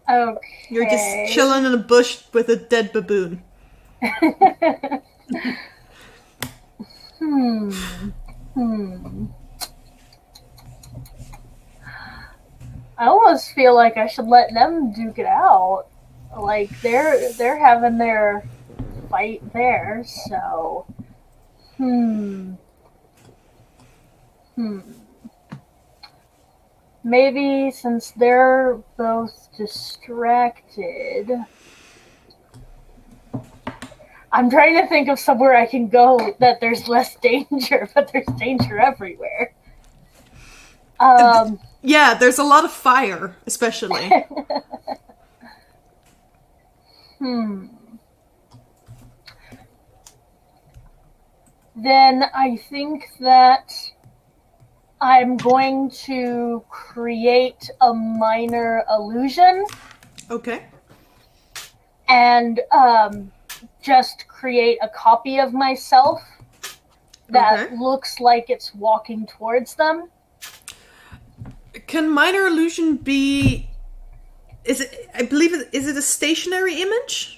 Okay. You're just chilling in a bush with a dead baboon. I almost feel like I should let them duke it out. Like they're having their fight there, so maybe since they're both distracted, I'm trying to think of somewhere I can go that there's less danger, but there's danger everywhere. Yeah, there's a lot of fire, especially. Then I think that I'm going to create a minor illusion Okay. and just create a copy of myself that Okay. looks like it's walking towards them. Can minor illusion be... Is it a stationary image?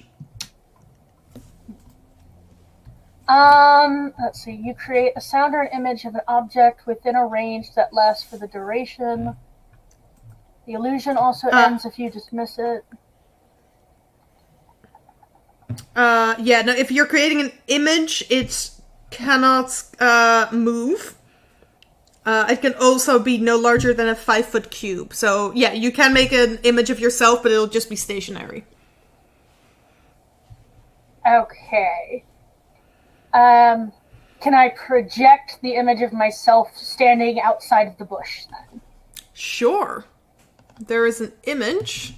Let's see. You create a sound or an image of an object within a range that lasts for the duration. The illusion also ends if you dismiss it. Yeah, no, if you're creating an image, it cannot move. It can also be no larger than a 5-foot cube. So, yeah, you can make an image of yourself, but it'll just be stationary. Okay. Can I project the image of myself standing outside of the bush then? Sure. There is an image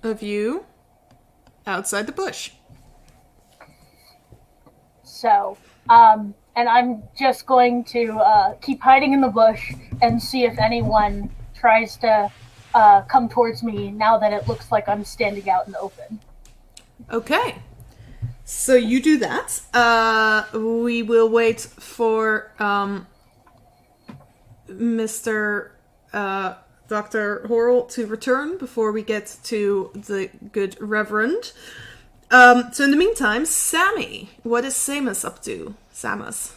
of you outside the bush. So, and I'm just going to keep hiding in the bush and see if anyone tries to come towards me now that it looks like I'm standing out in the open. Okay. So you do that. We will wait for Mr. Dr. Horrell to return before we get to the good Reverend. So in the meantime, Sammy, what is Samus up to? Samus.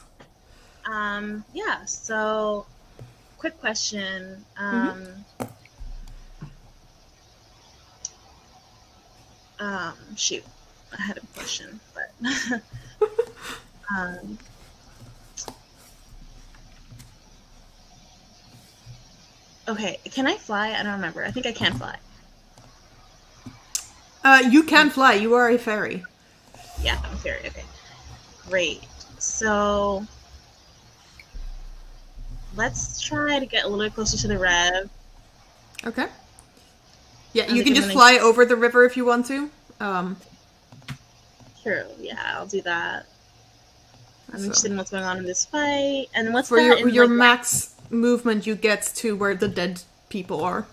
Yeah, so quick question. Shoot. I had a question, but okay, can I fly? I don't remember. I think I can fly. You can fly. You are a fairy. Yeah, I'm a fairy. Okay. Great. So let's try to get a little bit closer to the rev. Okay. Yeah, And you can then just fly over the river if you want to. True. Yeah, I'll do that. I'm So- interested in what's going on in this fight. And what's For that your in, like, max movement, you get to where the dead people are.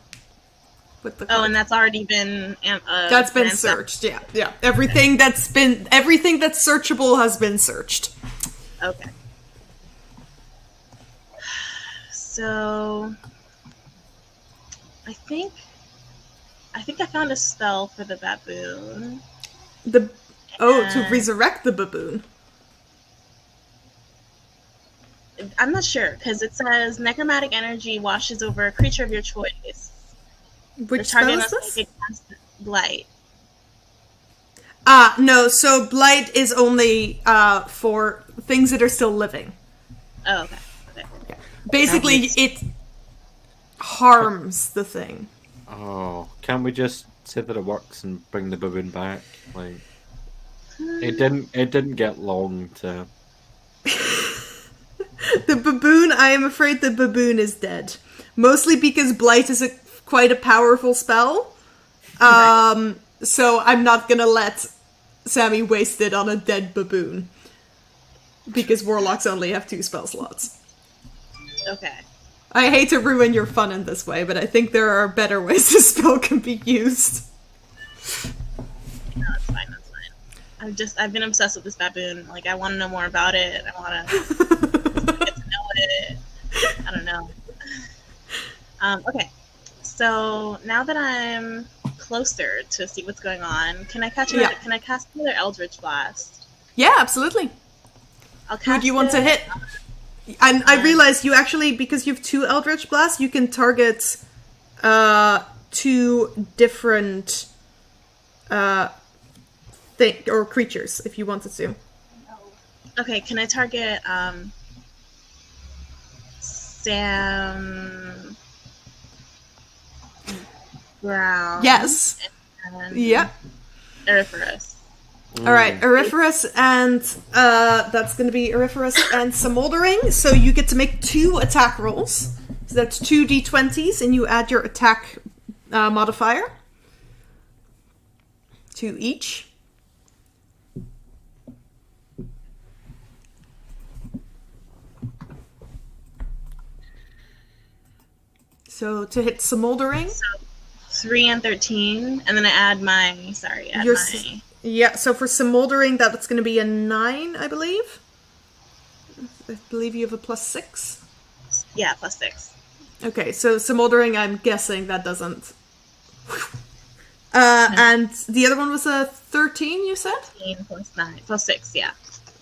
With the Oh, card. and that's already been That's been ransacked. searched. Yeah. Everything that's searchable has been searched. Okay. So I think I found a spell for the baboon. To resurrect the baboon. I'm not sure because it says necromantic energy washes over a creature of your choice. Which The spell target is must this? make a constant blight. No. So blight is only for things that are still living. Oh, okay. Basically, it harms the thing. Oh, can't we just say that it works and bring the baboon back? Like, it didn't get long to. The baboon, I am afraid the baboon is dead. Mostly because blight is quite a powerful spell. So I'm not gonna let Sammy waste it on a dead baboon. Because warlocks only have 2 spell slots. Okay. I hate to ruin your fun in this way, but I think there are better ways this spell can be used. No, that's fine. I've been obsessed with this baboon. Like, I want to know more about it. I want to get to know it. I don't know. Okay. So now that I'm closer to see what's going on, can I cast another Eldritch Blast? Yeah, absolutely. I'll cast Who do you want to it- hit? And I realized you actually, because you have 2 Eldritch Blasts, you can target 2 different creatures if you wanted to. Okay, can I target Sam Brown? Yes. And Yep. Eriferous. Alright, Eriferous and that's going to be Eriferous and Smoldering. So you get to make 2 attack rolls. So that's 2 d20s, and you add your attack modifier to each. So to hit Smoldering, 3 and 13, and then I add my. Yeah, so for Smoldering, that's going to be a 9, I believe. I believe you have a +6. Yeah, +6. Okay, so Smoldering, I'm guessing that doesn't. And the other one was a 13, you said? 13 plus 9 plus 6, yeah.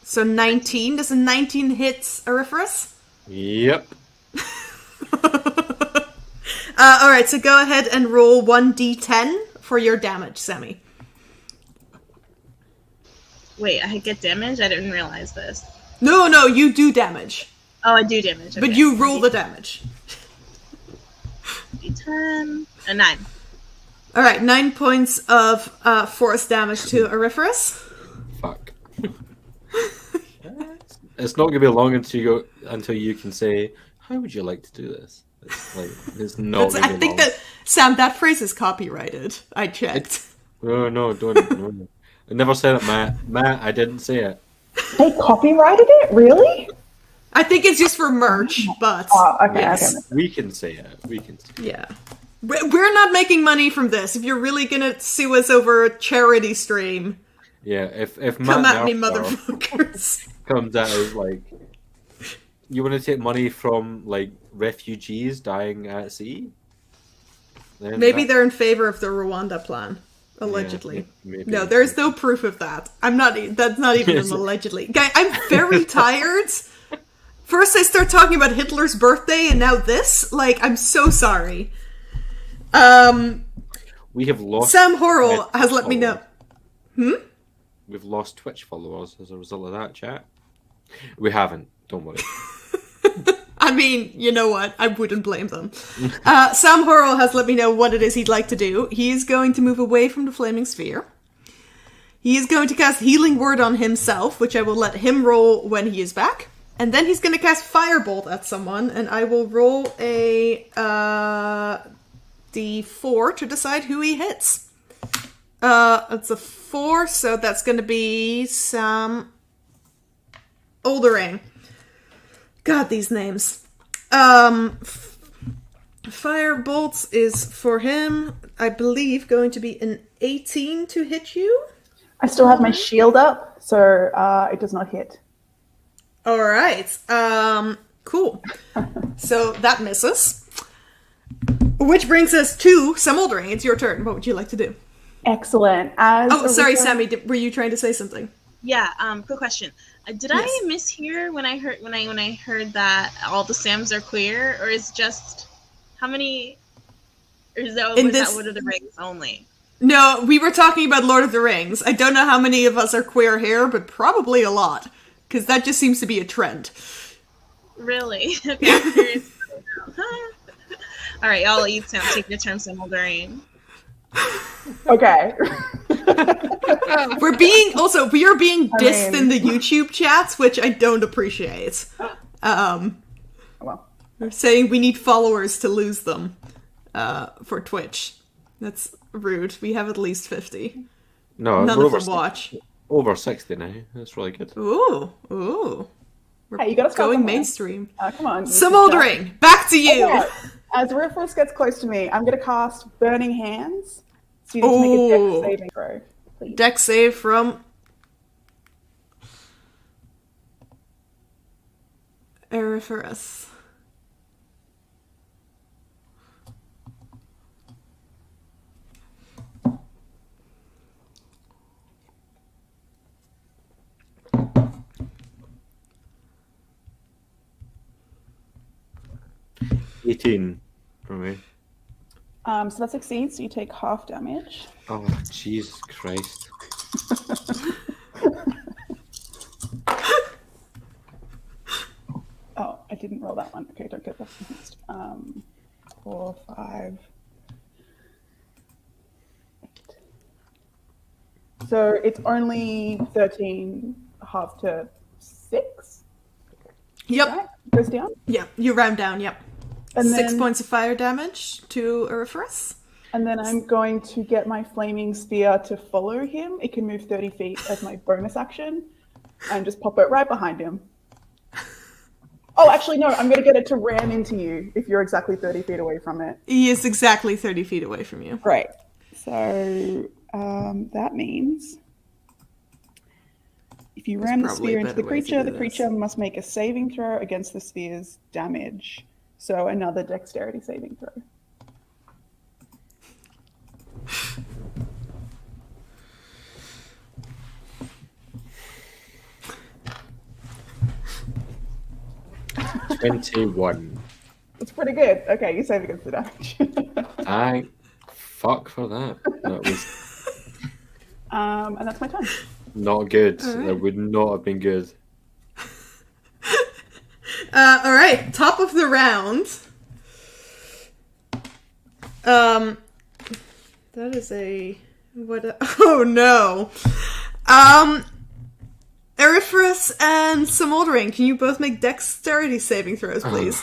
So 19. Does a 19 hit Eriferous? Yep. Alright, so go ahead and roll 1d10 for your damage, Sammy. Wait, I get damage? I didn't realize this. No, you do damage. Oh, I do damage. But okay. you roll the damage. D10. A 9. Alright, 9 points of force damage to Eriferous. Fuck. It's not gonna be long until you can say, "How would you like to do this?" It's not. Gonna be I think long. that, Sam, that phrase is copyrighted. I checked. No, don't. No. I never said it, Matt. Matt, I didn't say it. They copyrighted it? Really? I think it's just for merch, but Oh, okay, yes. okay. We can say it. Yeah. We're not making money from this. If you're really gonna sue us over a charity stream, Yeah, if come Matt at me, Nerfer motherfuckers. comes out as like, you want to take money from like refugees dying at sea? Then Maybe they're in favor of the Rwanda plan. Allegedly. Yeah, maybe. No, there's no proof of that. That's not even an allegedly. Guy, I'm very tired. First I start talking about Hitler's birthday, and now this? Like, I'm so sorry. We have lost. Sam Horrell Twitch has let me know. followers. We've lost Twitch followers as a result of that, chat. We haven't. Don't worry. I mean, you know what? I wouldn't blame them. Sam Horrell has let me know what it is he'd like to do. He is going to move away from the flaming sphere. He is going to cast Healing Word on himself, which I will let him roll when he is back. And then he's going to cast Firebolt at someone, and I will roll a d4 to decide who he hits. It's a 4, so that's going to be Sam Oldering. God, these names. Firebolts is for him, I believe, going to be an 18 to hit you. I still have my shield up, so it does not hit. All right. Cool. So that misses. Which brings us to Sam Oldering. It's your turn. What would you like to do? Excellent. Sorry, Sammy. Were you trying to say something? Yeah. Quick question. Did I mishear when I heard that all the Sams are queer, or is just how many? Or is that Lord of the Rings only? No, we were talking about Lord of the Rings. I don't know how many of us are queer here, but probably a lot. Because that just seems to be a trend. Really? Okay, I'm curious. All right, y'all take your turn, Sam Oldering. Okay. We are being dissed in the YouTube chats, which I don't appreciate. We're saying we need followers to lose them for Twitch. That's rude. We have at least 50. No, none of them watch. Over 60 now. That's really good. Ooh. We're you gotta going mainstream. Come on. Sam Oldering, back to you. Okay. As Rufus gets close to me, I'm gonna cast Burning Hands. So you need to make a dex saving throw, please. Dex save from Eriferus. $18 for me. So that succeeds, so you take half damage. Oh, Jesus Christ. Oh, I didn't roll that one. Okay, don't get that next. 4, 5, 8. So it's only 13, half to 6? Yep. Right? Goes down? Yeah, you round down, yep. And 6 then, points of fire damage to Eriferus. And then I'm going to get my flaming spear to follow him. It can move 30 feet as my bonus action. And just pop it right behind him. Oh, actually, no, I'm going to get it to ram into you if you're exactly 30 feet away from it. He is exactly 30 feet away from you. Right. So that means if you ram the spear into the creature must make a saving throw against the spear's damage. So another dexterity saving throw. $21. That's pretty good. Okay, you save against the damage. Thank fuck for that. That was and that's my turn. not good. Right. That would not have been good. All right, top of the round. That is oh no. Eriferus and Sam Oldering, can you both make dexterity saving throws, please?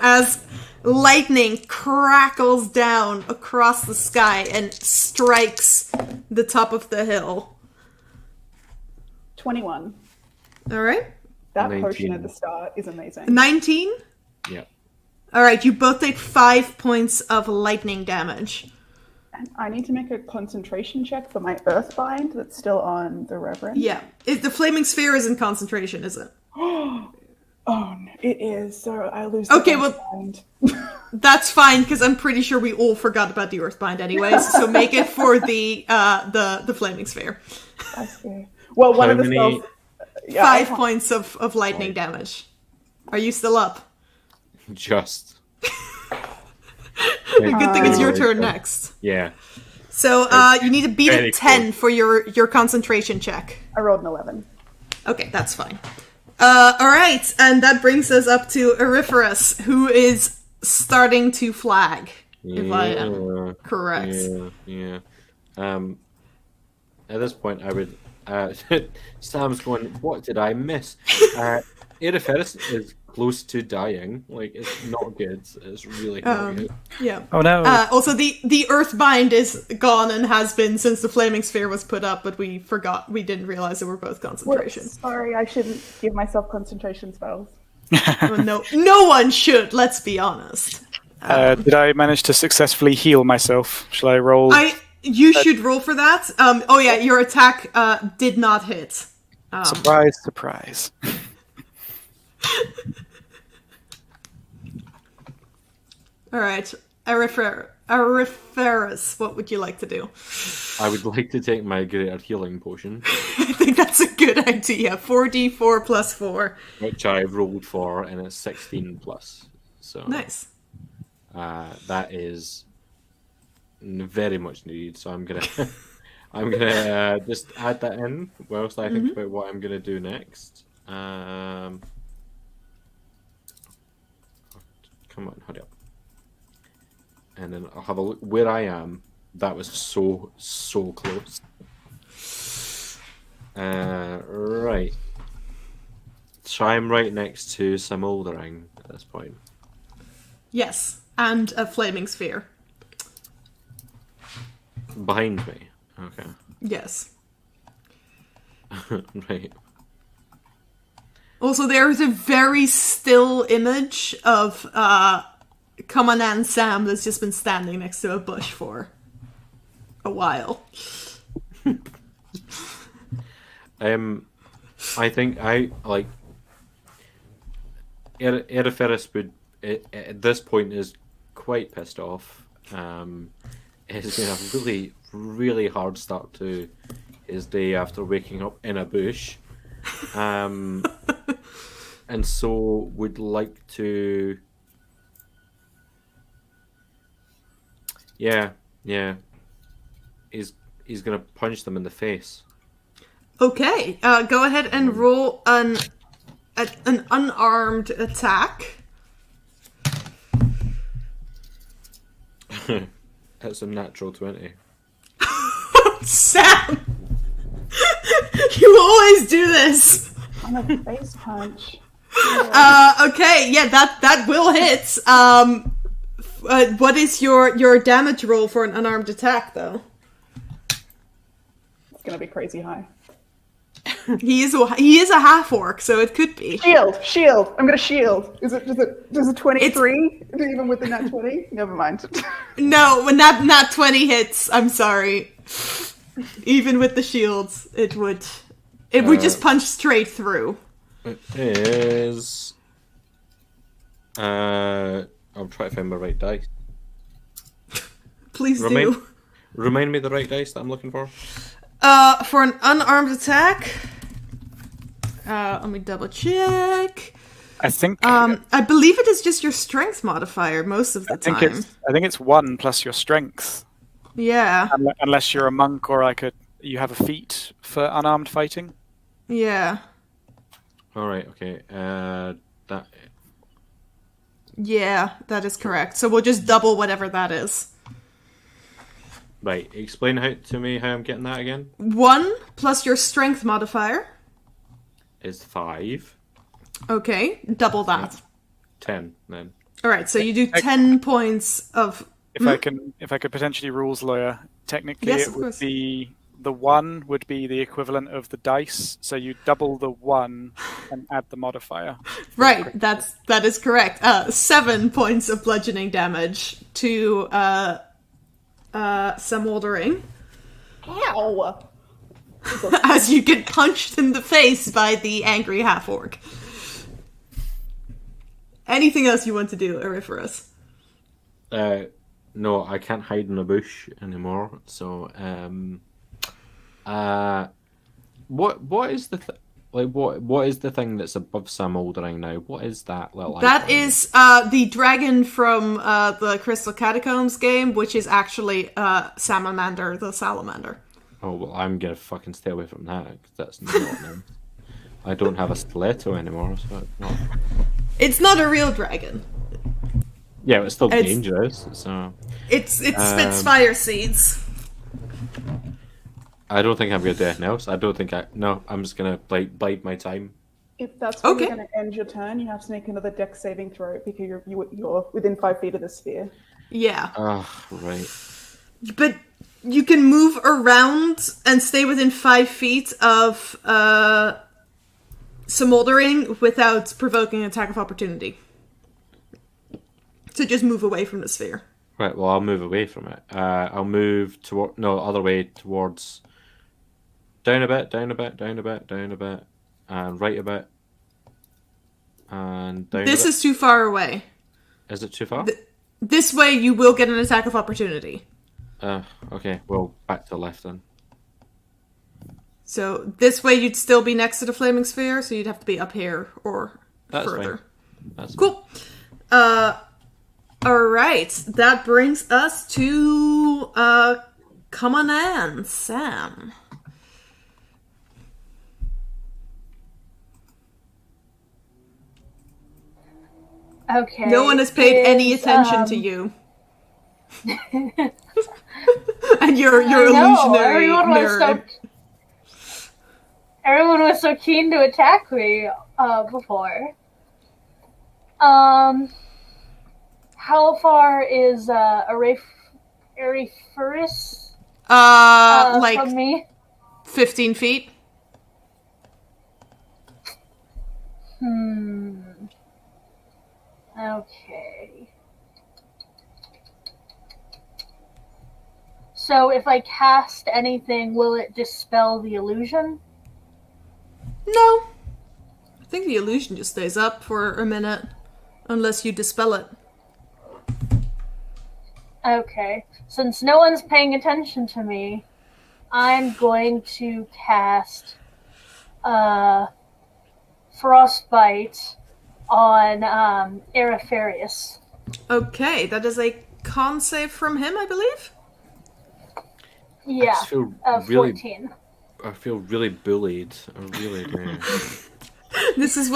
As lightning crackles down across the sky and strikes the top of the hill. 21. All right. That 19. potion at the start is amazing. 19? Yeah. All right, you both take 5 points of lightning damage. And I need to make a concentration check for my Earthbind that's still on the Reverend. Yeah. The flaming sphere is in concentration, is it? Oh, no, it is. So I lose Okay, the well, Earthbind. that's fine, because I'm pretty sure we all forgot about the Earthbind anyways, so make it for the flaming sphere. I see. Well, one How of the many- spells... Yeah, 5 points of lightning damage. Are you still up? Just. The good thing it's your turn next. Yeah. So you need to beat Very a 10 for your concentration check. I rolled an 11. Okay, that's fine. Alright, and that brings us up to Eriferus, who is starting to flag, if I am correct. Yeah. at this point, I would. Sam's going. What did I miss? Aeroferus is close to dying. Like, it's not good. It's really not good. Yeah. Oh no. Also, the Earthbind is gone and has been since the flaming sphere was put up, but we forgot. We didn't realize they were both concentration. Sorry, I shouldn't give myself concentration spells. Well, no one should. Let's be honest. Did I manage to successfully heal myself? Shall I roll? You should roll for that. Oh yeah, your attack did not hit. Surprise, surprise. All right, Aeriferus, what would you like to do? I would like to take my greater healing potion, I think that's a good idea. 4d4 plus 4. which I've rolled for, and it's 16 plus. So Nice. that is very much needed. So I'm gonna just add that in whilst I think about what I'm gonna do next. Come on, hurry up. And then I'll have a look where I am. That was so close. Right. So I'm right next to Smoldering at this point. Yes, and a flaming sphere. Behind me. Okay. Yes. Right. Also, there is a very still image of Commandant Sam that's just been standing next to a bush for a while. I think I like Aeroferus would at this point is quite pissed off. It's been a really, really hard start to his day after waking up in a bush. And so would like to Yeah. He's gonna punch them in the face. Okay, go ahead and roll an unarmed attack. That's a natural 20. Sam! You always do this! On a face punch. Okay, yeah, that will hit. What is your damage roll for an unarmed attack, though? It's gonna be crazy high. He is a half orc, so it could be. Shield. I'm gonna shield. Does a 23 even with the nat 20? Never mind. No, when that 20 hits, I'm sorry. Even with the shields, it would just punch straight through. It is. I'm trying to find my right dice. Please do. Remind me the right dice that I'm looking for. For an unarmed attack, let me double check. I think. I believe it is just your strength modifier most of the time. I think it's 1 plus your strength. Yeah. Unless you're a monk or you have a feat for unarmed fighting. Yeah. All right. Okay. That. Yeah, that is correct. So we'll just double whatever that is. Right. Explain to me how I'm getting that again. 1 plus your strength modifier Is 5. Okay, double that. 10 then. All right, so you do 10 points of. If I could potentially rules lawyer, technically Yes, it of would course. be the 1 would be the equivalent of the dice, so you double the 1 and add the modifier. Right, that is correct. 7 points of bludgeoning damage to Smoldering. Ow! As you get punched in the face by the angry half-orc. Anything else you want to do, Aeriferus? No, I can't hide in a bush anymore. So, what is the what is the thing that's above Smoldering now? What is that little? That icon? is the dragon from the Crystal Catacombs game, which is actually Salamander, the salamander. Oh well, I'm gonna fucking stay away from that because that's not nice. I don't have a stiletto anymore, so it's not. It's not a real dragon. Yeah, it's still dangerous. So it spits fire seeds. I don't think I'm going to do anything else. No, I'm just going to bide my time. If that's when Okay. you're going to end your turn, you have to make another dex saving throw because you're within 5 feet of the sphere. Yeah. Right. But you can move around and stay within 5 feet of smoldering without provoking an attack of opportunity. So just move away from the sphere. Right, well, I'll move away from it. I'll move other way towards... Down a bit, down a bit, down a bit, down a bit, and right a bit, and down This a bit. is too far away. Is it too far? This way you will get an attack of opportunity. Okay, well, back to the left then. So this way you'd still be next to the flaming sphere, so you'd have to be up here or That's further. fine. That's Cool. Alright, that brings us to come on in, Sam. Okay. No one has paid any attention to you. And your illusionary mirror. Everyone was so keen to attack me before. How far is Aeriferous like from me? 15 feet. Okay. So if I cast anything, will it dispel the illusion? No. I think the illusion just stays up for a minute. Unless you dispel it. Okay. Since no one's paying attention to me, I'm going to cast Frostbite on Aeriferous. Okay, that is a con save from him, I believe? Yeah, just feel 14. I feel really bullied. I really do. This is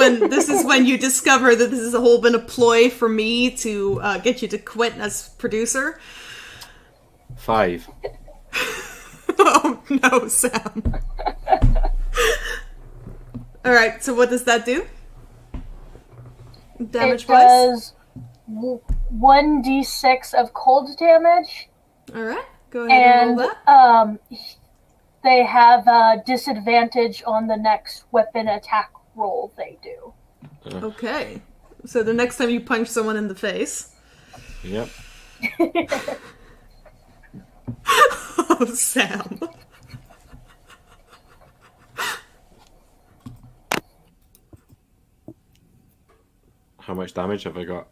when you discover that this has all been a ploy for me to get you to quit as producer. 5. Oh no, Sam. Alright, so what does that do? Damage It wise? does 1d6 of cold damage, Alright, go ahead and roll and that. they have a disadvantage on the next weapon attack roll they do. Okay. So the next time you punch someone in the face. Yep. Oh, Sam. How much damage have I got?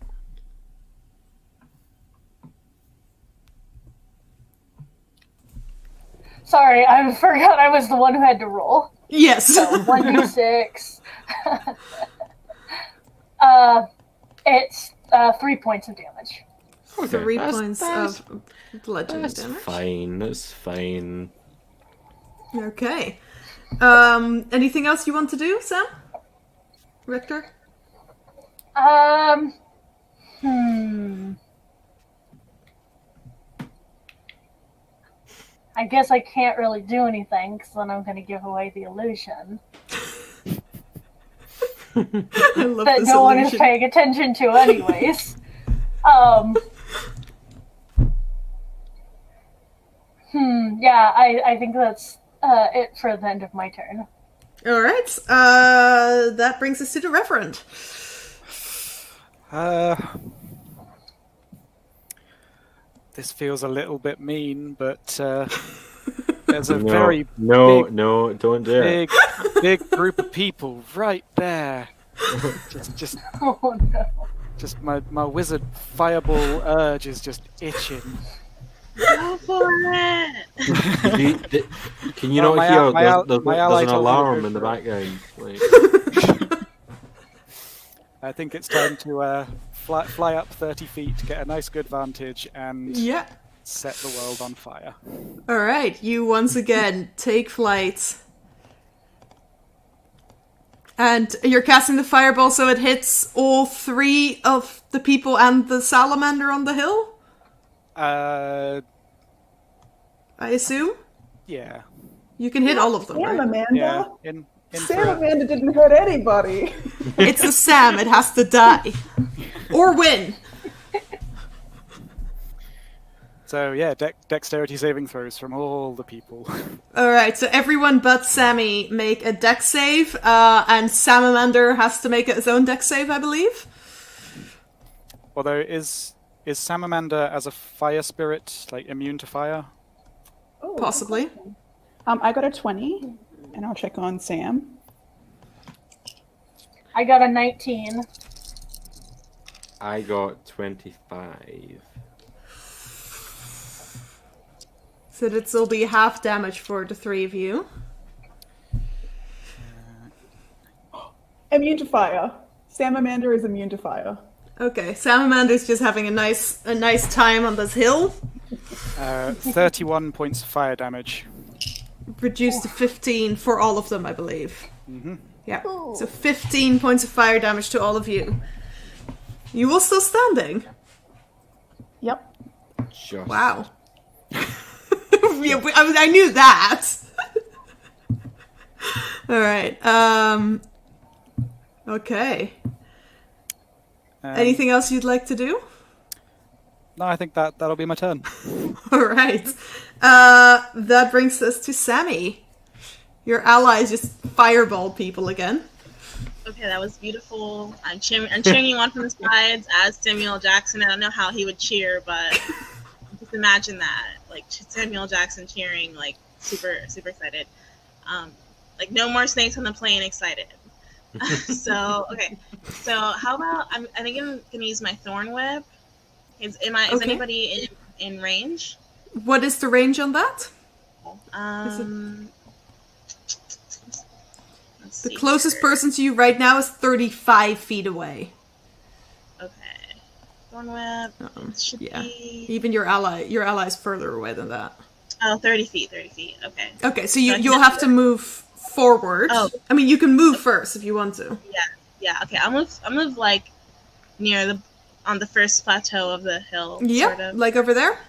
Sorry, I forgot I was the one who had to roll. Yes. So 1d6. It's 3 points of damage. Okay, 3 that's- points that's- of bludgeoning That's damage. fine. That's fine. Okay. Anything else you want to do, Sam? Richter? I guess I can't really do anything because then I'm going to give away the illusion I love that this no one is illusion. paying attention to, anyways. Yeah, I think that's it for the end of my turn. Alright, that brings us to the Reverend. This feels a little bit mean, but there's a No, very no, big, no, don't do it. big group of people right there. Just Oh no. Just my wizard fireball urge is just itching. Go for it! Can you Well, not my hear? al- my al- There's my ally an told me to alarm go in the for it. background. Like, I think it's time to fly up 30 feet, get a nice good vantage, and Yeah. set the world on fire. Alright, you once again take flight. And you're casting the fireball so it hits all 3 of the people and the salamander on the hill? Uh, I assume? yeah. You can hit all of them, Sam right? Amanda. Yeah, in Sam for Amanda didn't hurt anybody. It's a Sam. It has to die. Or win. So yeah, dexterity saving throws from all the people. Alright, so everyone but Sammy make a dex save, and Salamander has to make his own dex save, I believe. Although is Samamander as a fire spirit like immune to fire? Oh, Possibly. I got a 20, and I'll check on Sam. I got a 19. I got 25. So this will be half damage for the three of you. Immune to fire. Sam Amanda is immune to fire. Okay, Salamander's just having a nice time on this hill. 31 points of fire damage. Reduced to 15 for all of them, I believe. Mm-hmm. Yeah, so 15 points of fire damage to all of you. You all still standing? Yep. Just. Wow. Yeah, I knew that. Alright, okay. Anything else you'd like to do? No, I think that'll be my turn. Alright. That brings us to Sammy. Your allies just fireball people again. Okay, that was beautiful. I'm cheering you on from the sides as Samuel Jackson. I don't know how he would cheer, but just imagine that. Like Samuel Jackson cheering, like super excited. Like no more snakes on the plane, excited. So okay, so how about I think I'm gonna use my thorn web. Is anybody in range? What is the range on that? The closest person to you right now is 35 feet away. Okay. Thorn web should be... Even your ally's further away than that. Oh, 30 feet, okay. Okay, so you'll have to move forward. Oh. I mean, you can move first if you want to. Yeah, okay. I'll move like near on the first plateau of the hill. Yep, sort of. like over there?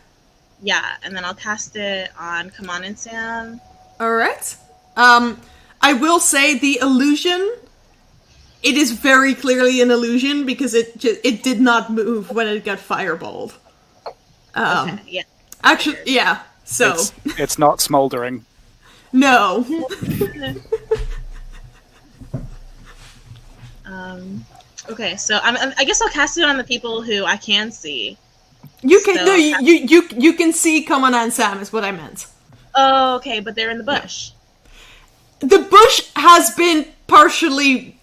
Yeah, and then I'll cast it on Come On and Sam. Alright. I will say the illusion, it is very clearly an illusion because it did not move when it got fireballed. Okay, yeah. Actually, yeah, so. It's not smoldering. No. Okay, so I guess I'll cast it on the people who I can see. You can you can see Common and Sam is what I meant. Oh, okay, but they're in the bush. The bush has been partially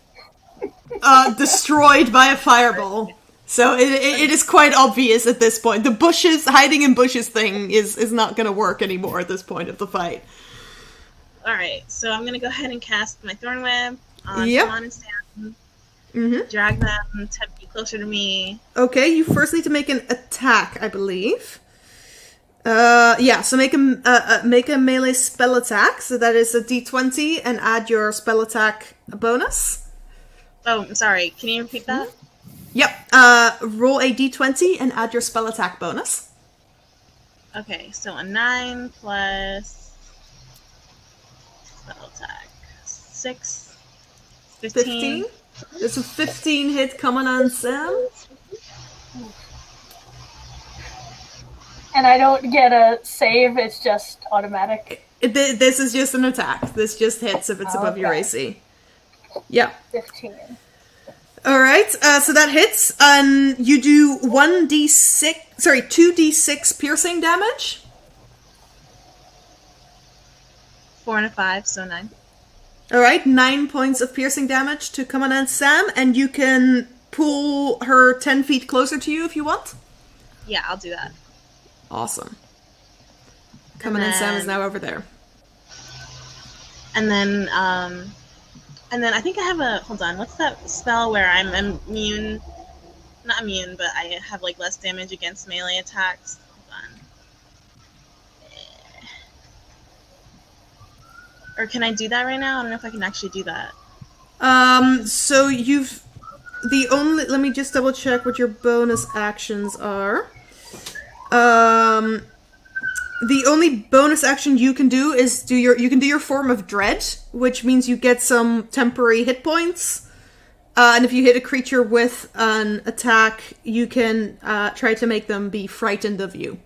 destroyed by a fireball, so it is quite obvious at this point. The bushes, hiding in bushes thing is not going to work anymore at this point of the fight. All right, so I'm gonna go ahead and cast my thorn web on Yep. Come On and Sam. Mm-hmm. Drag them 10 feet closer to me. Okay, you first need to make an attack, I believe. Yeah, so make a melee spell attack. So that is a d20 and add your spell attack bonus. Oh, I'm sorry. Can you repeat that? Yep. Roll a d20 and add your spell attack bonus. Okay, so a 9 plus spell attack 6, 15. There's a 15 hit coming on Sam. And I don't get a save, it's just automatic. This is just an attack. This just hits if it's above your AC. Yeah. 15. Alright, so that hits, and you do 2d6 piercing damage. 4 and a 5, so 9. Alright, 9 points of piercing damage to Commandant Sam, and you can pull her 10 feet closer to you if you want. Yeah, I'll do that. Awesome. Commandant Sam is now over there. And then I think I have hold on, what's that spell where I'm immune? Not immune, but I have like less damage against melee attacks. Hold on. Or can I do that right now? I don't know if I can actually do that. So let me just double check what your bonus actions are. the only bonus action you can do is you can do your Form of Dread, which means you get some temporary hit points. And if you hit a creature with an attack, you can try to make them be frightened of you.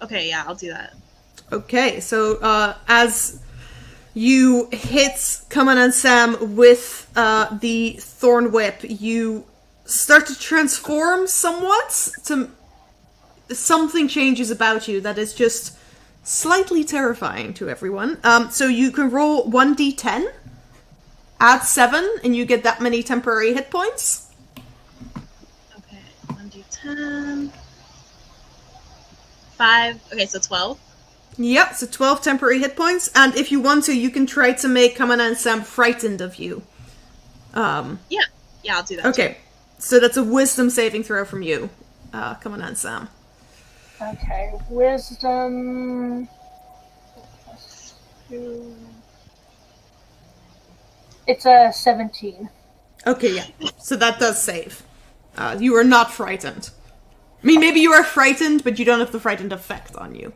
Okay, yeah, I'll do that. Okay, so as you hit Kaman and Sam with the Thorn Whip, you start to transform somewhat. Something changes about you that is just slightly terrifying to everyone. So you can roll 1d10, add 7, and you get that many temporary hit points. Okay, 1d10. 5. Okay, so 12. Yep, so 12 temporary hit points, and if you want to, you can try to make Kaman and Sam frightened of you. Yeah, I'll do that. Okay, so that's a wisdom saving throw from you, Kaman and Sam. Okay, wisdom. +2. It's a 17. Okay, yeah, so that does save. You are not frightened. I mean, maybe you are frightened, but you don't have the frightened effect on you.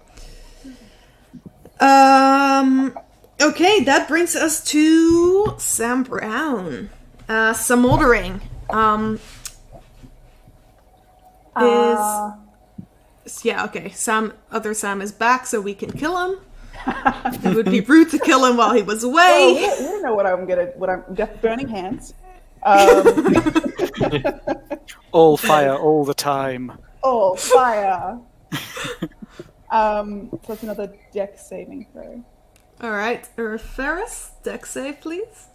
Okay, that brings us to Sam Brown. Smoldering. Yeah, okay. Other Sam is back, so we can kill him. It would be rude to kill him while he was away. Well, we don't know what I'm got burning hands. All fire, all the time. Oh, fire. So that's another dex saving throw. Alright, Ferris, dex save, please.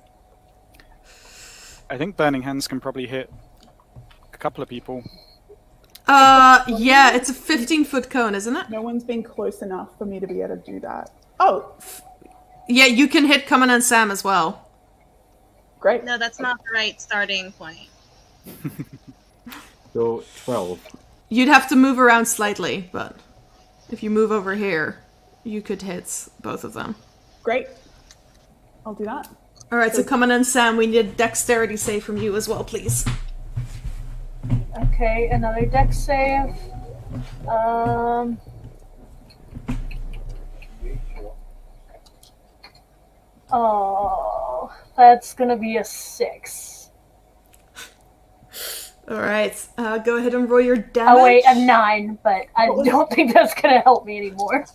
I think Burning Hands can probably hit a couple of people. Yeah, it's a 15-foot cone, isn't it? No one's been close enough for me to be able to do that. Oh! Yeah, you can hit Kaman and Sam as well. Great. No, that's not the right starting point. So 12. You'd have to move around slightly, but if you move over here, you could hit both of them. Great. I'll do that. Alright, so Kaman and Sam, we need a dexterity save from you as well, please. Okay, another dex save. Oh, that's gonna be a 6. Alright, go ahead and roll your damage. Oh wait, a 9, but I don't think that's gonna help me anymore.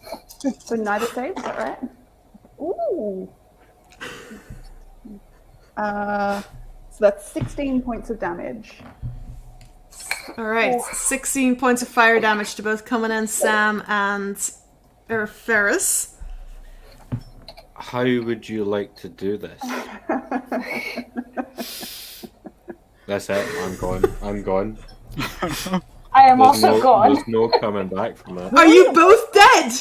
So neither save, is that right? Ooh. So that's 16 points of damage. Alright, 16 points of fire damage to both Kaman and Sam and Ferris. How would you like to do this? That's it. I'm gone. I am also gone. There's no coming back from that. Are you both dead?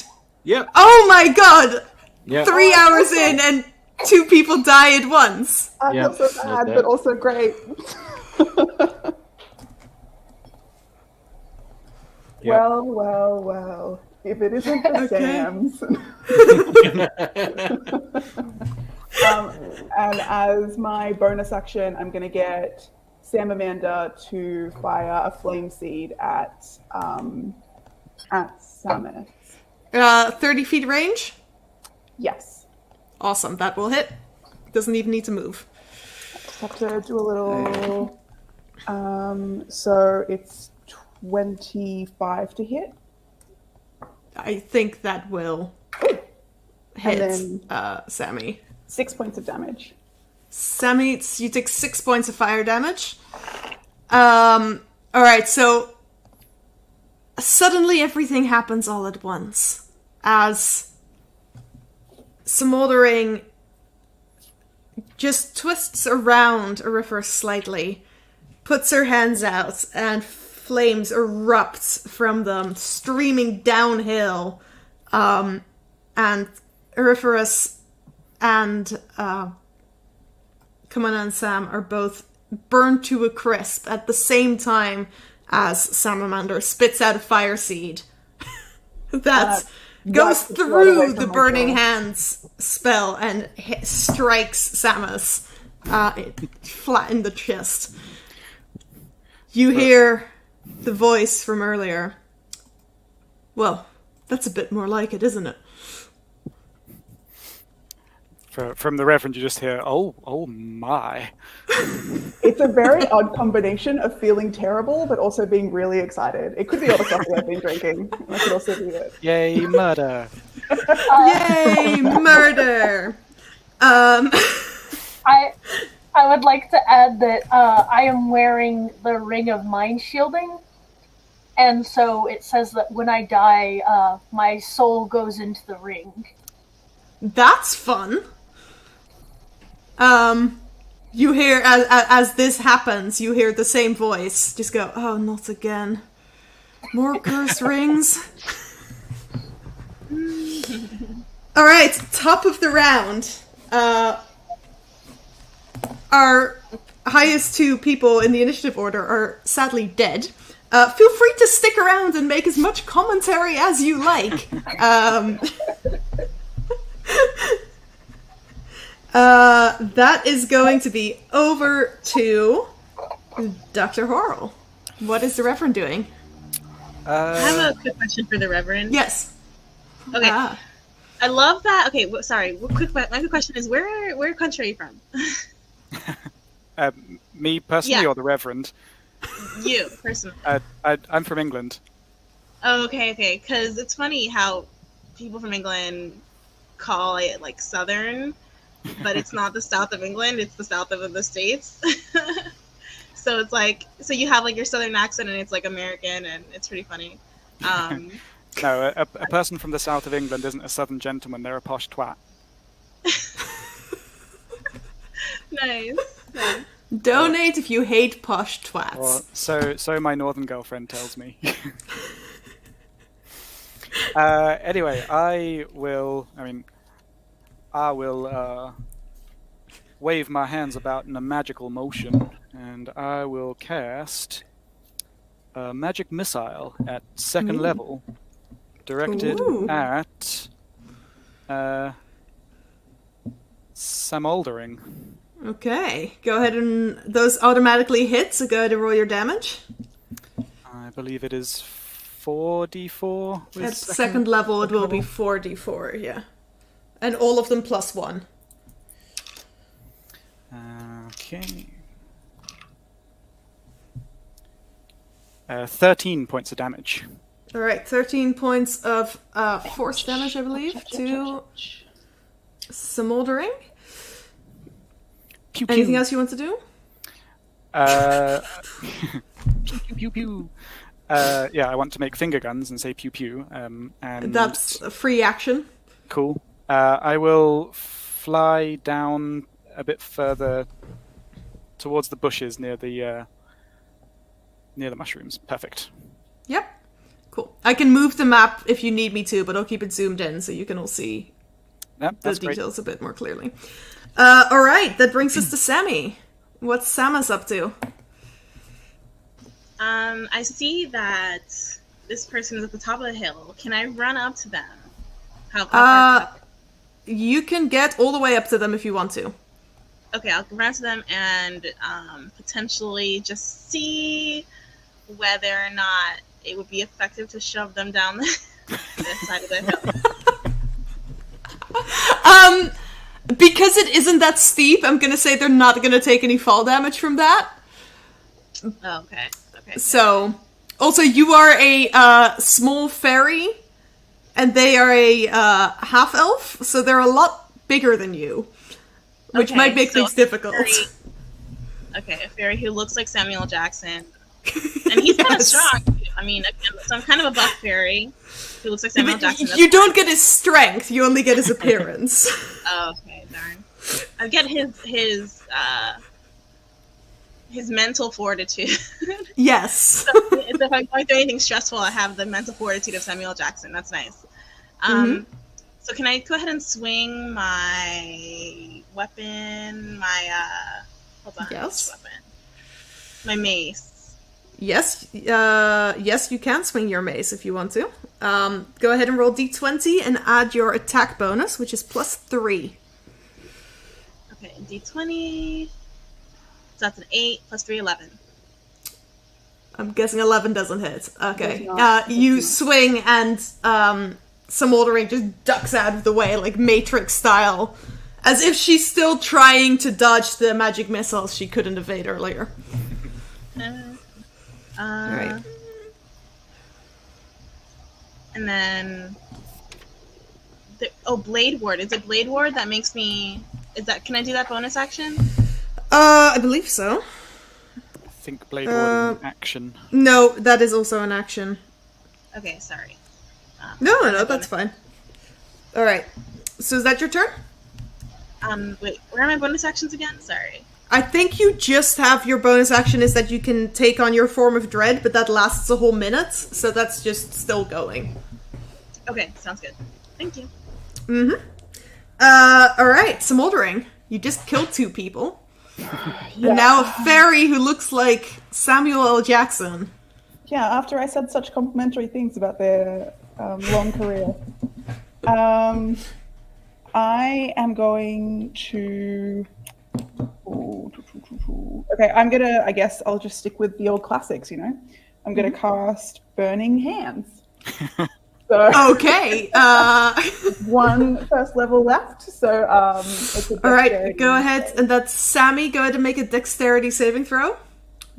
Yep. Oh my god! Yep. 3 hours in and 2 people die at once. I feel so bad, but also great. Yep. Well. If it isn't the Sams. And as my bonus action, I'm going to get Sam Amanda to fire a flame seed at Samus. 30 feet range? Yes. Awesome, that will hit. Doesn't even need to move. Just have to do a little... so it's 25 to hit. I think that will hit Sammy. 6 points of damage. Sammy, you take 6 points of fire damage. Alright, so suddenly everything happens all at once. As Smoldering just twists around Auriferous slightly, puts her hands out, and flames erupt from them, streaming downhill. And Auriferous and Kaman and Sam are both burned to a crisp at the same time as Salamander spits out a fire seed that goes through the burning hands spell and strikes Samus flat in the chest. You hear the voice from earlier. Well, that's a bit more like it, isn't it? From the Reverend, you just hear, oh my. It's a very odd combination of feeling terrible, but also being really excited. It could be all the coffee I've been drinking. That could also be it. Yay, murder. Yay, murder! I would like to add that I am wearing the Ring of Mind Shielding, and so it says that when I die, my soul goes into the ring. That's fun. You hear, as this happens, you hear the same voice just go, oh, not again. More cursed rings. Alright, top of the round. Our highest two people in the initiative order are sadly dead. Feel free to stick around and make as much commentary as you like. That is going to be over to Dr. Horrell. What is the Reverend doing? I have a quick question for the Reverend. Yes. Okay. I love that. Okay, sorry. My quick question is, where country are you from? Me personally, Yeah. or the Reverend? You, personally. I'm from England. Oh, okay. Because it's funny how people from England call it like Southern, but it's not the south of England, it's the south of the States. So it's like, so you have like your Southern accent and it's like American, and it's pretty funny. No, a person from the south of England isn't a southern gentleman, they're a posh twat. Nice. Donate if you hate posh twats. Well, so my northern girlfriend tells me. Anyway, I will wave my hands about in a magical motion, and I will cast a magic missile at second level, directed at Sam Aldering. Okay, go ahead and those automatically hit, so go ahead and roll your damage. I believe it is 4d4. with At second level, it will be 4d4, yeah. And all of them plus 1. Okay. 13 points of damage. Alright, 13 points of force damage, I believe, to Smoldering. Pew, pew. Anything else you want to do? Pew, pew, pew. Yeah, I want to make finger guns and say pew pew. And That's a free action. cool. I will fly down a bit further towards the bushes near the mushrooms. Perfect. Yep. Cool. I can move the map if you need me to, but I'll keep it zoomed in so you can all see Yep, the that's great. details a bit more clearly. Alright, that brings us to Sammy. What's Samus up to? I see that this person is at the top of the hill. Can I run up to them? How far? You can get all the way up to them if you want to. Okay, I'll run up to them and potentially just see whether or not it would be effective to shove them down the side of the hill. Because it isn't that steep, I'm gonna say they're not gonna take any fall damage from that. Oh, okay. So, also, you are a small fairy, and they are a half-elf, so they're a lot bigger than you, which Okay, might make so things difficult. A fairy who looks like Samuel Jackson. And he's kind of Yes. strong. I mean, so I'm kind of a buff fairy who looks like Samuel Jackson. You don't get his strength, you only get his appearance. Oh, okay, darn. I get his mental fortitude. Yes. If I'm going through anything stressful, I have the mental fortitude of Samuel Jackson. That's nice. So can I go ahead and swing my weapon? Hold on. Yes. Which weapon? My mace. Yes, yes, you can swing your mace if you want to. Go ahead and roll d20 and add your attack bonus, which is +3. Okay, d20. So that's an 8 plus 3, 11. I'm guessing 11 doesn't hit. Okay. Does not. You Does swing and Smoldering just ducks out of the way, like Matrix style. As if she's still trying to dodge the magic missiles she couldn't evade earlier. Alright. And then... Blade Ward. Is it Blade Ward that makes me... Can I do that bonus action? I believe so. I think Blade Ward is an action. No, that is also an action. Okay, sorry. No, that's fine. Alright. So is that your turn? Wait, where are my bonus actions again? Sorry. I think you just have your bonus action is that you can take on your form of dread, but that lasts a whole minute, so that's just still going. Okay, sounds good. Thank you. Alright, Smoldering. You just killed 2 people. And now a fairy who looks like Samuel L. Jackson. Yeah, after I said such complimentary things about their long career. I am going to... Okay, I guess I'll just stick with the old classics, you know? I'm gonna cast Burning Hands. So, Okay, 1 first level left, so it's a alright, go ahead, and that's Sammy. Go ahead and make a dexterity saving throw.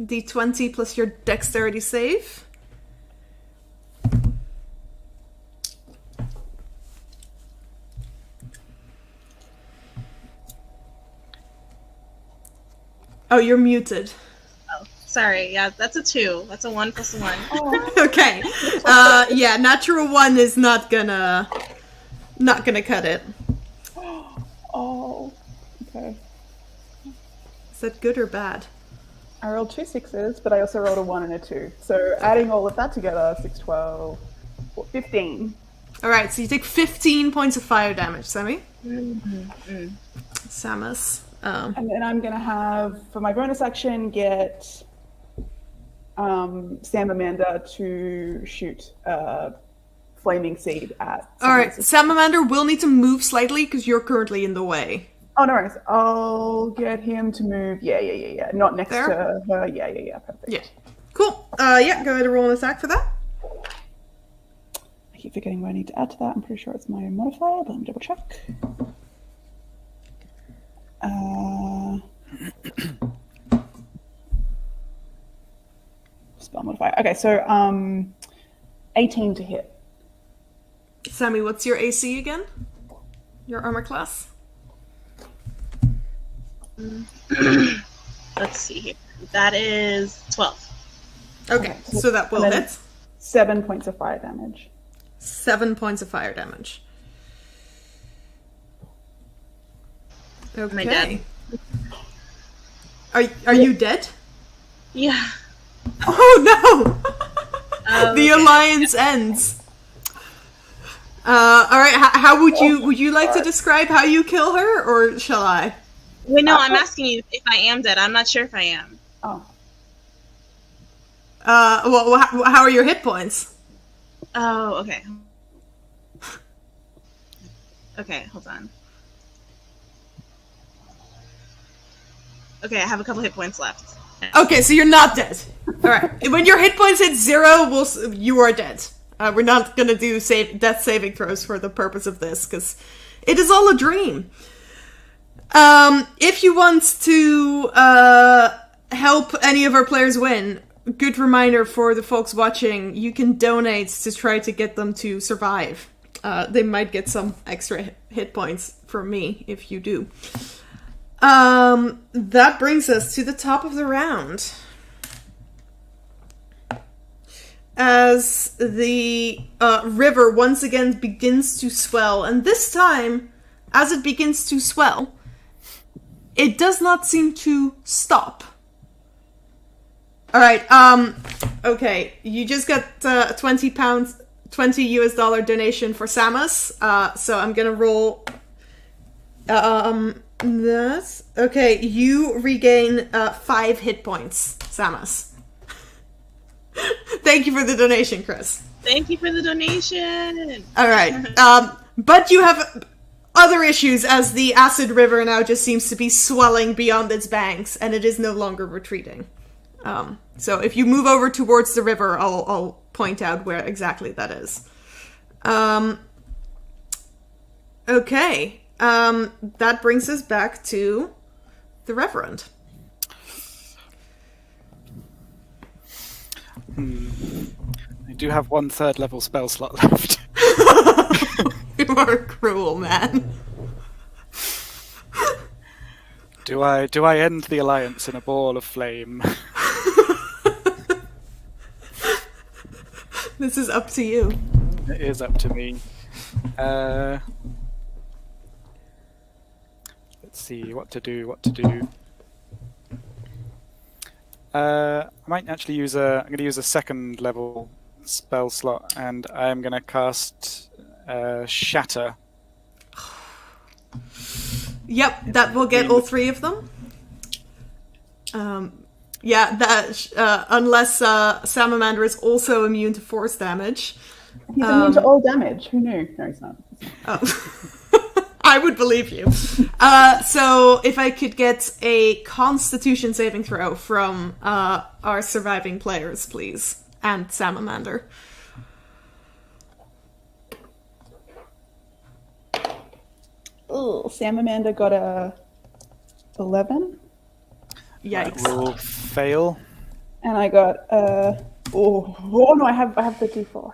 D20 plus your dexterity save. Oh, you're muted. Oh, sorry. Yeah, that's a 2. That's a 1 plus a 1. Okay. Yeah, natural 1 is not gonna cut it. Oh, okay. Is that good or bad? I rolled 2 6s, but I also rolled a 1 and a 2. So adding all of that together, 6, 12, 15. Alright, so you take 15 points of fire damage, Sammy. Samus. And then I'm going to have, for my bonus action, get Sam Amanda to shoot Flaming Seed at... Alright, Salamander will need to move slightly because you're currently in the way. Oh, no worries. I'll get him to move. Yeah. Not next There? to her. Yeah. Perfect. Yeah. Cool. Yeah, go ahead and roll an attack for that. I keep forgetting what I need to add to that. I'm pretty sure it's my modifier, but let me double check. Spell modifier. Okay, so 18 to hit. Sammy, what's your AC again? Your armor class? Let's see here. That is 12. Okay, so that will and then hit. 7 points of fire damage. 7 points of fire damage. Am I dead? Are you dead? Yeah. Oh no! The Okay. alliance ends. All right. How would you like to describe how you kill her, or shall I? Wait, no, I'm asking you if I am dead. I'm not sure if I am. Oh. Well, how are your hit points? Oh, okay. Okay, hold on. Okay, I have a couple hit points left. Okay, so you're not dead. All right. When your hit points hit 0, you are dead. We're not gonna do death saving throws for the purpose of this because it is all a dream. If you want to help any of our players win, good reminder for the folks watching: you can donate to try to get them to survive. They might get some extra hit points from me if you do. That brings us to the top of the round. As the river once again begins to swell, and this time, as it begins to swell, it does not seem to stop. Alright, okay, you just got a £20 US donation for Samus, so I'm gonna roll, this. Okay, you regain 5 hit points, Samus. Thank you for the donation, Chris. Thank you for the donation. All right, but you have other issues as the acid river now just seems to be swelling beyond its banks, and it is no longer retreating. So if you move over towards the river, I'll point out where exactly that is. Okay. That brings us back to the Reverend. I do have 1 3rd level spell slot left. You are cruel, man. Do I end the alliance in a ball of flame? This is up to you. It is up to me. Let's see what to do. I might actually use I'm going to use a 2nd level spell slot, and I'm going to cast Shatter. Yep, that will get all 3 of them. Yeah, that unless Salamander is also immune to force damage. He's immune to all damage. Who knew? No, he's not. Oh. I would believe you. So if I could get a Constitution saving throw from our surviving players, please, and Salamander. Oh, Sam Amanda got a 11. Yikes. That will fail. And I got oh no, I have the D4.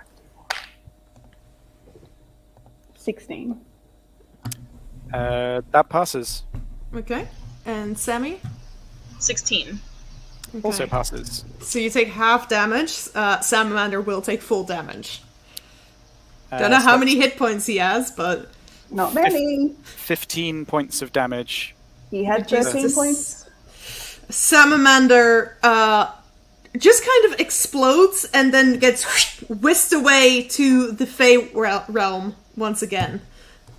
16. That passes. Okay. And Sammy? 16. Okay. Also passes. So you take half damage. Salamander will take full damage. Don't know how many hit points he has, but... Not many. 15 points of damage. He had 13 points. Salamander just kind of explodes and then gets whisked away to the Fey realm once again.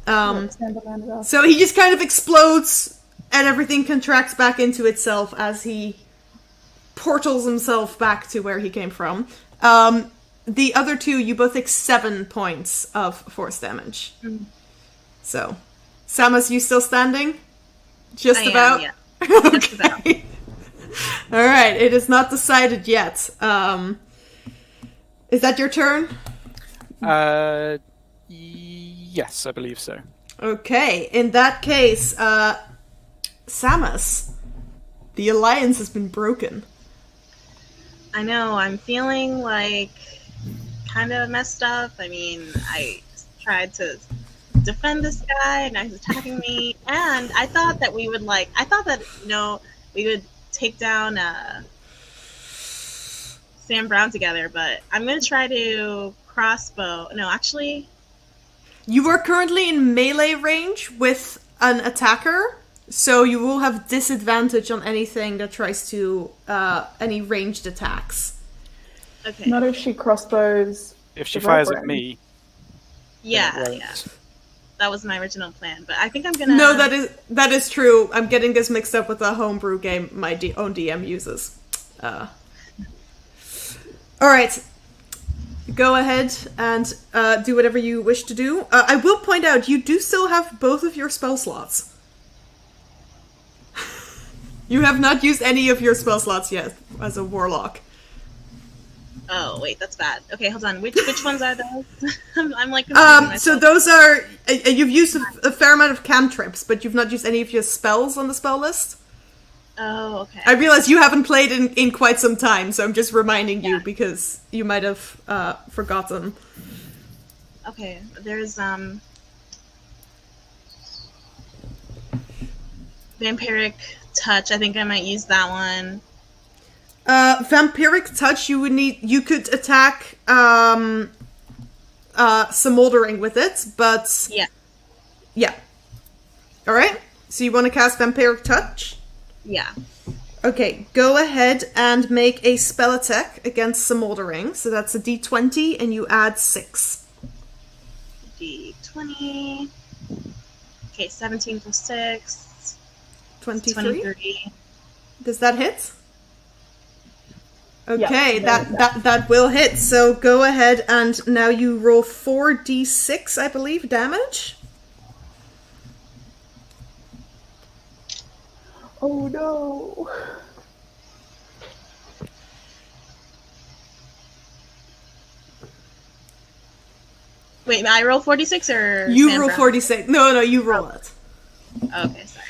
So he just kind of explodes and everything contracts back into itself as he portals himself back to where he came from. The other 2, you both take 7 points of force damage. So, Samus, you still standing? Just I about? am, yeah. Just about. Okay. Alright, it is not decided yet. Is that your turn? Yes, I believe so. Okay, in that case, Samus, the alliance has been broken. I know, I'm feeling like kind of messed up. I mean, I tried to defend this guy and now he's attacking me. And I thought that we would we would take down Sam Brown together, but I'm going to try to crossbow. No, actually... You are currently in melee range with an attacker, so you will have disadvantage on anything that tries to, any ranged attacks. Okay. Not if she crossbows. If she the fires at Reverend. me... Yeah. That was my original plan, but I think I'm gonna... No, that is true. I'm getting this mixed up with a homebrew game my own DM uses. Alright. Go ahead and do whatever you wish to do. I will point out, you do still have both of your spell slots. You have not used any of your spell slots yet as a warlock. Oh, wait, that's bad. Okay, hold on. Which ones are those? I'm like... confusing So myself. those are... you've used a fair amount of cantrips, but you've not used any of your spells on the spell list. Oh, okay. I realize you haven't played in quite some time, so I'm just reminding you because you might have forgotten. Okay, there's, Vampiric Touch. I think I might use that one. Vampiric Touch, you could attack Smoldering with it, but... Yeah. Alright, so you want to cast Vampiric Touch? Yeah. Okay, go ahead and make a spell attack against Smoldering. So that's a d20, and you add 6. D20. Okay, 17 plus 6. 23? 23. Does that hit? Okay, Yeah, that will hit. So go ahead and now you roll 4d6, I believe, damage. Oh no. Wait, I roll 46 or You Sam roll Brown? 46. No, you roll it. Okay, sorry.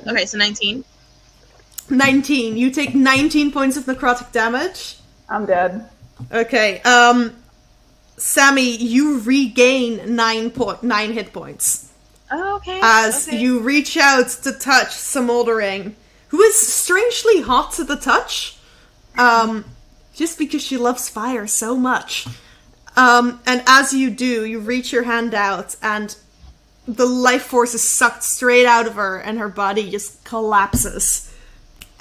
Okay, so 19. 19. You take 19 points of necrotic damage. I'm dead. Okay, Sammy, you regain 9 hit points. Oh, okay. As okay. you reach out to touch Smoldering, who is strangely hot to the touch. Just because she loves fire so much. And as you do, you reach your hand out, and the life force is sucked straight out of her, and her body just collapses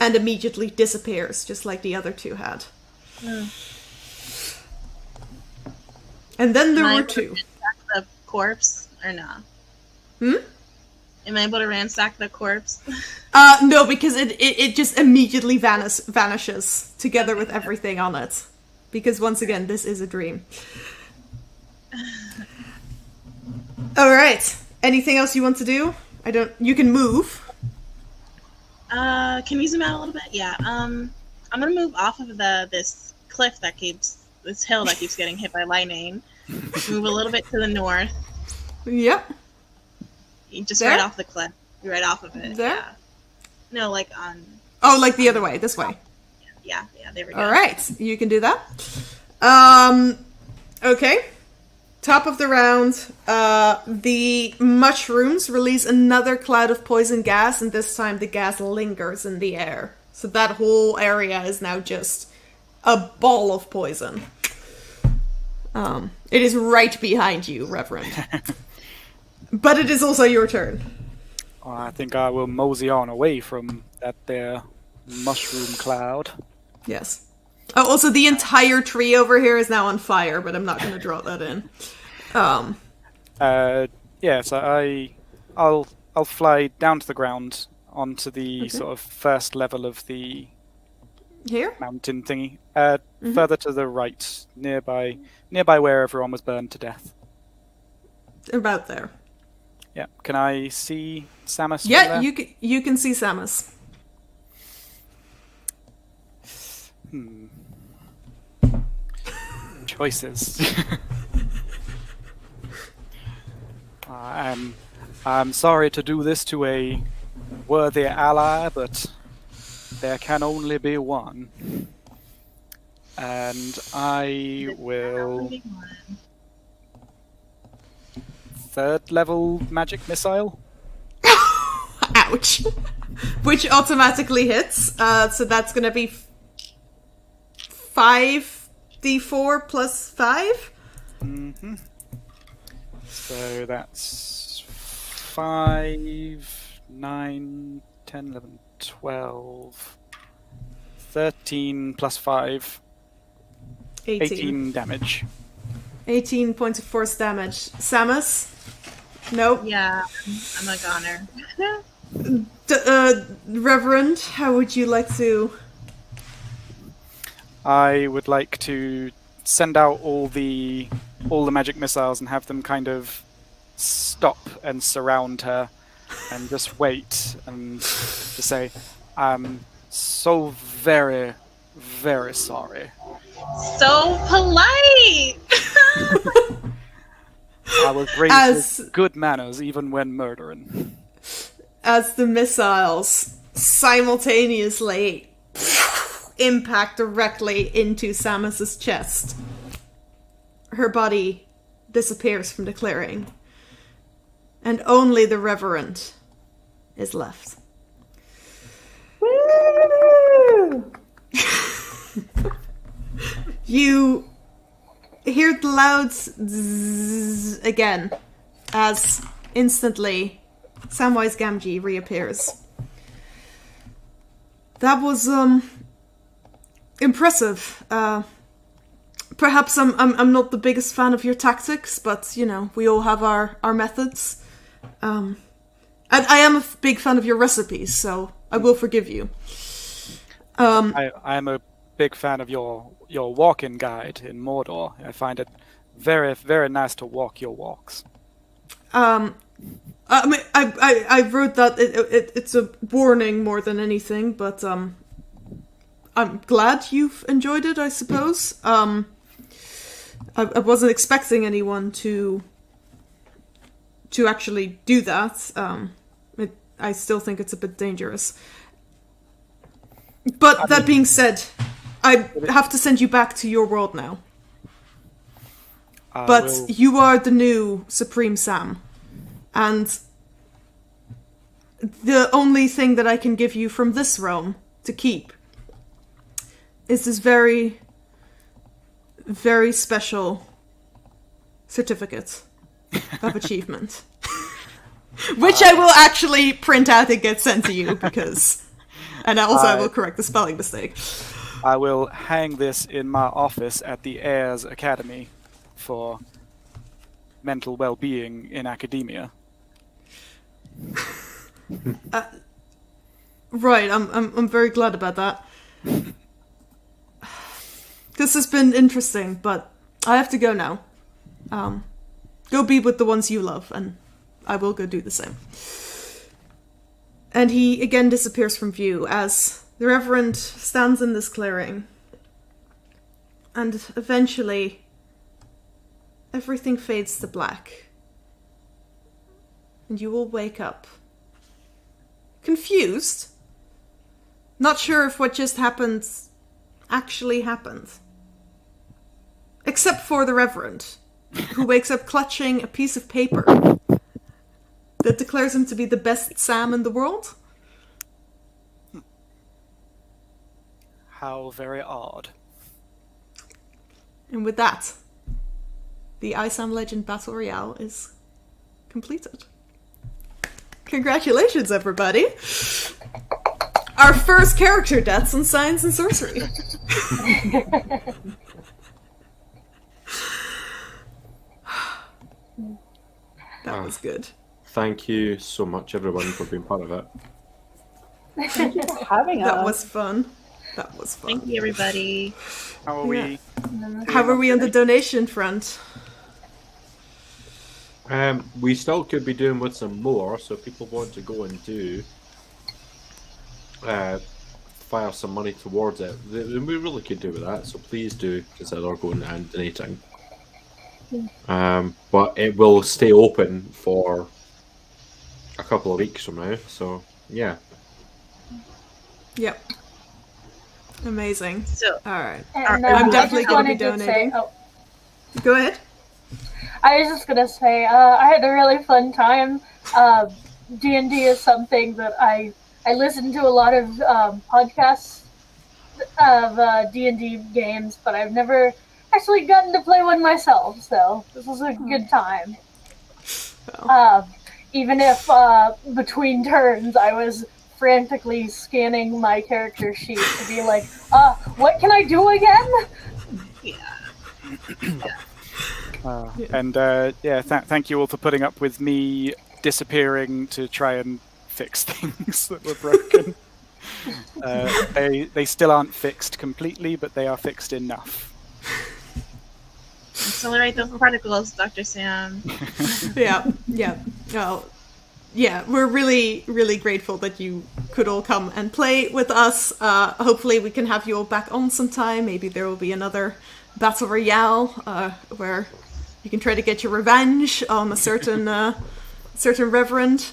and immediately disappears, just like the other two had. And then there were two. Ransack the corpse or no? Hmm? Am I able to ransack the corpse? No, because it just immediately vanishes together with everything on it. Because once again, this is a dream. Alright. Anything else you want to do? You can move. Can we zoom out a little bit? Yeah. I'm gonna move off of this hill that keeps getting hit by lightning. Move a little bit to the north. Yep. Just There? right off the cliff. Right off of it. There? Yeah. No, like on. Oh, like the other way, this way. Yeah, there we go. Alright, you can do that. Okay. Top of the round, the mushrooms release another cloud of poison gas, and this time the gas lingers in the air. So that whole area is now just a ball of poison. It is right behind you, Reverend. But it is also your turn. I think I will mosey on away from that there mushroom cloud. Yes. Oh, also the entire tree over here is now on fire, but I'm not going to draw that in. Yeah, so I'll fly down to the ground onto the sort of first level of the Here? mountain thingy. Further to the right, nearby where everyone was burned to death. About there. Yeah. Can I see Samus? from Yeah, there? you can see Samus. Choices. I'm sorry to do this to a worthy ally, but there can only be one. And I will third level magic missile. Ouch. Which automatically hits. So that's gonna be 5d4 plus 5. Mm-hmm. So that's 5, 9, 10, 11, 12, 13 plus 5, 18 damage. 18 points of force damage. Samus? Nope. Yeah, I'm a goner. Reverend, how would you like to... I would like to send out all the magic missiles and have them kind of stop and surround her and just wait and to say, I'm so very, very sorry. So polite! I was raised with good manners even when murdering. As the missiles simultaneously impact directly into Samus's chest, her body disappears from the clearing, and only the Reverend is left. Woo! You hear the loud zzz again, as instantly Samwise Gamgee reappears. That was, impressive. Perhaps I'm not the biggest fan of your tactics, but, you know, we all have our methods. And I am a big fan of your recipes, so I will forgive you. I am a big fan of your walking guide in Mordor. I find it very, very nice to walk your walks. I mean, I wrote that it's a warning more than anything, but I'm glad you've enjoyed it, I suppose. I wasn't expecting anyone to actually do that. I still think it's a bit dangerous. But that being said, I have to send you back to your world now. But you are the new Supreme Sam. And the only thing that I can give you from this realm to keep is this very, very special certificate of achievement. Which I will actually print out and get sent to you, because... And also I will correct the spelling mistake. I will hang this in my office at the Heirs Academy for mental well-being in academia. Right, I'm very glad about that. This has been interesting, but I have to go now. Go be with the ones you love, and I will go do the same. And he again disappears from view as the Reverend stands in this clearing. And eventually, everything fades to black. And you will wake up. Confused. Not sure if what just happened actually happened. Except for the Reverend, who wakes up clutching a piece of paper that declares him to be the best Sam in the world. How very odd. And with that, the iSam Legend Battle Royale is completed. Congratulations, everybody! Our first character deaths in Science and Sorcery. That was good. Thank you so much, everyone, for being part of it. Thank you for having us. That was fun. That was fun. Thank you, everybody. How are we? How are we on the donation front? We still could be doing with some more, so if people want to go and do fire some money towards it, then we really could do with that. So please do consider going and donating. But it will stay open for a couple of weeks from now. So yeah. Yep. Amazing. So, all right. And, I'm I definitely just going to be wanted to say- donating. Go ahead. I was just gonna say, I had a really fun time. D&D is something that I listen to a lot of podcasts of D&D games, but I've never actually gotten to play one myself, so this was a good time. Even if between turns I was frantically scanning my character sheet to be like, what can I do again? Thank you all for putting up with me disappearing to try and fix things that were broken. They still aren't fixed completely, but they are fixed enough. accelerate those particles, Dr. Sam. Yeah. Well, yeah, we're really, really grateful that you could all come and play with us. Hopefully we can have you all back on sometime. Maybe there will be another Battle Royale where you can try to get your revenge on a certain certain Reverend.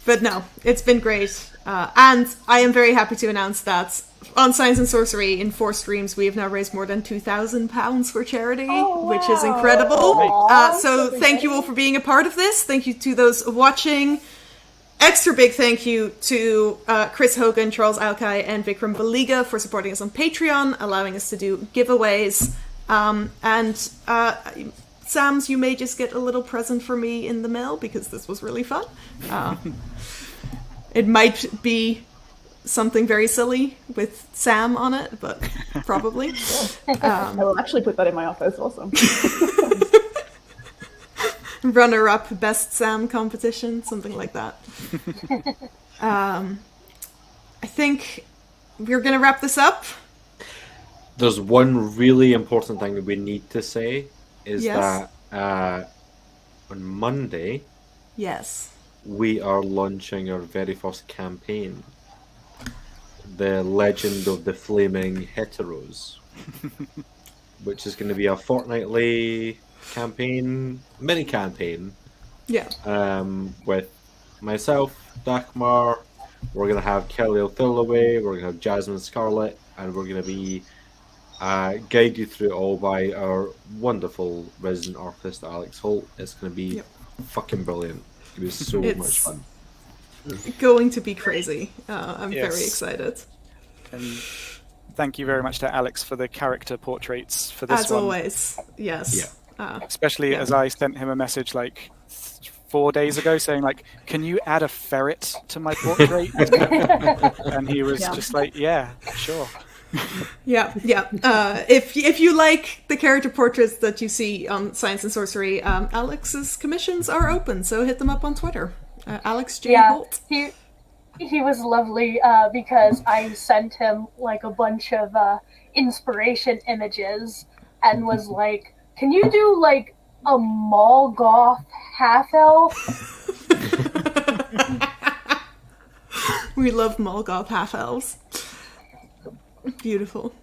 But no, it's been great. And I am very happy to announce that on Science and Sorcery, in 4 streams, we have now raised more than £2,000 for charity, which is incredible. So thank you all for being a part of this. Thank you to those watching. Extra big thank you to Chris Hogan, Charles Alkai, and Vikram Baliga for supporting us on Patreon, allowing us to do giveaways. And Sam's, you may just get a little present for me in the mail, because this was really fun. It might be something very silly with Sam on it, but probably. I will actually put that in my office. Awesome. Runner-up Best Sam competition, something like that. I think we're going to wrap this up. There's one really important thing that we need to say, is Yes. that on Monday, Yes. we are launching our very first campaign, The Legend of the Flaming Heteros. which is going to be a fortnightly campaign, mini campaign. Yeah. With myself, Dagmar, we're going to have Kelly O'Thillaway, we're going to have Jasmine Scarlett, and we're going to be guide you through it all by our wonderful resident artist, Alex Holt. It's going to be fucking brilliant. It was so much fun. Going to be crazy. I'm Yes. very excited. And thank you very much to Alex for the character portraits for this As one. always, yes. Especially as I sent him a message like 4 days ago saying like, can you add a ferret to my portrait? And he was just like, yeah, sure. Yeah. If you like the character portraits that you see on Science and Sorcery, Alex's commissions are open, so hit them up on Twitter. Alex J. Holt. He was lovely because I sent him like a bunch of inspiration images and was like, can you do like a Molgoth half-elf? We love Molgoth half-elves. Beautiful.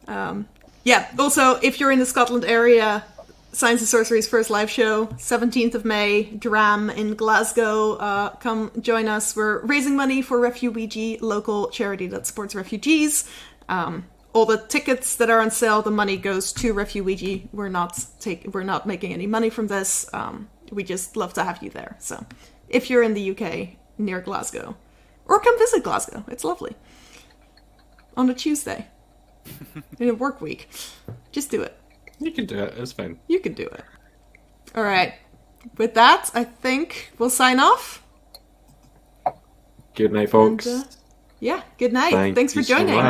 Also, if you're in the Scotland area, Science and Sorcery's first live show, 17th of May, Dram in Glasgow. Come join us. We're raising money for Refuwigi, local charity that supports refugees. All the tickets that are on sale, the money goes to Refuwigi. We're not making any money from this. We just love to have you there. So, if you're in the UK near Glasgow, or come visit Glasgow, it's lovely. On a Tuesday, in a work week, just do it. You can do it. It's fine. You can do it. All right. With that, I think we'll sign off. Good night, folks. And, good night. Thanks for you so joining. much.